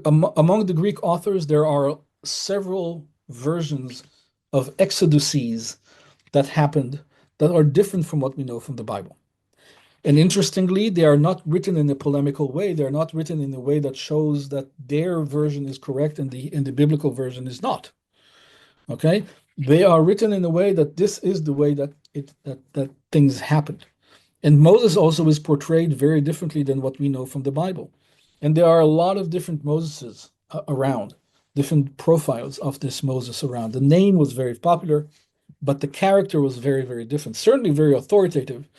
among the Greek authors, there are several versions of exoduses that happened that are different from what we know from the Bible. And interestingly, they are not written in a polemical way. They're not written in a way that shows that their version is correct and the biblical version is not. Okay? They are written in a way that this is the way that that things happened. And Moses also is portrayed very differently than what we know from the Bible. And there are a lot of different Moseses around, different profiles of this Moses around. The name was very popular, but the character was very, very different. Certainly very authoritative,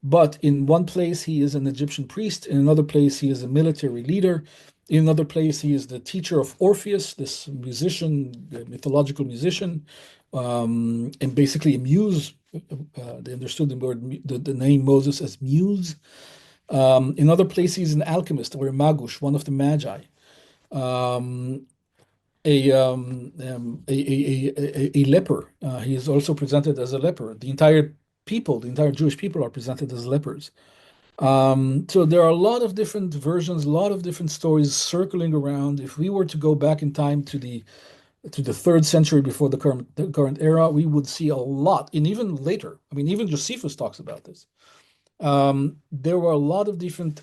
but in one place he is an Egyptian priest, in another place he is a military leader, in another place he is the teacher of Orpheus, this musician, mythological musician, and basically a muse. They understood the word, the name Moses as muse. In other places, he's an alchemist or a magush, one of the magi. A leper. He is also presented as a leper. The entire Jewish people are presented as lepers. So there are a lot of different versions, a lot of different stories circling around. If we were to go back in time to the 3rd century before the current era, we would see a lot, and even later. I mean, even Josephus talks about this. There were a lot of different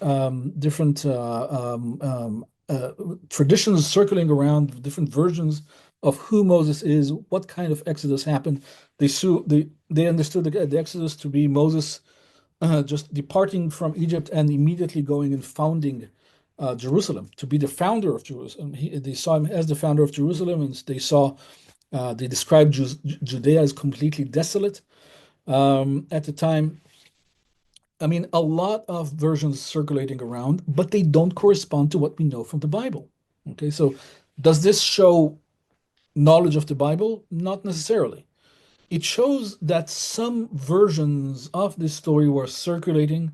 traditions circling around, different versions of who Moses is, what kind of exodus happened. They understood the exodus to be Moses just departing from Egypt and immediately going and founding Jerusalem, to be the founder of Jerusalem. They saw him as the founder of Jerusalem, and they described Judea as completely desolate at the time. I mean, a lot of versions circulating around, but they don't correspond to what we know from the Bible. Okay, so does this show knowledge of the Bible? Not necessarily. It shows that some versions of this story were circulating,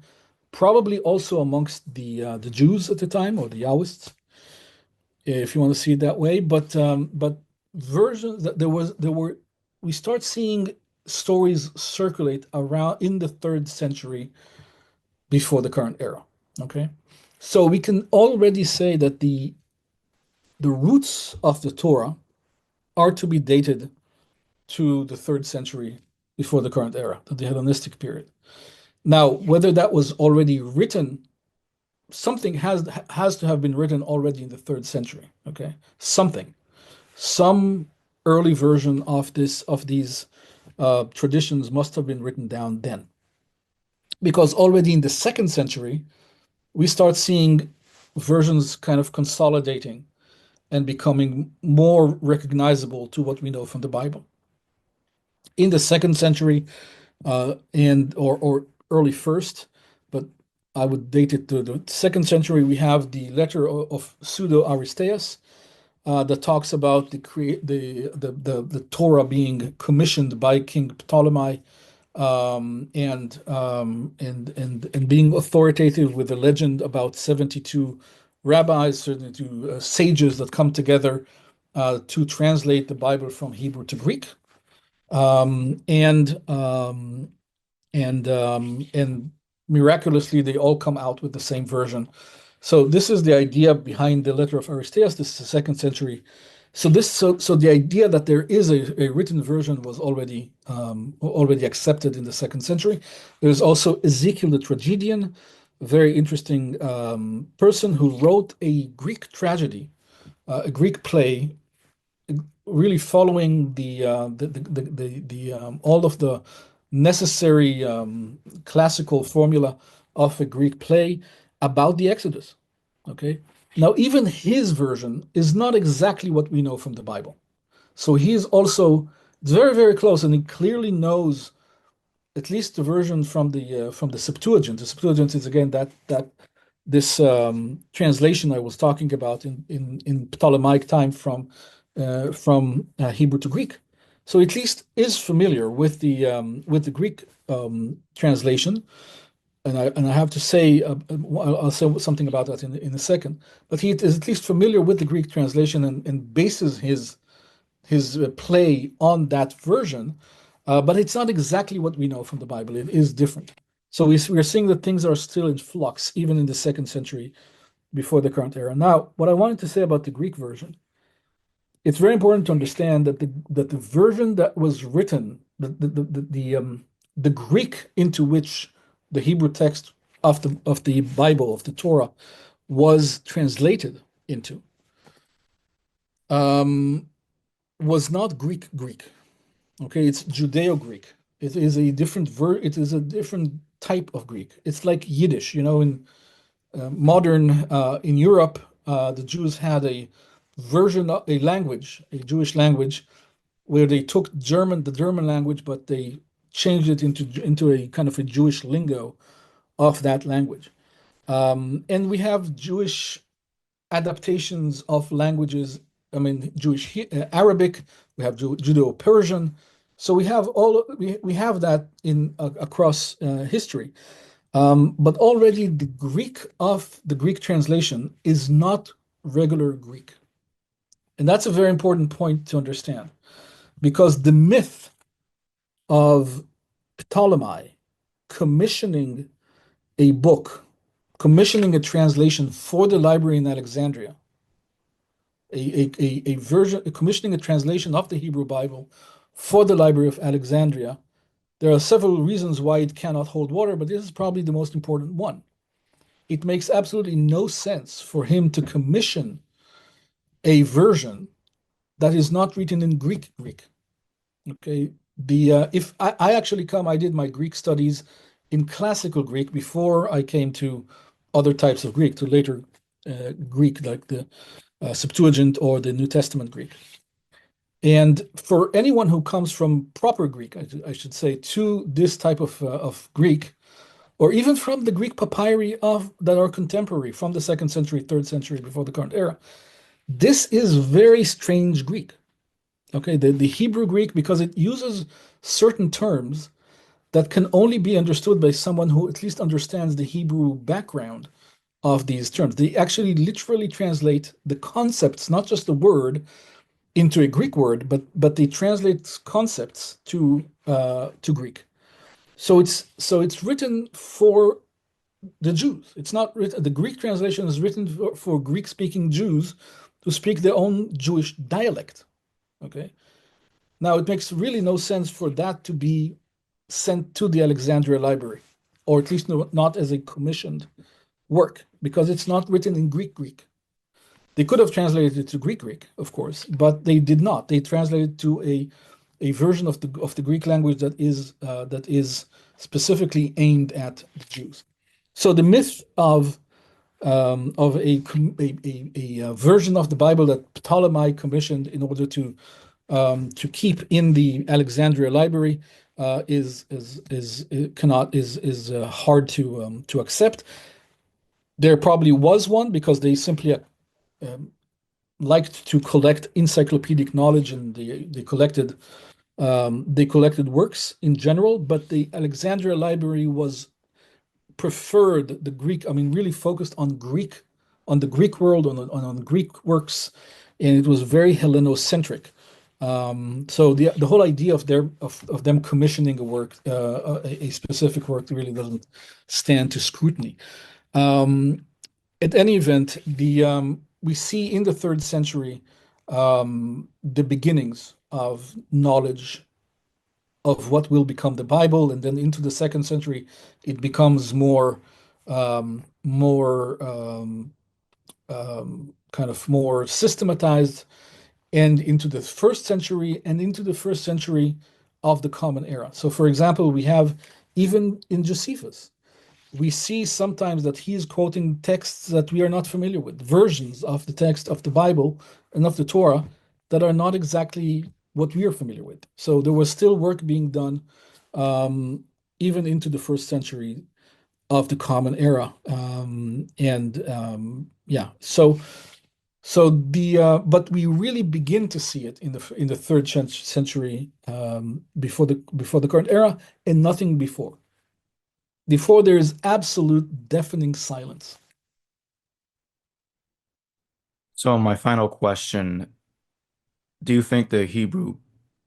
probably also amongst the Jews at the time, or the Yahwists, if you want to see it that way. But versions that we start seeing stories circulate around in the 3rd century before the current era. Okay, so we can already say that the roots of the Torah are to be dated to the 3rd century before the current era, the Hellenistic period. Now, whether that was already written, something has to have been written already in the 3rd century. Okay, some early version of these traditions must have been written down then, because already in the 2nd century we start seeing versions kind of consolidating and becoming more recognizable to what we know from the Bible. In the 2nd century, or early 1st, but I would date it to the 2nd century, we have the letter of Pseudo Aristeas that talks about the Torah being commissioned by King Ptolemy, and being authoritative, with a legend about 72 rabbis, 72 sages that come together to translate the Bible from Hebrew to Greek, and miraculously they all come out with the same version. So this is the idea behind the letter of Aristeas. This is the 2nd century. So the idea that there is a written version was already accepted in the 2nd century. There's also Ezekiel the tragedian, a very interesting person who wrote a Greek tragedy, a Greek play, really following all of the necessary classical formula of a Greek play about the Exodus. Okay. Now, even his version is not exactly what we know from the Bible. So it's very, very close, and he clearly knows at least the version from the Septuagint. The Septuagint is, again, this translation I was talking about in Ptolemaic time from Hebrew to Greek. So at least is familiar with the Greek translation. And I have to say, I'll say something about that in a second. But he is at least familiar with the Greek translation and bases his play on that version. But it's not exactly what we know from the Bible. It is different. So we're seeing that things are still in flux, even in the 2nd century before the current era. Now, what I wanted to say about the Greek version, it's very important to understand that the version that was written, the Greek into which the Hebrew text of the Bible, of the Torah, was translated into was not Greek. Okay, it's Judeo-Greek. It is a different type of Greek. It's like Yiddish, in modern in Europe, the Jews had a version of a language, a Jewish language, where they took the German language, but they changed it into a kind of a Jewish lingo of that language. And we have Jewish adaptations of languages. I mean, Jewish Arabic. We have Judeo-Persian. So we have that in across history. But already the Greek translation is not regular Greek. And that's a very important point to understand, because the myth of Ptolemy commissioning a book, commissioning a translation for the library in Alexandria, commissioning a translation of the Hebrew Bible for the Library of Alexandria. There are several reasons why it cannot hold water, but this is probably the most important one. It makes absolutely no sense for him to commission a version that is not written in Greek. Okay, if I actually I did my Greek studies in classical Greek before I came to other types of Greek, to later Greek, like the Septuagint or the New Testament Greek. And for anyone who comes from proper Greek, I should say, to this type of Greek, or even from the Greek papyri that are contemporary from the 2nd century, 3rd century before the current era, this is very strange Greek. Okay, the Hebrew Greek, because it uses certain terms that can only be understood by someone who at least understands the Hebrew background of these terms. They actually literally translate the concepts, not just the word, into a Greek word, but they translate concepts to Greek. So it's written for the Jews. It's not written. The Greek translation is written for Greek-speaking Jews to speak their own Jewish dialect. Okay. Now it makes really no sense for that to be sent to the Alexandria Library, or at least not as a commissioned work, because it's not written in Greek. They could have translated it to Greek, of course, but they did not. They translated to a version of the Greek language that is specifically aimed at the Jews. So the myth of a version of the Bible that Ptolemy commissioned in order to keep in the Alexandria Library is hard to accept. There probably was one, because they simply liked to collect encyclopedic knowledge, and they collected works in general. But the Alexandria Library was preferred the Greek. I mean, really focused on the Greek world, on Greek works, and it was very Hellenocentric. So the whole idea of them commissioning a work, a specific work, really doesn't stand to scrutiny. At any event, we see in the 3rd century the beginnings of knowledge of what will become the Bible, and then into the 2nd century, it becomes more kind of more systematized, and into the 1st century and into the 1st century of the Common Era. So, for example, we have even in Josephus, we see sometimes that he is quoting texts that we are not familiar with, versions of the text of the Bible and of the Torah that are not exactly what we are familiar with. So there was still work being done even into the 1st century of the Common Era. But we really begin to see it in the 3rd century before the current era, and nothing before. Before, there is absolute deafening silence. So my final question, do you think the Hebrew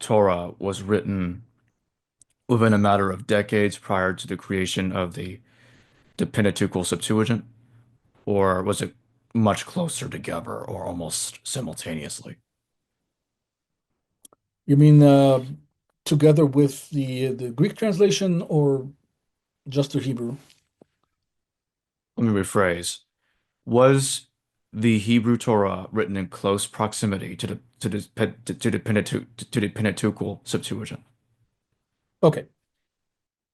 Torah was written within a matter of decades prior to the creation of the Pentateuchal Septuagint, or was it much closer together or almost simultaneously? You mean together with the Greek translation, or just the Hebrew? Let me rephrase. Was the Hebrew Torah written in close proximity to the Pentateuchal Septuagint? Okay.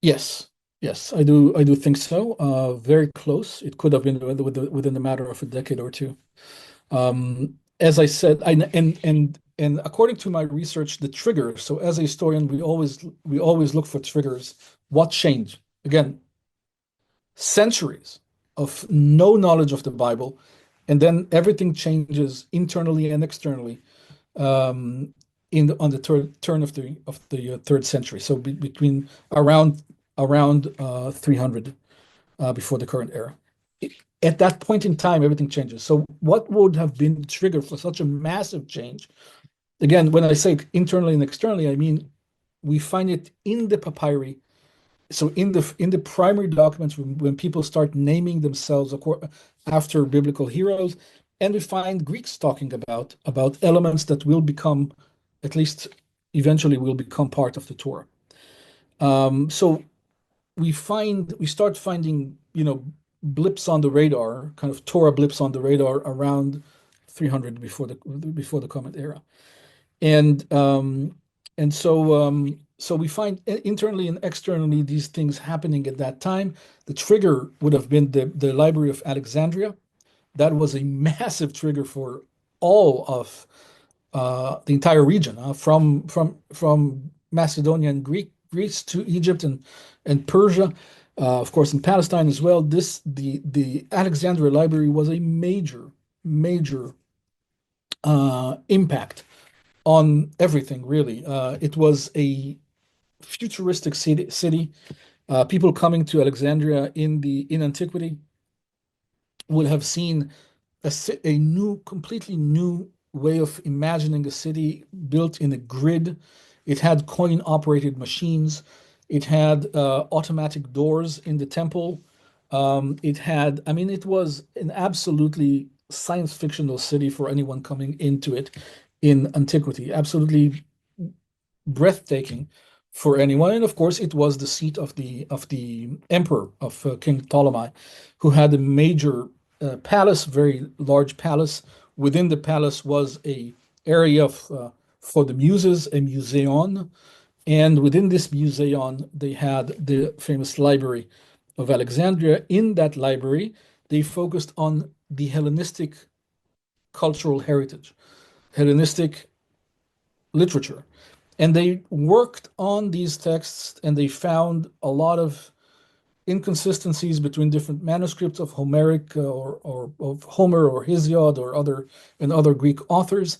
Yes. Yes, I do think so. Very close. It could have been within a matter of a decade or two. As I said, and according to my research, the trigger. So as a historian, we always look for triggers. What changed? Again, centuries of no knowledge of the Bible, and then everything changes internally and externally on the turn of the third century. So between around 300 before the current era. At that point in time, everything changes. So what would have been the trigger for such a massive change? Again, when I say internally and externally, I mean we find it in the papyri. So in the primary documents, when people start naming themselves after biblical heroes, and we find Greeks talking about elements that will become, at least eventually, will become part of the Torah. So we start finding, blips on the radar, kind of Torah blips on the radar around 300 before the Comet era. And so we find internally and externally these things happening at that time. The trigger would have been the Library of Alexandria. That was a massive trigger for all of the entire region, from Macedonia and Greece to Egypt and Persia, of course in Palestine as well. The Alexandria Library was a major impact on everything, really. It was a futuristic city. People coming to Alexandria in antiquity would have seen a completely new way of imagining a city built in a grid. It had coin-operated machines. It had automatic doors in the temple. It was an absolutely science fictional city for anyone coming into it in antiquity. Absolutely breathtaking for anyone. And of course, it was the seat of the emperor, of King Ptolemy, who had a major palace, very large palace. Within the palace was a area for the muses, a museon, and within this museon they had the famous Library of Alexandria. In that library, they focused on the Hellenistic cultural heritage, Hellenistic literature. And they worked on these texts, and they found a lot of inconsistencies between different manuscripts of Homeric or of Homer or Hesiod or other Greek authors.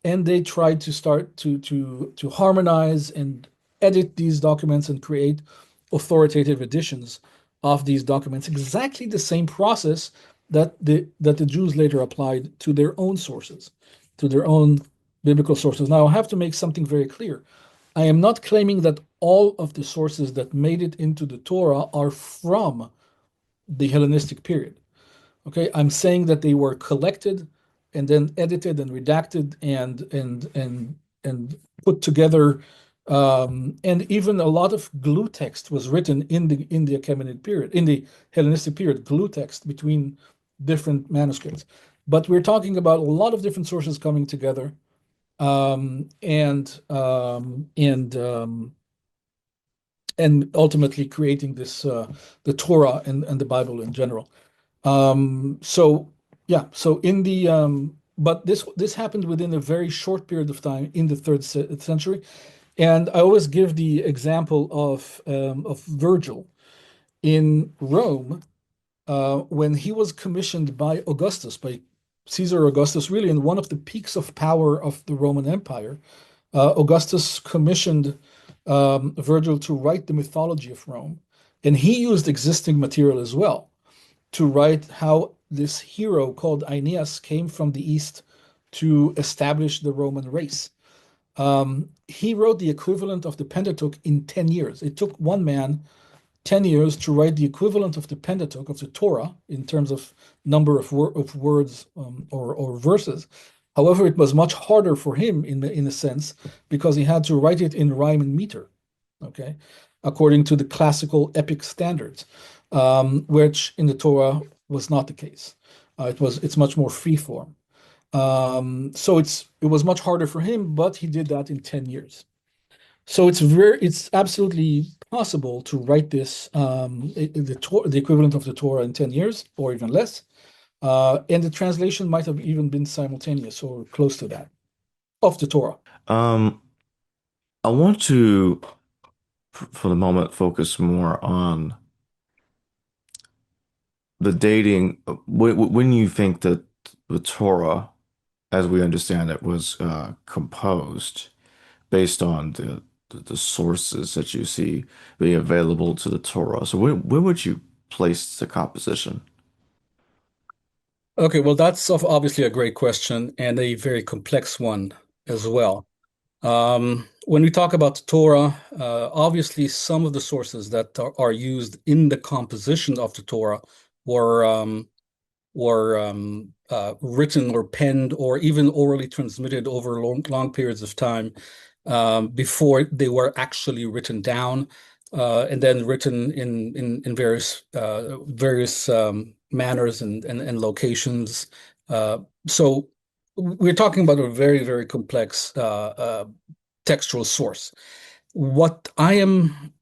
And they tried to start to harmonize and edit these documents and create authoritative editions of these documents. Exactly the same process that the Jews later applied to their own sources, to their own biblical sources. Now, I have to make something very clear. I am not claiming that all of the sources that made it into the Torah are from the Hellenistic period. Okay, I'm saying that they were collected and then edited and redacted and put together, and even a lot of glue text was written in the Achaemenid period, in the Hellenistic period, glue text between different manuscripts. But we're talking about a lot of different sources coming together, and ultimately creating the Torah and the Bible in general. So yeah, so but this happened within a very short period of time in the third century, and I always give the example of Virgil in Rome, when he was commissioned by Caesar Augustus, really in one of the peaks of power of the Roman Empire. Augustus commissioned Virgil to write the mythology of Rome, and he used existing material as well to write how this hero called Aeneas came from the east to establish the Roman race. He wrote the equivalent of the Pentateuch in 10 years. It took one man 10 years to write the equivalent of the Pentateuch, of the Torah, in terms of number of words or verses. However, it was much harder for him in a sense, because he had to write it in rhyme and meter, okay, according to the classical epic standards, which in the Torah was not the case. It's much more free form. So it was much harder for him, but he did that in 10 years. So it's absolutely possible to write this the equivalent of the Torah in 10 years or even less. And the translation might have even been simultaneous or close to that of the Torah. Um, I want to, for the moment, focus more on the dating. When you think that the Torah, as we understand it, was composed based on the sources that you see being available to the Torah. So where would you place the composition? Okay, well, that's obviously a great question and a very complex one as well. When we talk about the Torah, obviously some of the sources that are used in the composition of the Torah were written or penned or even orally transmitted over long periods of time before they were actually written down and then written in various manners and locations. So we're talking about a very, very complex textual source. What I am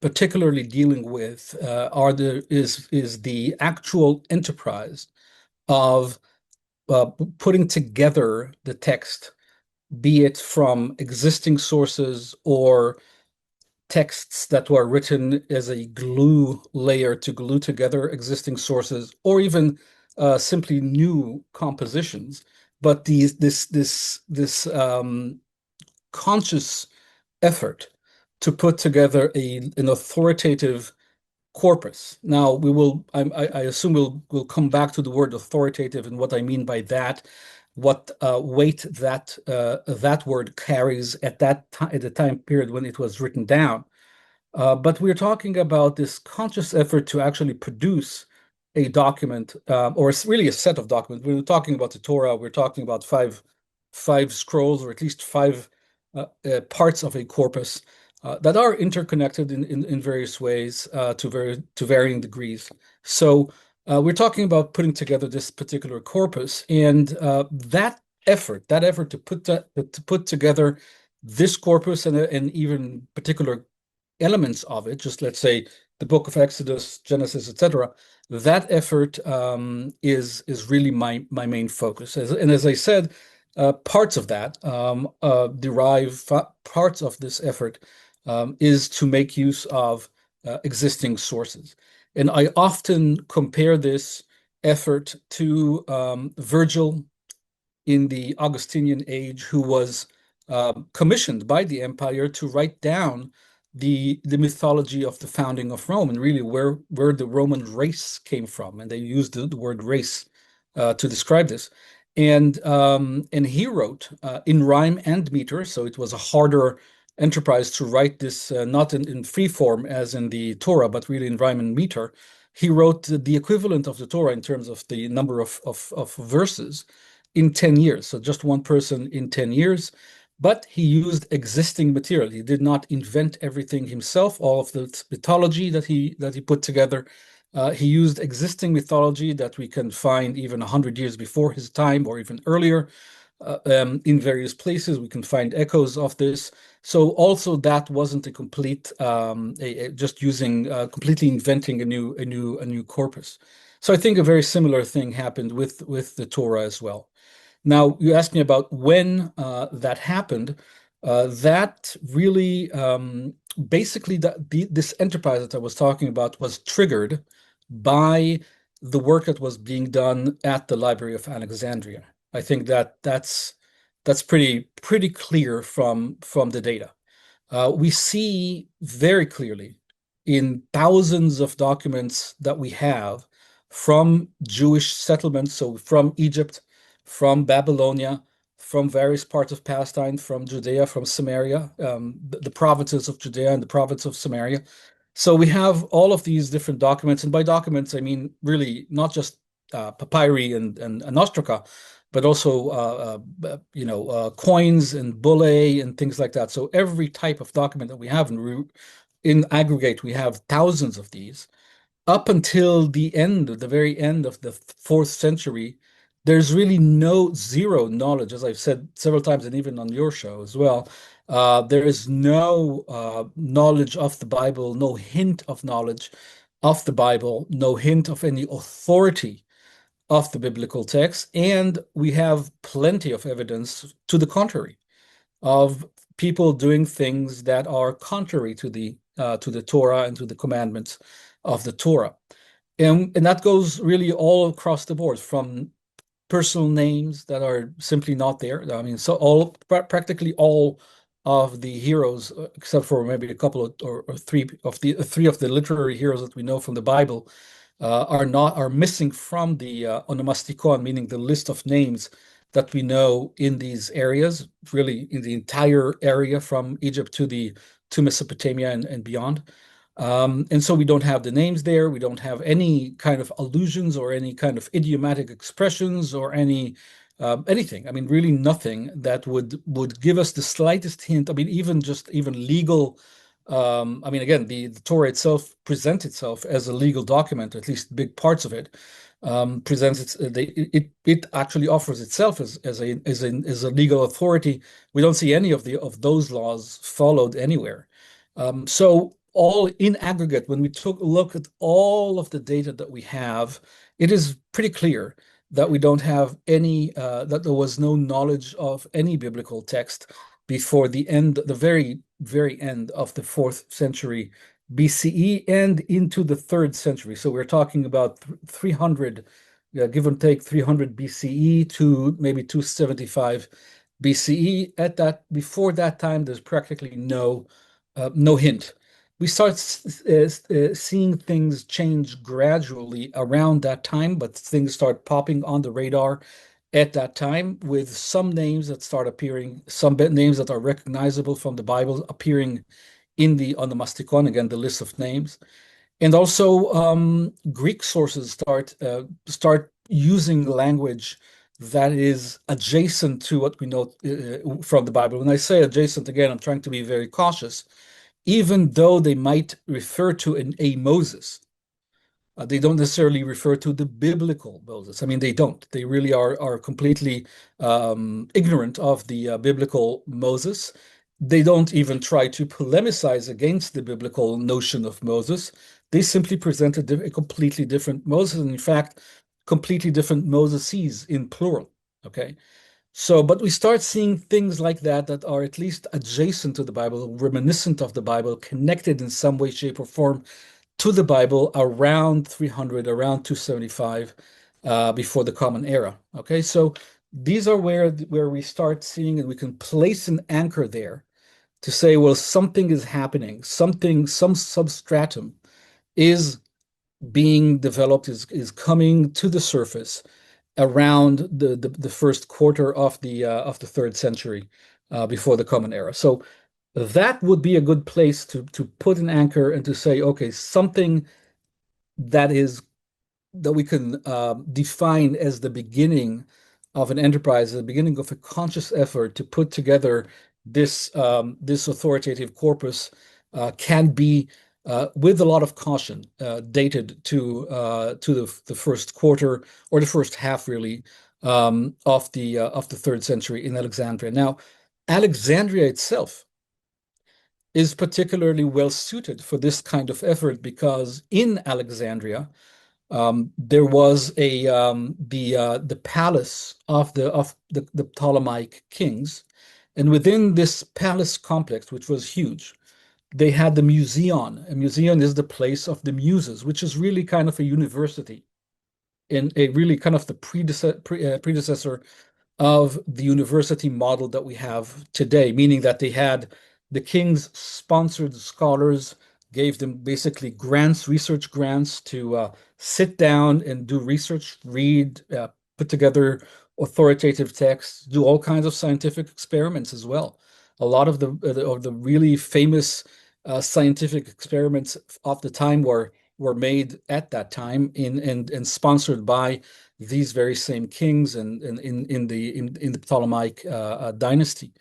particularly dealing with is the actual enterprise of putting together the text, be it from existing sources or texts that were written as a glue layer to glue together existing sources, or even simply new compositions. But this conscious effort to put together an authoritative corpus. Now I assume we'll come back to the word authoritative and what I mean by that, what weight that word carries at at the time period when it was written down. But we're talking about this conscious effort to actually produce a document, or it's really a set of documents. When we're talking about the Torah, we're talking about five scrolls, or at least five parts of a corpus that are interconnected in various ways to varying degrees. So we're talking about putting together this particular corpus, and that effort to put together this corpus and even particular elements of it, just let's say the book of Exodus, Genesis, etc. That effort is really my main focus. And as I said, parts of that parts of this effort is to make use of existing sources. And I often compare this effort to Virgil in the Augustinian age, who was commissioned by the empire to write down the mythology of the founding of Rome and really where the Roman race came from. And they used the word race to describe this. And he wrote in rhyme and meter, so it was a harder enterprise to write this not in free form as in the Torah, but really in rhyme and meter. He wrote the equivalent of the Torah in terms of the number of verses in 10 years. So just one person in 10 years. But he used existing material. He did not invent everything himself, all of the mythology that he put together. He used existing mythology that we can find even 100 years before his time or even earlier in various places. We can find echoes of this. So also that wasn't a complete, just using, completely inventing a new corpus. So I think a very similar thing happened with the Torah as well. Now, you asked me about when that happened. That really, basically, this enterprise that I was talking about was triggered by the work that was being done at the Library of Alexandria. I think that's pretty clear from the data. We see very clearly in thousands of documents that we have from Jewish settlements, so from Egypt, from Babylonia, from various parts of Palestine, from Judea, from Samaria, the provinces of Judea and the province of Samaria. So we have all of these different documents, and by documents I mean really not just papyri and ostraca, but also coins and bullae and things like that. So every type of document that we have in aggregate, we have thousands of these. up until the very end of the fourth century, there's really zero knowledge, as I've said several times, and even on your show as well. There is no knowledge of the Bible, no hint of knowledge of the Bible, no hint of any authority of the biblical text, and we have plenty of evidence to the contrary of people doing things that are contrary to the Torah and to the commandments of the Torah. And that goes really all across the board, from personal names that are simply not there. I mean, so practically all of the heroes, except for maybe a couple of, or three of the literary heroes that we know from the Bible, are missing from the onomastikon, meaning the list of names that we know in these areas, really in the entire area from Egypt to Mesopotamia and beyond. And so we don't have the names there. We don't have any kind of allusions or any kind of idiomatic expressions or anything. I mean, really nothing that would give us the slightest hint. I mean, even legal. I mean, again, the Torah itself presents itself as a legal document, at least big parts of it. It actually offers itself as a legal authority. We don't see any of those laws followed anywhere. So all in aggregate, when we took a look at all of the data that we have, it is pretty clear that we don't have that there was no knowledge of any biblical text before the very, very end of the 4th century BCE and into the 3rd century. So we're talking about 300, give and take 300 BCE to maybe 275 BCE. Before that time, there's practically no hint. We start seeing things change gradually around that time, but things start popping on the radar at that time, with some names that start appearing, some names that are recognizable from the Bible appearing on the Mastikon, again, the list of names. And also Greek sources start using language that is adjacent to what we know from the Bible. When I say adjacent, again, I'm trying to be very cautious. Even though they might refer to a Moses, they don't necessarily refer to the biblical Moses. I mean, they don't. They really are completely ignorant of the biblical Moses. They don't even try to polemicize against the biblical notion of Moses. They simply present a completely different Moses, and in fact, completely different Moseses in plural. Okay. So, but we start seeing things like that are at least adjacent to the Bible, reminiscent of the Bible, connected in some way, shape, or form to the Bible around 300, around 275 before the Common Era. Okay, so these are where we start seeing, and we can place an anchor there to say, well, something is happening, some substratum is being developed, is coming to the surface around the first quarter of the 3rd century before the Common Era. So that would be a good place to put an anchor and to say, okay, something that we can define as the beginning of an enterprise, the beginning of a conscious effort to put together this authoritative corpus can be, with a lot of caution, dated to the first quarter or the first half, really, of the 3rd century in Alexandria. Now, Alexandria itself is particularly well suited for this kind of effort because in Alexandria there was the palace of the Ptolemaic kings, and within this palace complex, which was huge, they had the Museon. A museon is the place of the muses, which is really kind of a university, in a really kind of the predecessor of the university model that we have today, meaning that they had the kings sponsored scholars, gave them basically grants, research grants to sit down and do research, read, put together authoritative texts, do all kinds of scientific experiments as well. A lot of the really famous scientific experiments of the time were made at that time and sponsored by these very same kings and in the Ptolemaic dynasty.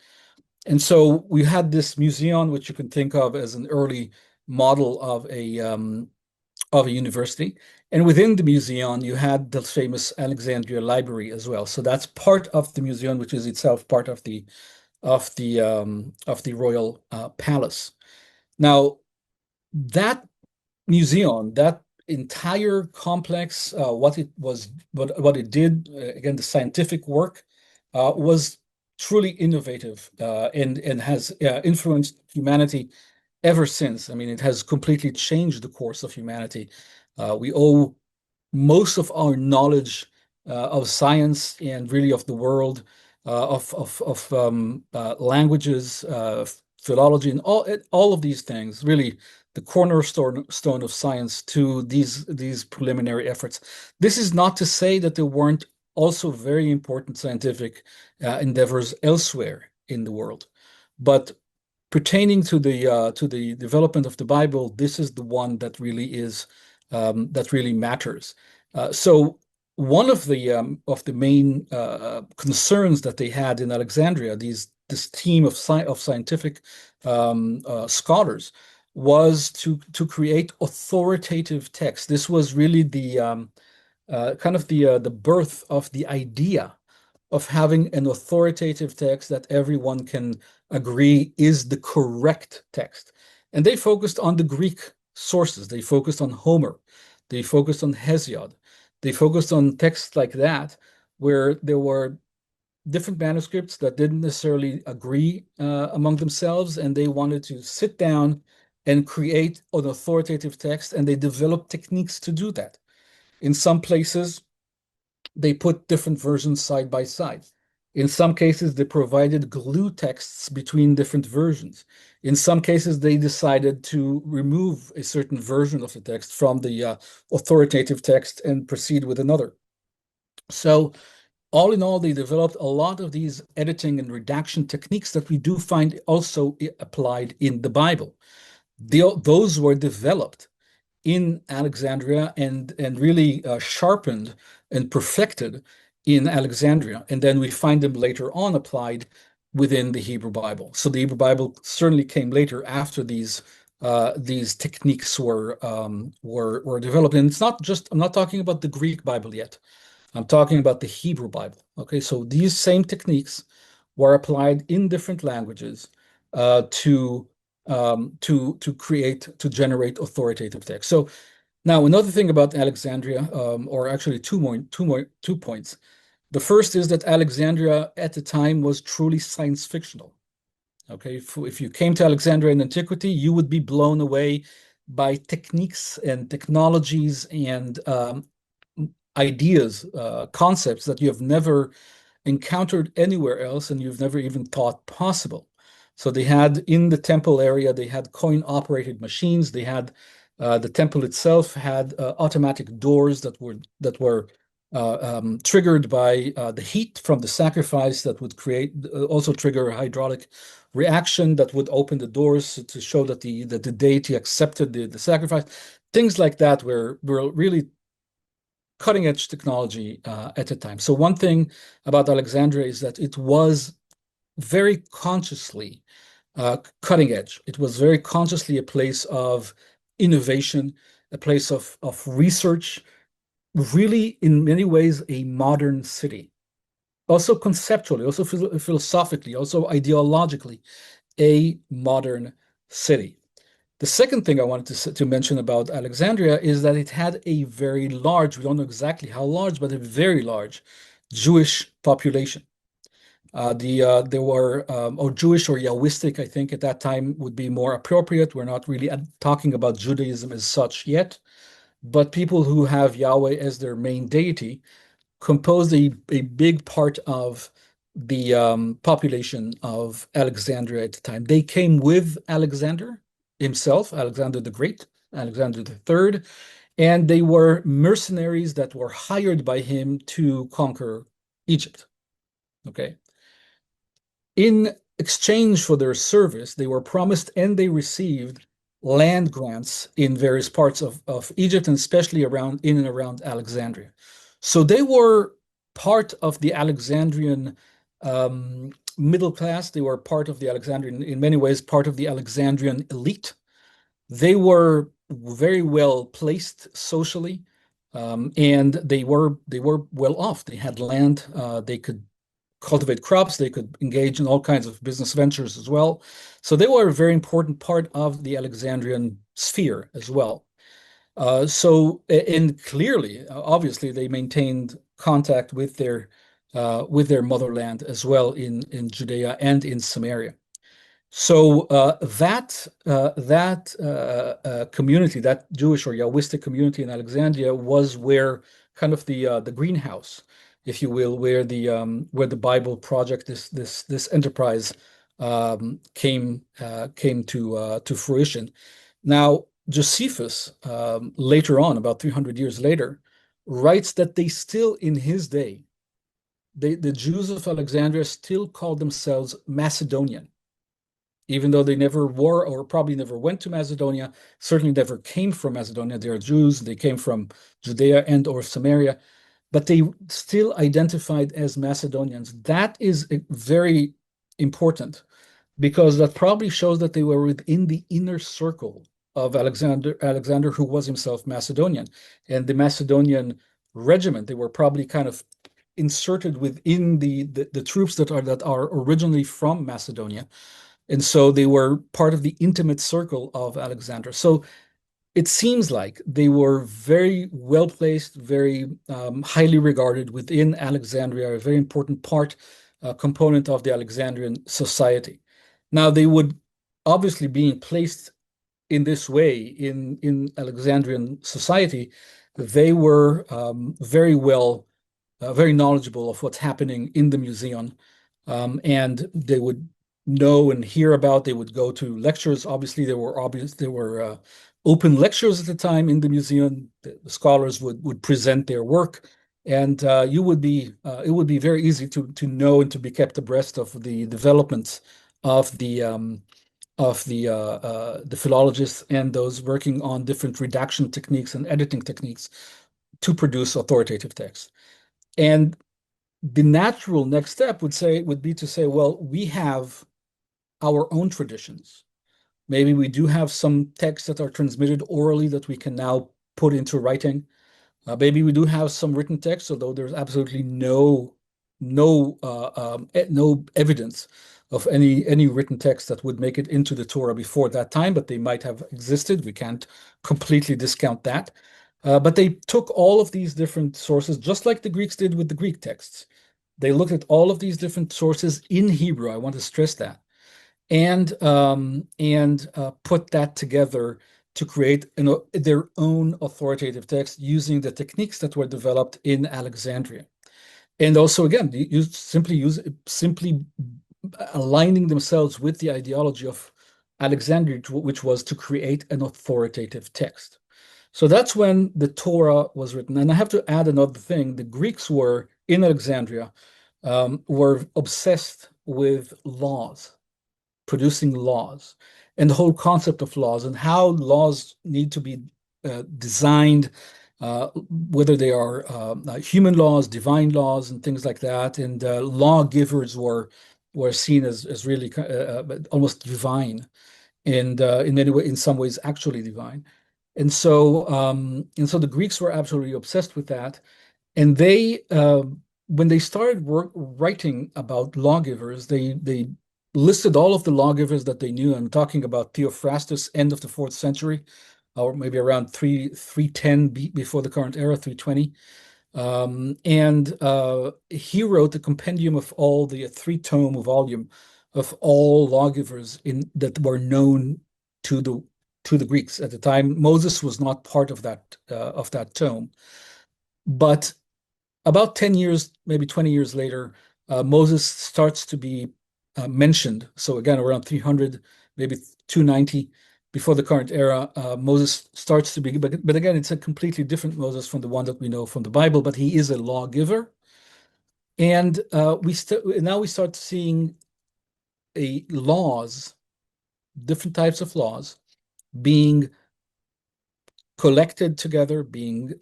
And so we had this museum, which you can think of as an early model of a university. And within the museum, you had the famous Alexandria Library as well. So that's part of the museum, which is itself part of the royal palace. Now, that museum, that entire complex, what it did, again, the scientific work, was truly innovative and has influenced humanity ever since. I mean, it has completely changed the course of humanity. We owe most of our knowledge of science and really of the world, of languages, philology, and all of these things, really the cornerstone of science, to these preliminary efforts. This is not to say that there weren't also very important scientific endeavors elsewhere in the world, but pertaining to the development of the Bible, this is the one that really matters. So one of the main concerns that they had in Alexandria, this team of scientific scholars, was to create authoritative texts. This was really the kind of the birth of the idea of having an authoritative text that everyone can agree is the correct text. And they focused on the Greek sources. They focused on Homer. They focused on Hesiod. They focused on texts like that, where there were different manuscripts that didn't necessarily agree among themselves, and they wanted to sit down and create an authoritative text, and they developed techniques to do that. In some places, they put different versions side by side. In some cases, they provided glue texts between different versions. In some cases, they decided to remove a certain version of the text from the authoritative text and proceed with another. So all in all, they developed a lot of these editing and redaction techniques that we do find also applied in the Bible. Those were developed in Alexandria and really sharpened and perfected in Alexandria. And then we find them later on applied within the Hebrew Bible. So the Hebrew Bible certainly came later after these techniques were developed. And it's not just, I'm not talking about the Greek Bible yet. I'm talking about the Hebrew Bible. Okay, so these same techniques were applied in different languages to generate authoritative text. So now another thing about Alexandria, or actually two points. The first is that Alexandria at the time was truly science fictional. Okay, if you came to Alexandria in antiquity, you would be blown away by techniques and technologies and ideas, concepts that you have never encountered anywhere else and you've never even thought possible. So they had in the temple area, they had coin-operated machines. They had the temple itself had automatic doors that were triggered by the heat from the sacrifice that would also trigger a hydraulic reaction that would open the doors to show that the deity accepted the sacrifice. Things like that were really cutting-edge technology at the time. So one thing about Alexandria is that it was very consciously cutting edge. It was very consciously a place of innovation, a place of research, really in many ways a modern city. Also conceptually, also philosophically, also ideologically, a modern city. The second thing I wanted to mention about Alexandria is that it had a very large, we don't know exactly how large, but a very large Jewish population. There were, or Jewish or Yahwistic, I think at that time would be more appropriate. We're not really talking about Judaism as such yet, but people who have Yahweh as their main deity composed a big part of the population of Alexandria at the time. They came with Alexander himself, Alexander the Great, Alexander the Third, and they were mercenaries that were hired by him to conquer Egypt. Okay. In exchange for their service, they were promised and they received land grants in various parts of Egypt, and especially in and around Alexandria. So they were part of the Alexandrian middle class. They were part of the Alexandrian, in many ways, part of the Alexandrian elite. They were very well placed socially, and they were well off. They had land. They could cultivate crops. They could engage in all kinds of business ventures as well. So they were a very important part of the Alexandrian sphere as well. And clearly, obviously, they maintained contact with their motherland as well in Judea and in Samaria. So that community, that Jewish or Yahwistic community in Alexandria, was where kind of the greenhouse, if you will, where the Bible project, this enterprise, came to fruition. Now, Josephus, later on, about 300 years later, writes that they still, in his day, the Jews of Alexandria still called themselves Macedonian, even though they never were or probably never went to Macedonia, certainly never came from Macedonia. They are Jews. They came from Judea and or Samaria, but they still identified as Macedonians. That is very important because that probably shows that they were within the inner circle of Alexander, who was himself Macedonian. And the Macedonian regiment, they were probably kind of inserted within the troops that are originally from Macedonia. And so they were part of the intimate circle of Alexander. So it seems like they were very well placed, very highly regarded within Alexandria, a very important component of the Alexandrian society. Now, they would obviously being placed in this way in Alexandrian society, they were very knowledgeable of what's happening in the museum, and they would know and hear about. They would go to lectures. Obviously, there were open lectures at the time in the museum. The scholars would present their work, and it would be very easy to know and to be kept abreast of the developments of the philologists and those working on different redaction techniques and editing techniques to produce authoritative texts. And the natural next step would be to say, well, we have our own traditions. Maybe we do have some texts that are transmitted orally that we can now put into writing. Maybe we do have some written texts, although there's absolutely no evidence of any written text that would make it into the Torah before that time, but they might have existed. We can't completely discount that. But they took all of these different sources, just like the Greeks did with the Greek texts. They looked at all of these different sources in Hebrew. I want to stress that, and put that together to create their own authoritative text using the techniques that were developed in Alexandria. And also, again, simply aligning themselves with the ideology of Alexandria, which was to create an authoritative text. So that's when the Torah was written. And I have to add another thing. The Greeks were, in Alexandria, were obsessed with laws, producing laws, and the whole concept of laws and how laws need to be designed, whether they are human laws, divine laws, and things like that. And lawgivers were seen as really almost divine, and in some ways actually divine. And so the Greeks were absolutely obsessed with that. And they when they started writing about lawgivers, they listed all of the lawgivers that they knew. I'm talking about Theophrastus, end of the 4th century, or maybe around 310 before the current era, 320. And he wrote a compendium of all the 3-tome volume of all lawgivers that were known to the Greeks at the time. Moses was not part of that tome, but about 10 years, maybe 20 years later, Moses starts to be mentioned. So again, around 300, maybe 290 before the current era, Moses starts to be, but again, it's a completely different Moses from the one that we know from the Bible, but he is a lawgiver. And now we start seeing different types of laws being collected together, being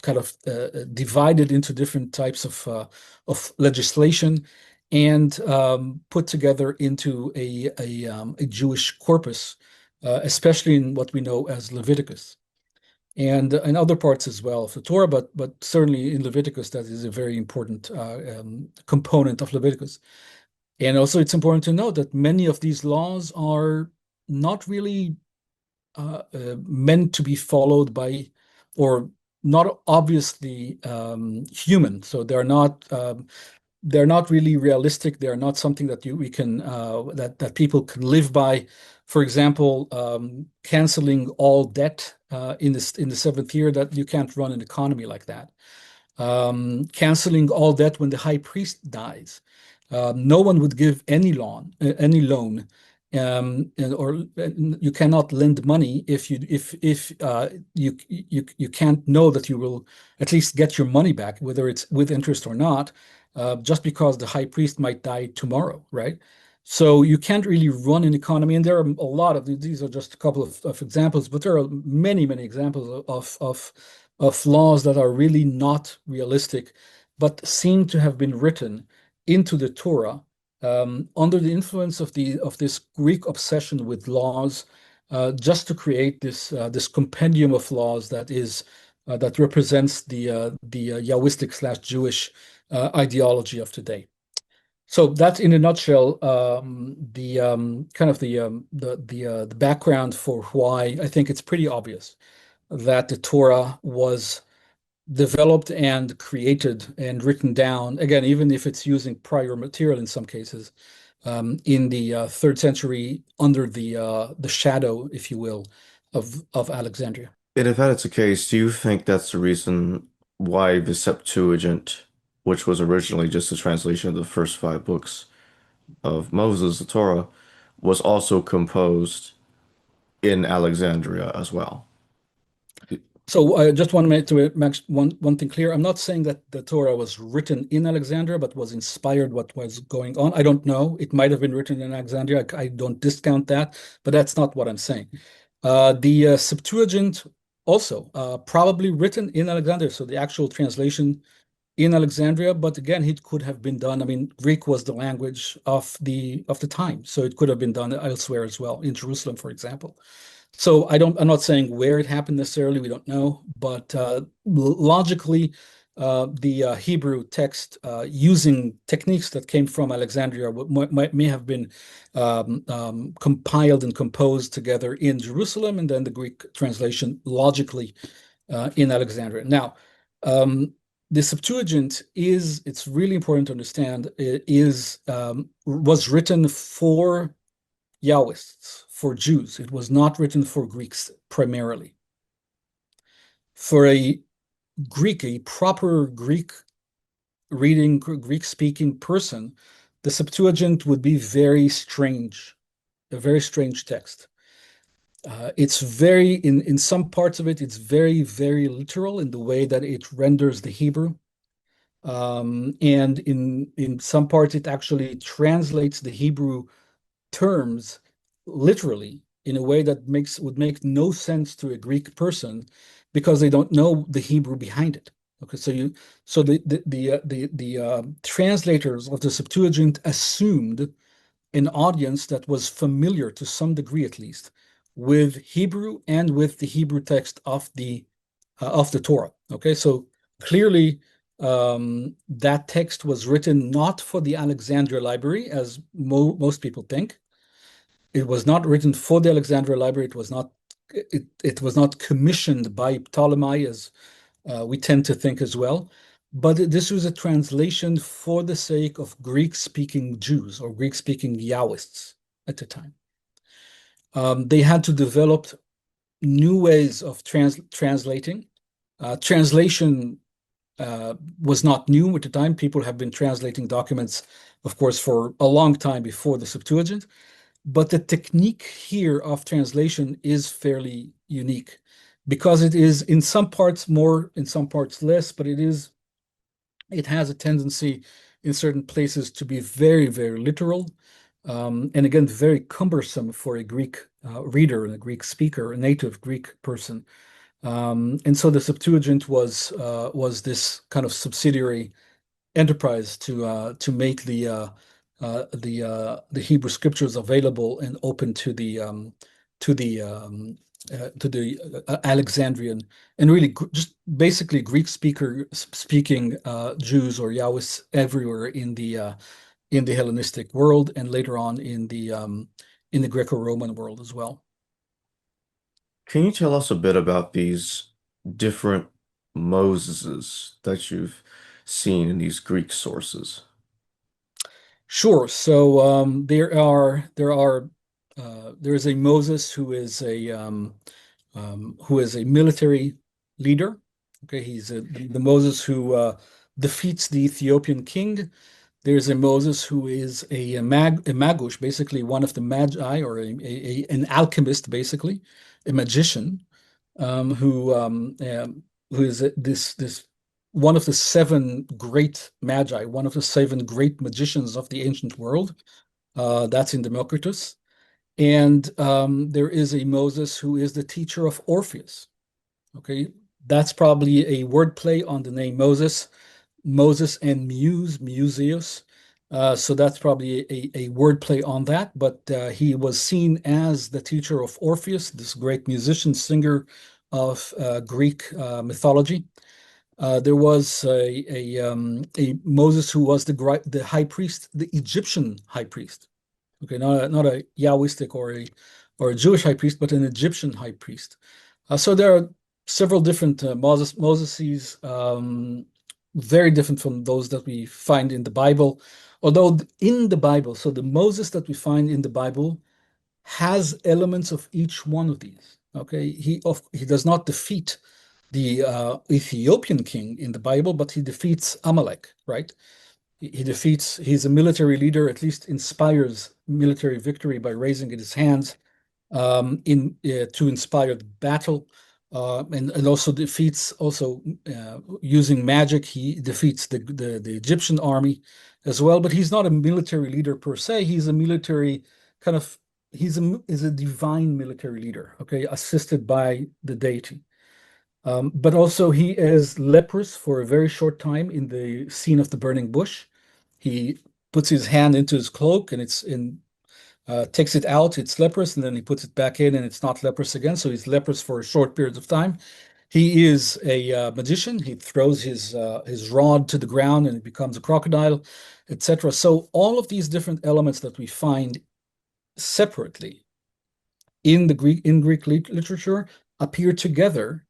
kind of divided into different types of legislation, and put together into a Jewish corpus especially in what we know as Leviticus, and in other parts as well of the Torah, but certainly in Leviticus, that is a very important component of Leviticus. And also, it's important to note that many of these laws are not really meant to be followed by, or not obviously human. So they're not really realistic. They're not something that we can that people can live by. For example, canceling all debt in the seventh year, that you can't run an economy like that. Canceling all debt when the high priest dies. No one would give any loan, or you cannot lend money if you can't know that you will at least get your money back, whether it's with interest or not, just because the high priest might die tomorrow, right? So you can't really run an economy, and there are a lot of these are just a couple of examples, but there are many examples of laws that are really not realistic, but seem to have been written into the Torah under the influence of this Greek obsession with laws, just to create this compendium of laws that represents the Yahwistic / Jewish ideology of today. So that's in a nutshell kind of the background for why I think it's pretty obvious that the Torah was developed and created and written down, again, even if it's using prior material in some cases, in the third century under the shadow, if you will, of Alexandria. And if that is the case, do you think that's the reason why the Septuagint, which was originally just a translation of the first five books of Moses, the Torah, was also composed in Alexandria as well? So I just want to make one thing clear. I'm not saying that the Torah was written in Alexandria, but was inspired what was going on. I don't know. It might have been written in Alexandria. I don't discount that, but that's not what I'm saying. The Septuagint also probably written in Alexandria, so the actual translation in Alexandria. But again, it could have been done. I mean, Greek was the language of the time, so it could have been done elsewhere as well, in Jerusalem, for example. So I'm not saying where it happened necessarily, we don't know, but logically, the Hebrew text using techniques that came from Alexandria may have been compiled and composed together in Jerusalem, and then the Greek translation logically in Alexandria. Now, the Septuagint it's really important to understand, was written for Yahwists, for Jews. It was not written for Greeks primarily. For a proper Greek reading, Greek speaking person, the Septuagint would be very strange, a very strange text. It's very, in some parts of it, it's very, very literal in the way that it renders the Hebrew. And in some parts, it actually translates the Hebrew terms literally in a way that would make no sense to a Greek person because they don't know the Hebrew behind it. Okay, so the translators of the Septuagint assumed an audience that was familiar to some degree, at least, with Hebrew and with the Hebrew text of the Torah. Okay, so clearly that text was written not for the Alexandria Library, as most people think. It was not written for the Alexandria Library. It was not commissioned by Ptolemy, as we tend to think as well. But this was a translation for the sake of Greek-speaking Jews or Greek-speaking Yahwists at the time. They had to develop new ways of translating. Translation was not new at the time. People have been translating documents, of course, for a long time before the Septuagint. But the technique here of translation is fairly unique because it is in some parts more, in some parts less, but it has a tendency in certain places to be very, very literal. And again, very cumbersome for a Greek reader and a Greek speaker, a native Greek person. And so the Septuagint was this kind of subsidiary enterprise to make the Hebrew scriptures available and open to the to the Alexandrian, and really just basically Greek speaking Jews or Yahwists everywhere in the Hellenistic world, and later on in the Greco-Roman world as well. Can you tell us a bit about these different Moseses that you've seen in these Greek sources? Sure. So there is a Moses who is a military leader. Okay, he's the Moses who defeats the Ethiopian king. There's a Moses who is a magush, basically one of the magi, or an alchemist, basically a magician, who is this one of the seven great magi, one of the seven great magicians of the ancient world. That's in Democritus. And there is a Moses who is the teacher of Orpheus. Okay, that's probably a wordplay on the name Moses. Moses and Museus. So that's probably a wordplay on that. But he was seen as the teacher of Orpheus, this great musician, singer of Greek mythology. There was a Moses who was the high priest, the Egyptian high priest. Okay, not a Yahwistic or a Jewish high priest, but an Egyptian high priest. So there are several different Moseses, very different from those that we find in the Bible. Although in the Bible, so the Moses that we find in the Bible has elements of each one of these. Okay, he does not defeat the Ethiopian king in the Bible, but he defeats Amalek, right? He's a military leader, at least inspires military victory by raising his hands to inspire the battle, and also defeats, using magic, he defeats the Egyptian army as well. But he's not a military leader per se. He's a military kind of, is a divine military leader, okay, assisted by the deity. But also he is leprous for a very short time in the scene of the burning bush. He puts his hand into his cloak and takes it out, it's leprous, and then he puts it back in and it's not leprous again. So he's leprous for a short period of time. He is a magician. He throws his rod to the ground and it becomes a crocodile, etc. So all of these different elements that we find separately in Greek literature appear together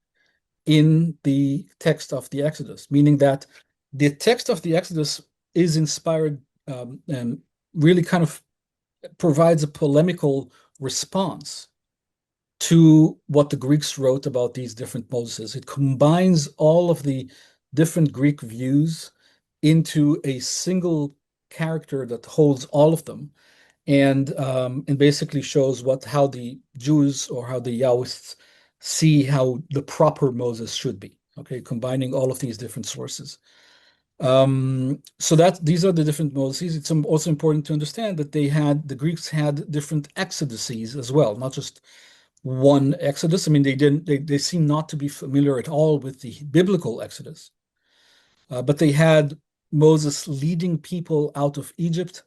in the text of the Exodus, meaning that the text of the Exodus is inspired and really kind of provides a polemical response to what the Greeks wrote about these different Moses. It combines all of the different Greek views into a single character that holds all of them, and basically shows how the Jews or how the Yahwists see how the proper Moses should be. Okay, combining all of these different sources. So these are the different Moses. It's also important to understand that the Greeks had different exoduses as well, not just one Exodus. I mean, they seem not to be familiar at all with the biblical Exodus, but they had Moses leading people out of Egypt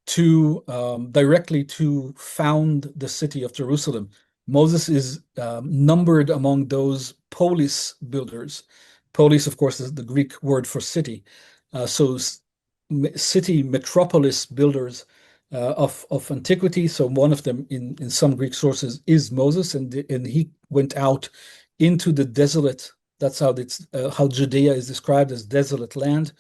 directly to found the city of Jerusalem. Moses is numbered among those polis builders. Polis, of course, is the Greek word for city. So city metropolis builders of antiquity. So one of them in some Greek sources is Moses, and he went out into the desolate. That's how Judea is described, as desolate land,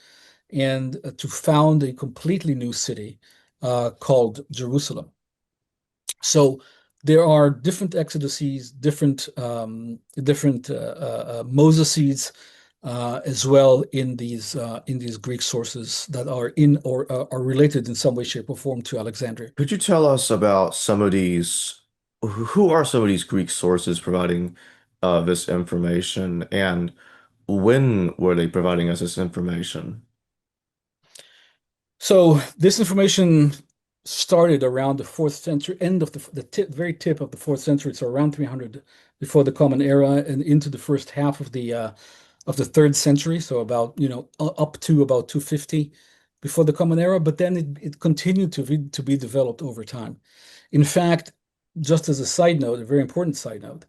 and to found a completely new city called Jerusalem. So there are different exoduses, different Moseses as well in these Greek sources that are in or are related in some way, shape, or form to Alexandria. Could you tell us about some of these? Who are some of these Greek sources providing this information, and when were they providing us this information? So this information started around the 4th century, end of the very tip of the 4th century, so around 300 before the Common Era, and into the first half of the 3rd century, so about up to about 250 before the Common Era. But then it continued to be developed over time. In fact, just as a side note, a very important side note,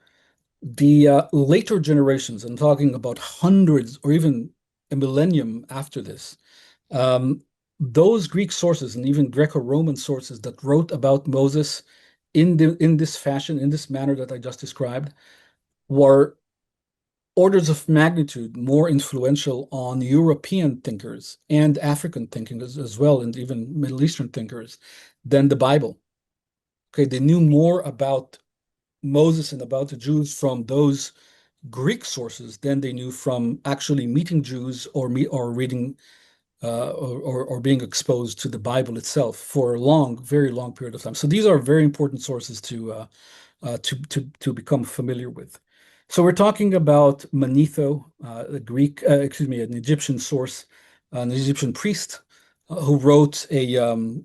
the later generations, I'm talking about hundreds or even a millennium after this, um, those Greek sources and even Greco-Roman sources that wrote about Moses in this fashion, in this manner that I just described, were orders of magnitude more influential on European thinkers and African thinkers as well, and even Middle Eastern thinkers than the Bible. Okay, they knew more about Moses and about the Jews from those Greek sources than they knew from actually meeting Jews or reading or being exposed to the Bible itself for a long, very long period of time. So these are very important sources to become familiar with. So we're talking about Manetho, a Greek, excuse me, an Egyptian source, an Egyptian priest who wrote a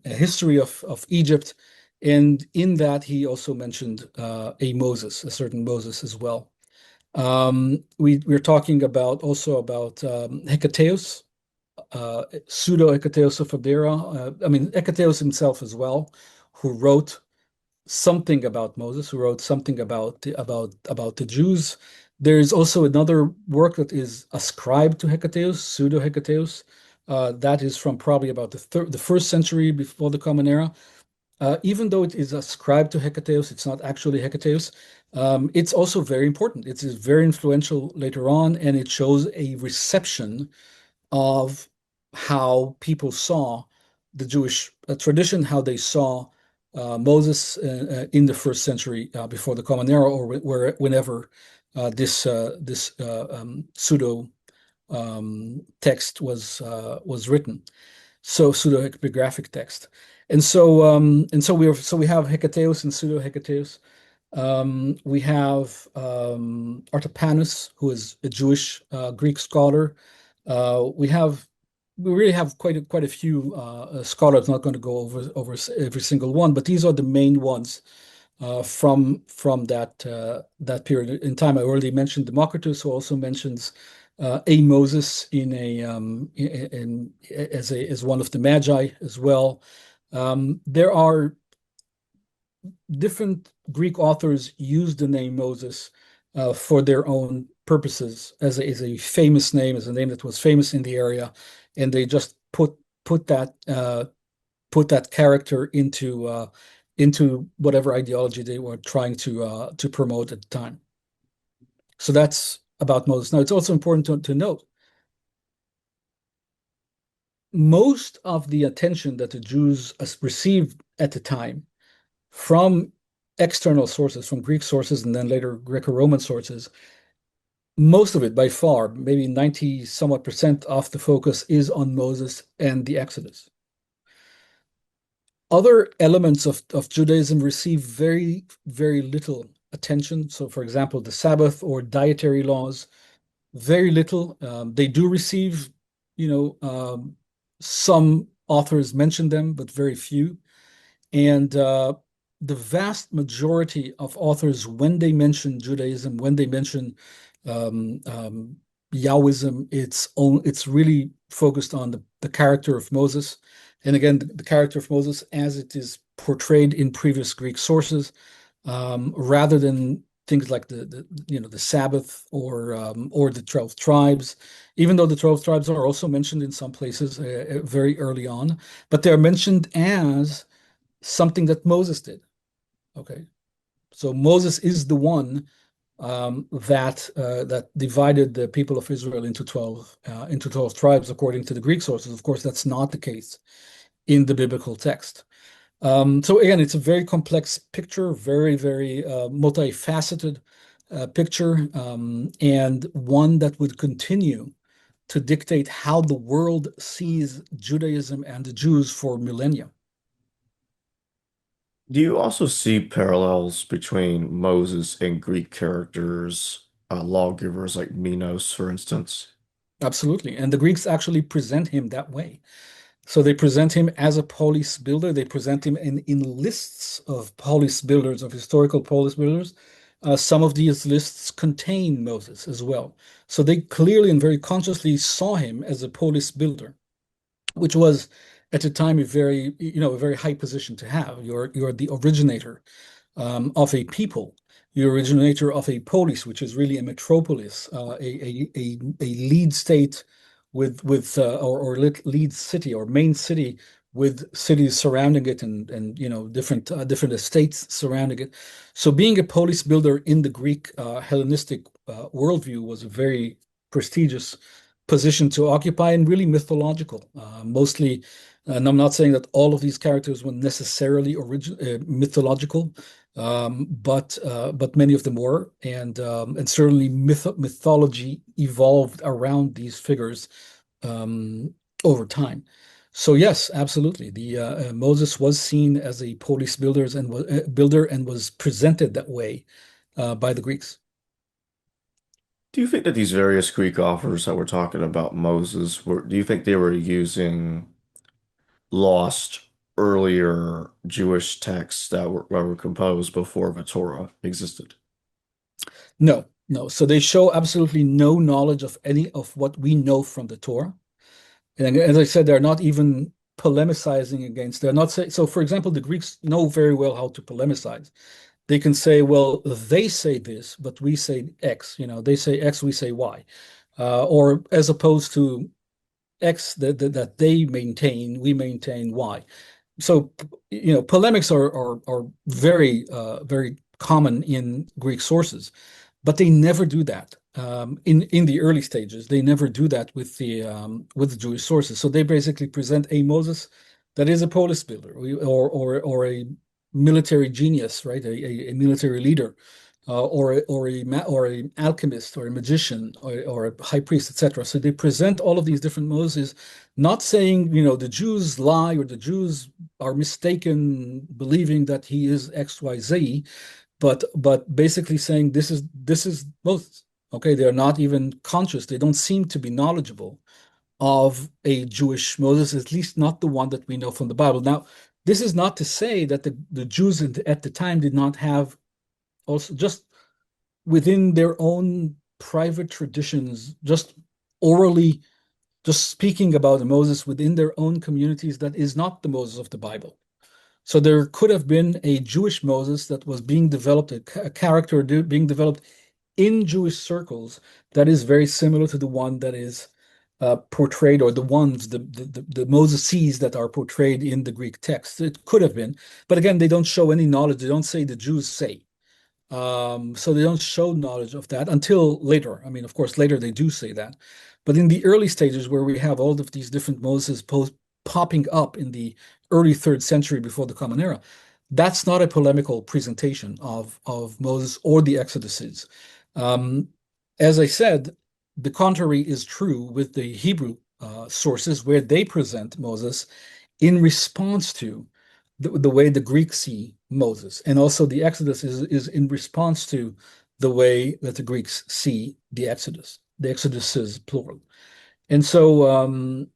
history of Egypt, and in that he also mentioned a certain Moses as well. We're talking about also about Hecataeus, pseudo Hecataeus of Abdera. I mean Hecataeus himself as well, who wrote something about Moses, who wrote something about the Jews. There is also another work that is ascribed to Hecataeus, pseudo Hecataeus. That is from probably about the first century before the Common Era. Even though it is ascribed to Hecataeus, it's not actually Hecataeus. It's also very important. It's very influential later on, and it shows a reception of how people saw the Jewish tradition, how they saw Moses in the first century before the Common Era, or whenever this pseudo text was written. So pseudo-epigraphic text, and so we have Hecataeus and pseudo-Hecataeus. We have Artapanus, who is a Jewish Greek scholar. We really have quite a few scholars. Not going to go over every single one, but these are the main ones from that period in time. I already mentioned Democritus, who also mentions a Moses as one of the Magi as well. There are different Greek authors use the name Moses for their own purposes as a famous name, as a name that was famous in the area, and they just put that character into whatever ideology they were trying to promote at the time. So that's about Moses. Now, it's also important to note most of the attention that the Jews received at the time from external sources, from Greek sources and then later Greco-Roman sources, most of it by far, maybe 90 somewhat percent of the focus is on Moses and the Exodus. Other elements of Judaism receive very, very little attention. So, for example, the Sabbath or dietary laws, very little. They do receive, some authors mention them, but very few. And the vast majority of authors, when they mention Judaism, when they mention Yahwism, it's really focused on the character of Moses. And again, the character of Moses as it is portrayed in previous Greek sources, rather than things like the Sabbath or the 12 tribes, even though the 12 tribes are also mentioned in some places very early on, but they're mentioned as something that Moses did. Okay, so Moses is the one that divided the people of Israel into 12 tribes according to the Greek sources. Of course, that's not the case in the biblical text. So again, it's a very complex picture, very, very multifaceted picture, and one that would continue to dictate how the world sees Judaism and the Jews for millennia. Do you also see parallels between Moses and Greek characters, lawgivers like Minos, for instance? Absolutely. And the Greeks actually present him that way. So they present him as a polis builder. They present him in lists of polis builders, of historical polis builders. Some of these lists contain Moses as well. So they clearly and very consciously saw him as a polis builder, which was at the time a very high position to have. You're the originator of a people. You're originator of a polis, which is really a metropolis, a lead state or lead city or main city with cities surrounding it and different estates surrounding it. So being a polis builder in the Greek Hellenistic worldview was a very prestigious position to occupy and really mythological, mostly. And I'm not saying that all of these characters were necessarily mythological, but many of them were, and certainly mythology evolved around these figures over time. So yes, absolutely, the Moses was seen as a polis builder and was presented that way by the Greeks. Do you think that these various Greek authors that we're talking about Moses do you think they were using lost earlier Jewish texts that were composed before the Torah existed? No, no. So they show absolutely no knowledge of any of what we know from the Torah. And as I said, they're not even polemicizing against. They're not saying. So, for example, the Greeks know very well how to polemicize. They can say, well, they say this, but we say X. They say X, we say Y. Or as opposed to X that they maintain, we maintain Y. So, polemics are very very common in Greek sources, but they never do that in the early stages. They never do that with the Jewish sources. So they basically present a Moses that is a polis builder or a military genius, right? A military leader, or an alchemist or a magician or a high priest, etc. So they present all of these different Moses, not saying the Jews lie or the Jews are mistaken believing that he is X, Y, Z, but basically saying this is Moses. Okay, they're not even conscious. They don't seem to be knowledgeable of a Jewish Moses, at least not the one that we know from the Bible. Now, this is not to say that the Jews at the time did not have also just within their own private traditions, just orally, just speaking about Moses within their own communities that is not the Moses of the Bible. So there could have been a Jewish Moses that was being developed, a character being developed in Jewish circles that is very similar to the one that is portrayed, or the Moseses that are portrayed in the Greek text. It could have been, but again, they don't show any knowledge. They don't say the Jews say. So they don't show knowledge of that until later. I mean, of course, later they do say that. But in the early stages where we have all of these different Moses popping up in the early 3rd century before the Common Era, that's not a polemical presentation of Moses or the Exoduses. As I said, the contrary is true with the Hebrew sources, where they present Moses in response to the way the Greeks see Moses. And also the Exodus is in response to the way that the Greeks see the Exodus. The Exodus is plural. And so,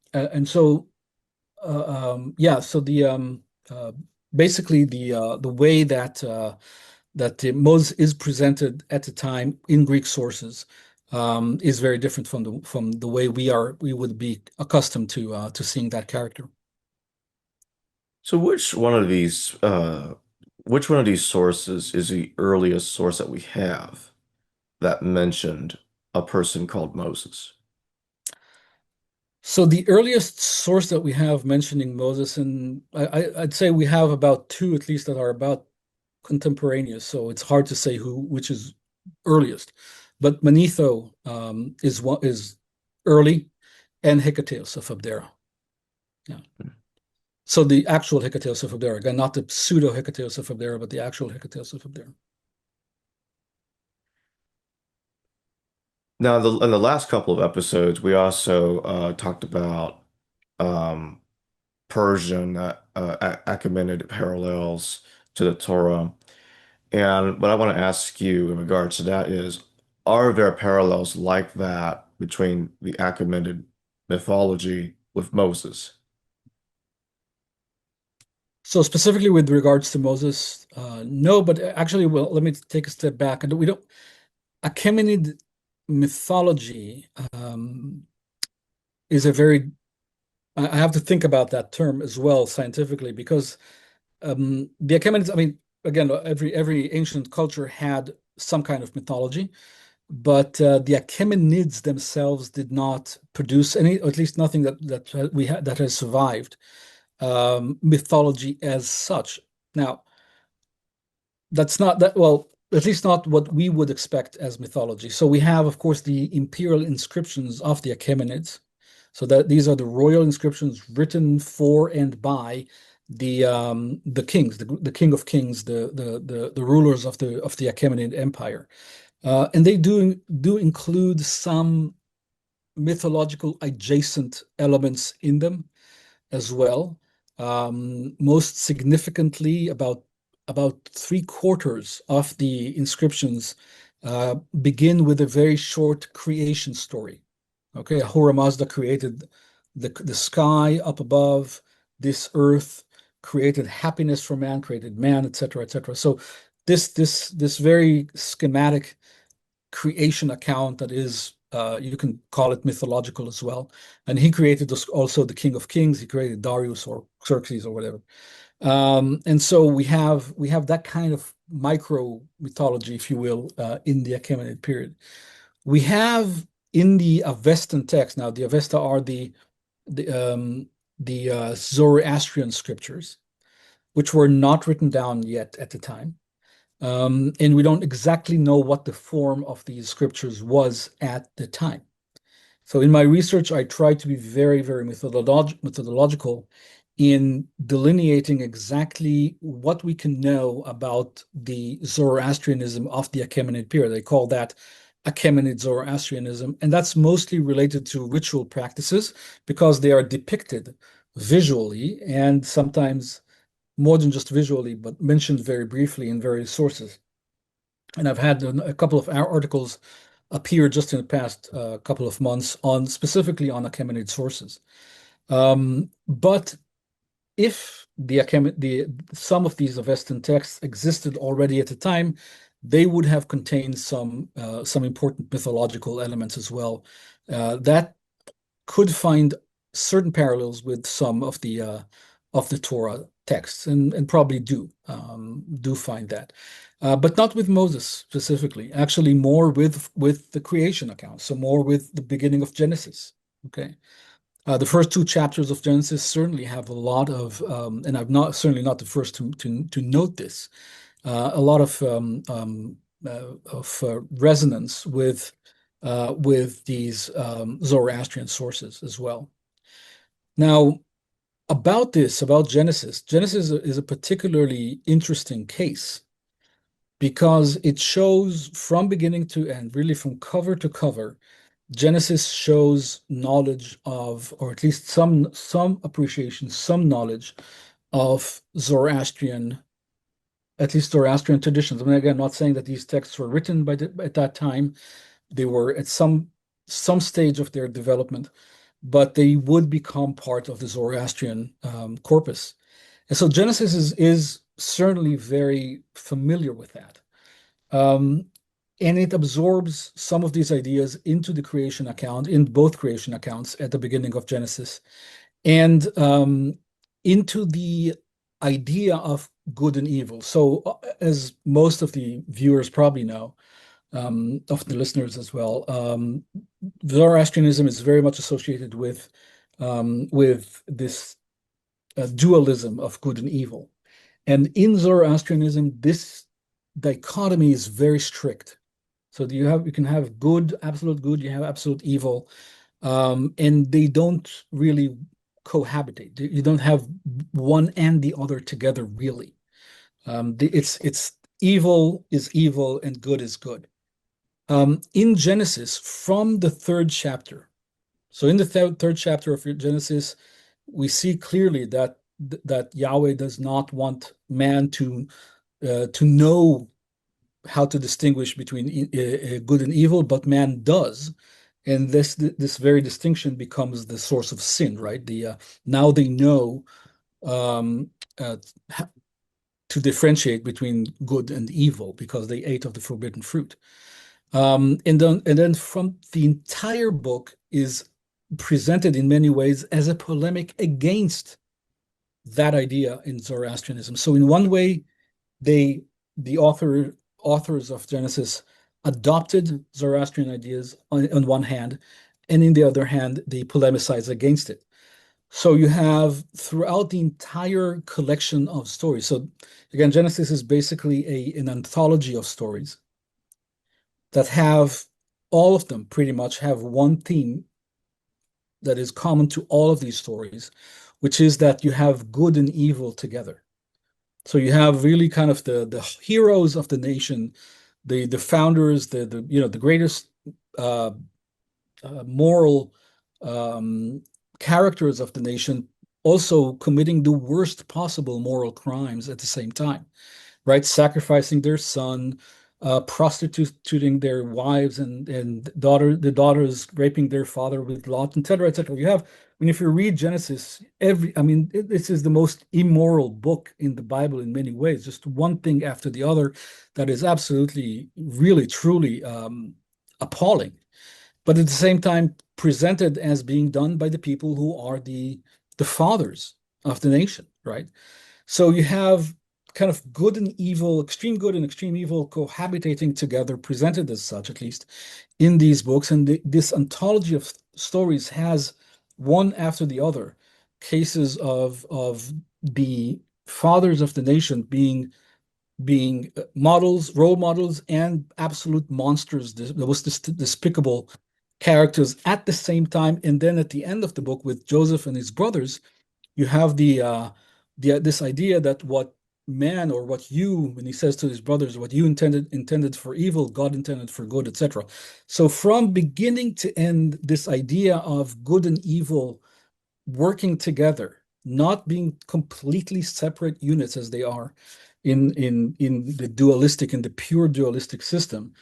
yeah, so basically the way that Moses is presented at the time in Greek sources is very different from the way we would be accustomed to seeing that character. So which one of these sources is the earliest source that we have that mentioned a person called Moses? So the earliest source that we have mentioning Moses, and I'd say we have about 2 at least that are about contemporaneous. So it's hard to say which is earliest. But Manetho is early, and Hecataeus of Abdera. Yeah. So the actual Hecataeus of Abdera, again, not the pseudo Hecataeus of Abdera, but the actual Hecataeus of Abdera. Now, in the last couple of episodes, we also talked about um, Persian Achaemenid parallels to the Torah. And what I want to ask you in regards to that is, are there parallels like that between the Achaemenid mythology with Moses? So specifically with regards to Moses, no, but actually, well, let me take a step back. And we don't Achaemenid mythology is a very I have to think about that term as well scientifically, because the Achaemenids, I mean, again, every ancient culture had some kind of mythology, but the Achaemenids themselves did not produce any, or at least nothing that has survived mythology as such. Now, that's not that, well, at least not what we would expect as mythology. So we have, of course, the imperial inscriptions of the Achaemenids. So that these are the royal inscriptions written for and by the kings, the king of kings, the rulers of the Achaemenid Empire, and they do include some mythological adjacent elements in them as well. Most significantly, about 3/4 of the inscriptions begin with a very short creation story. Okay, Ahura Mazda created the sky up above, this earth, created happiness for man, created man, etc., etc. So this very schematic creation account that is, you can call it mythological as well. And he created also the King of Kings. He created Darius or Xerxes or whatever. And so we have that kind of micro mythology, if you will, in the Achaemenid period. We have in the Avestan text, now the Avesta are the Zoroastrian scriptures, which were not written down yet at the time. And we don't exactly know what the form of these scriptures was at the time. So in my research, I tried to be very, very methodological in delineating exactly what we can know about the Zoroastrianism of the Achaemenid period. They call that Achaemenid Zoroastrianism, and that's mostly related to ritual practices because they are depicted visually and sometimes more than just visually, but mentioned very briefly in various sources. And I've had a couple of our articles appear just in the past couple of months on specifically on Achaemenid sources. But if some of these Avestan texts existed already at the time, they would have contained some important mythological elements as well that could find certain parallels with some of the Torah texts, and probably do find that, but not with Moses specifically. Actually, more with the creation account, so more with the beginning of Genesis. Okay, the first two chapters of Genesis certainly have a lot of, and I'm not certainly not the first to note this, a lot of resonance with these Zoroastrian sources as well. Now, about Genesis is a particularly interesting case because it shows from beginning to end, really from cover to cover, Genesis shows knowledge of, or at least some appreciation, some knowledge of Zoroastrian, at least Zoroastrian traditions. I mean, again, I'm not saying that these texts were written at that time. They were at some stage of their development, but they would become part of the Zoroastrian corpus. And so Genesis is certainly very familiar with that. And it absorbs some of these ideas into the creation account, in both creation accounts at the beginning of Genesis, and into the idea of good and evil. So as most of the viewers probably know, of the listeners as well, Zoroastrianism is very much associated with this dualism of good and evil. And in Zoroastrianism, this dichotomy is very strict. So you can have good, absolute good, you have absolute evil, and they don't really cohabitate. You don't have one and the other together, really. It's evil is evil and good is good. In Genesis, from the third chapter, so in the third chapter of Genesis, we see clearly that Yahweh does not want man to know how to distinguish between good and evil, but man does, and this very distinction becomes the source of sin, right? Now they know to differentiate between good and evil because they ate of the forbidden fruit. And then from the entire book is presented in many ways as a polemic against that idea in Zoroastrianism. So in one way, they the authors of Genesis adopted Zoroastrian ideas on one hand, and in the other hand, they polemize against it. So you have throughout the entire collection of stories. So again, Genesis is basically an anthology of stories that have all of them pretty much have one theme that is common to all of these stories, which is that you have good and evil together. So you have really kind of the heroes of the nation, the founders, the greatest uh, moral characters of the nation, also committing the worst possible moral crimes at the same time, right? Sacrificing their son, prostituting their wives and the daughters raping their father with Lot, et cetera, et cetera. You have, I mean, if you read Genesis, this is the most immoral book in the Bible in many ways, just one thing after the other that is absolutely, really, truly appalling. But at the same time, presented as being done by the people who are the fathers of the nation, right? So you have kind of good and evil, extreme good and extreme evil cohabitating together, presented as such, at least in these books. And this anthology of stories has one after the other cases of the fathers of the nation being models, role models, and absolute monsters, the most despicable characters at the same time. And then at the end of the book, with Joseph and his brothers, you have the this idea that what man or what you, when he says to his brothers, what you intended for evil, God intended for good, etc. So from beginning to end, this idea of good and evil working together, not being completely separate units as they are in the dualistic, in the pure dualistic system,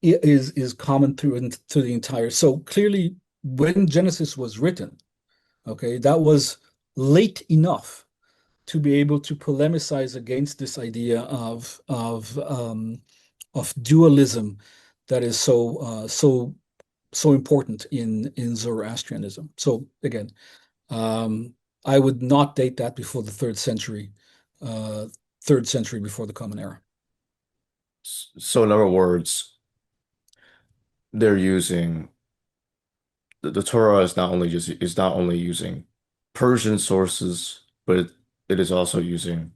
is common through to the entire. So clearly, when Genesis was written, okay, that was late enough to be able to polemicize against this idea of dualism that is so important in Zoroastrianism. So again, um, I would not date that before the uh, third century before the Common Era. So in other words, they're using the Torah is not only using Persian sources, but it is also using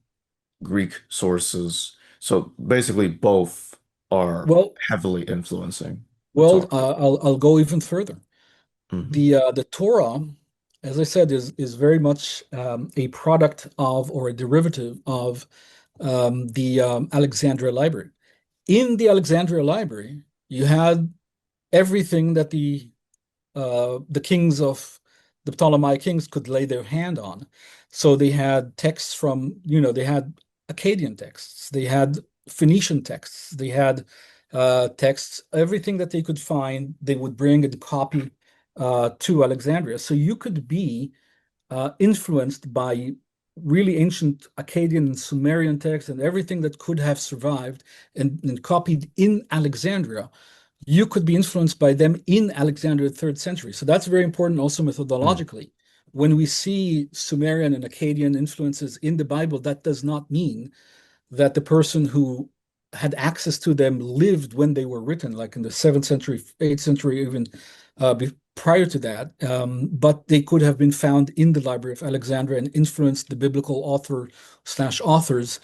Greek sources. So basically, both are Well, heavily influencing the well, Torah. I'll go even further. Hmm. The Torah, as I said, is very much a product of or a derivative of the Alexandria Library. In the Alexandria Library, you had everything that the kings of the Ptolemaic kings could lay their hand on. So they had texts from, they had Akkadian texts, they had Phoenician texts, they had texts, everything that they could find, they would bring and copy to Alexandria. So you could be influenced by really ancient Akkadian and Sumerian texts and everything that could have survived and copied in Alexandria. You could be influenced by them in Alexandria, third century. So that's very important also methodologically. When we see Sumerian and Akkadian influences in the Bible, that does not mean that the person who had access to them lived when they were written, like in the 7th century, 8th century, even prior to that. But they could have been found in the Library of Alexandria and influenced the biblical author slash authors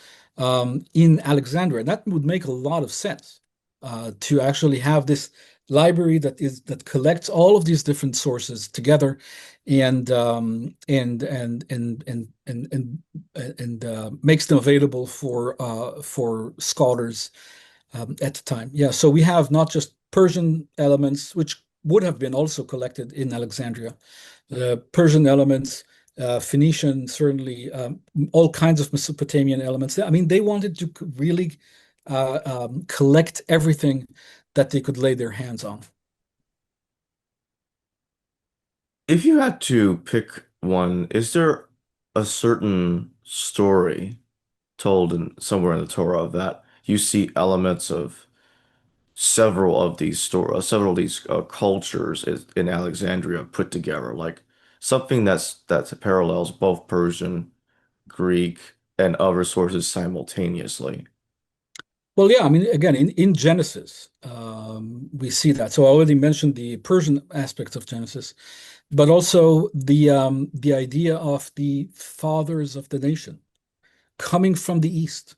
in Alexandria. And that would make a lot of sense to actually have this library that collects all of these different sources together and makes them available for scholars at the time. Yeah, so we have not just Persian elements, which would have been also collected in Alexandria, Persian elements, Phoenician, certainly, all kinds of Mesopotamian elements. I mean, they wanted to really collect everything that they could lay their hands on. If you had to pick one, is there a certain story told in somewhere in the Torah that you see elements of several of these cultures in Alexandria put together, like something that parallels both Persian, Greek, and other sources simultaneously. Well, yeah, I mean, again, in Genesis, we see that. So I already mentioned the Persian aspects of Genesis, but also the idea of the fathers of the nation coming from the East.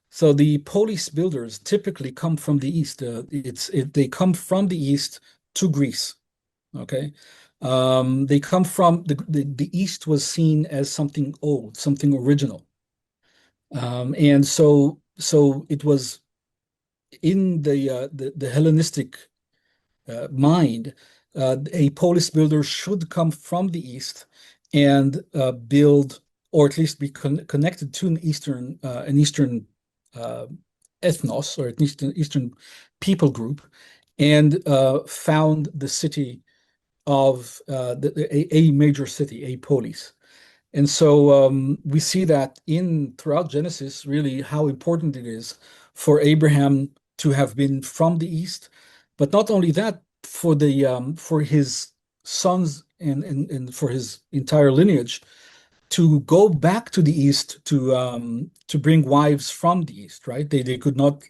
So the polis builders typically come from the East. They come from the East to Greece. Okay, they come from the East was seen as something old, something original, and so it was in the Hellenistic mind, a polis builder should come from the East and build, or at least be connected to an Eastern ethnos, or an Eastern people group, and found the city of a major city, a polis. And so we see that throughout Genesis, really how important it is for Abraham to have been from the East, but not only that, for his sons and for his entire lineage to go back to the East to bring wives from the East, right? They could not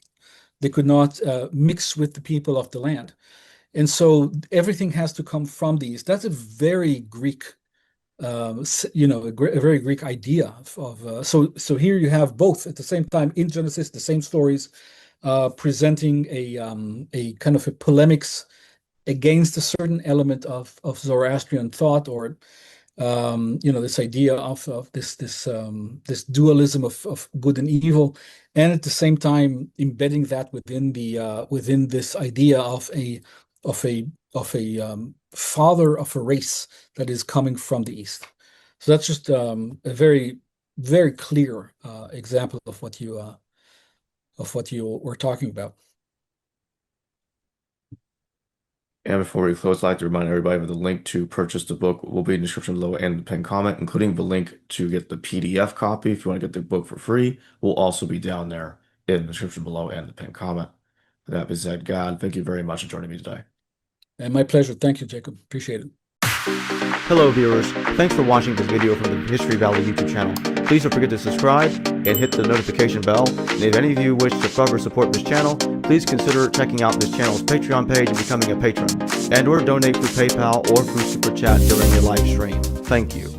mix with the people of the land, and so everything has to come from the East. That's a very Greek a very Greek idea so here you have both at the same time in Genesis, the same stories presenting a kind of a polemics against a certain element of Zoroastrian thought, or this idea of this dualism of good and evil, and at the same time embedding that within this idea of a father of a race that is coming from the East. So that's just a very, very clear example of what you were talking about. And before we close, I'd like to remind everybody that the link to purchase the book will be in the description below and the pinned comment, including the link to get the PDF copy if you want to get the book for free, will also be down there in the description below and the pinned comment. With that being said, God, thank you very much for joining me today. And my pleasure. Thank you, Jacob. Appreciate it. Hello viewers, thanks for watching this video from the History Valley YouTube channel. Please don't forget to subscribe and hit the notification bell. And if any of you wish to further support this channel, please consider checking out this channel's Patreon page and becoming a patron, and or donate through PayPal or through Super Chat during your live stream. Thank you.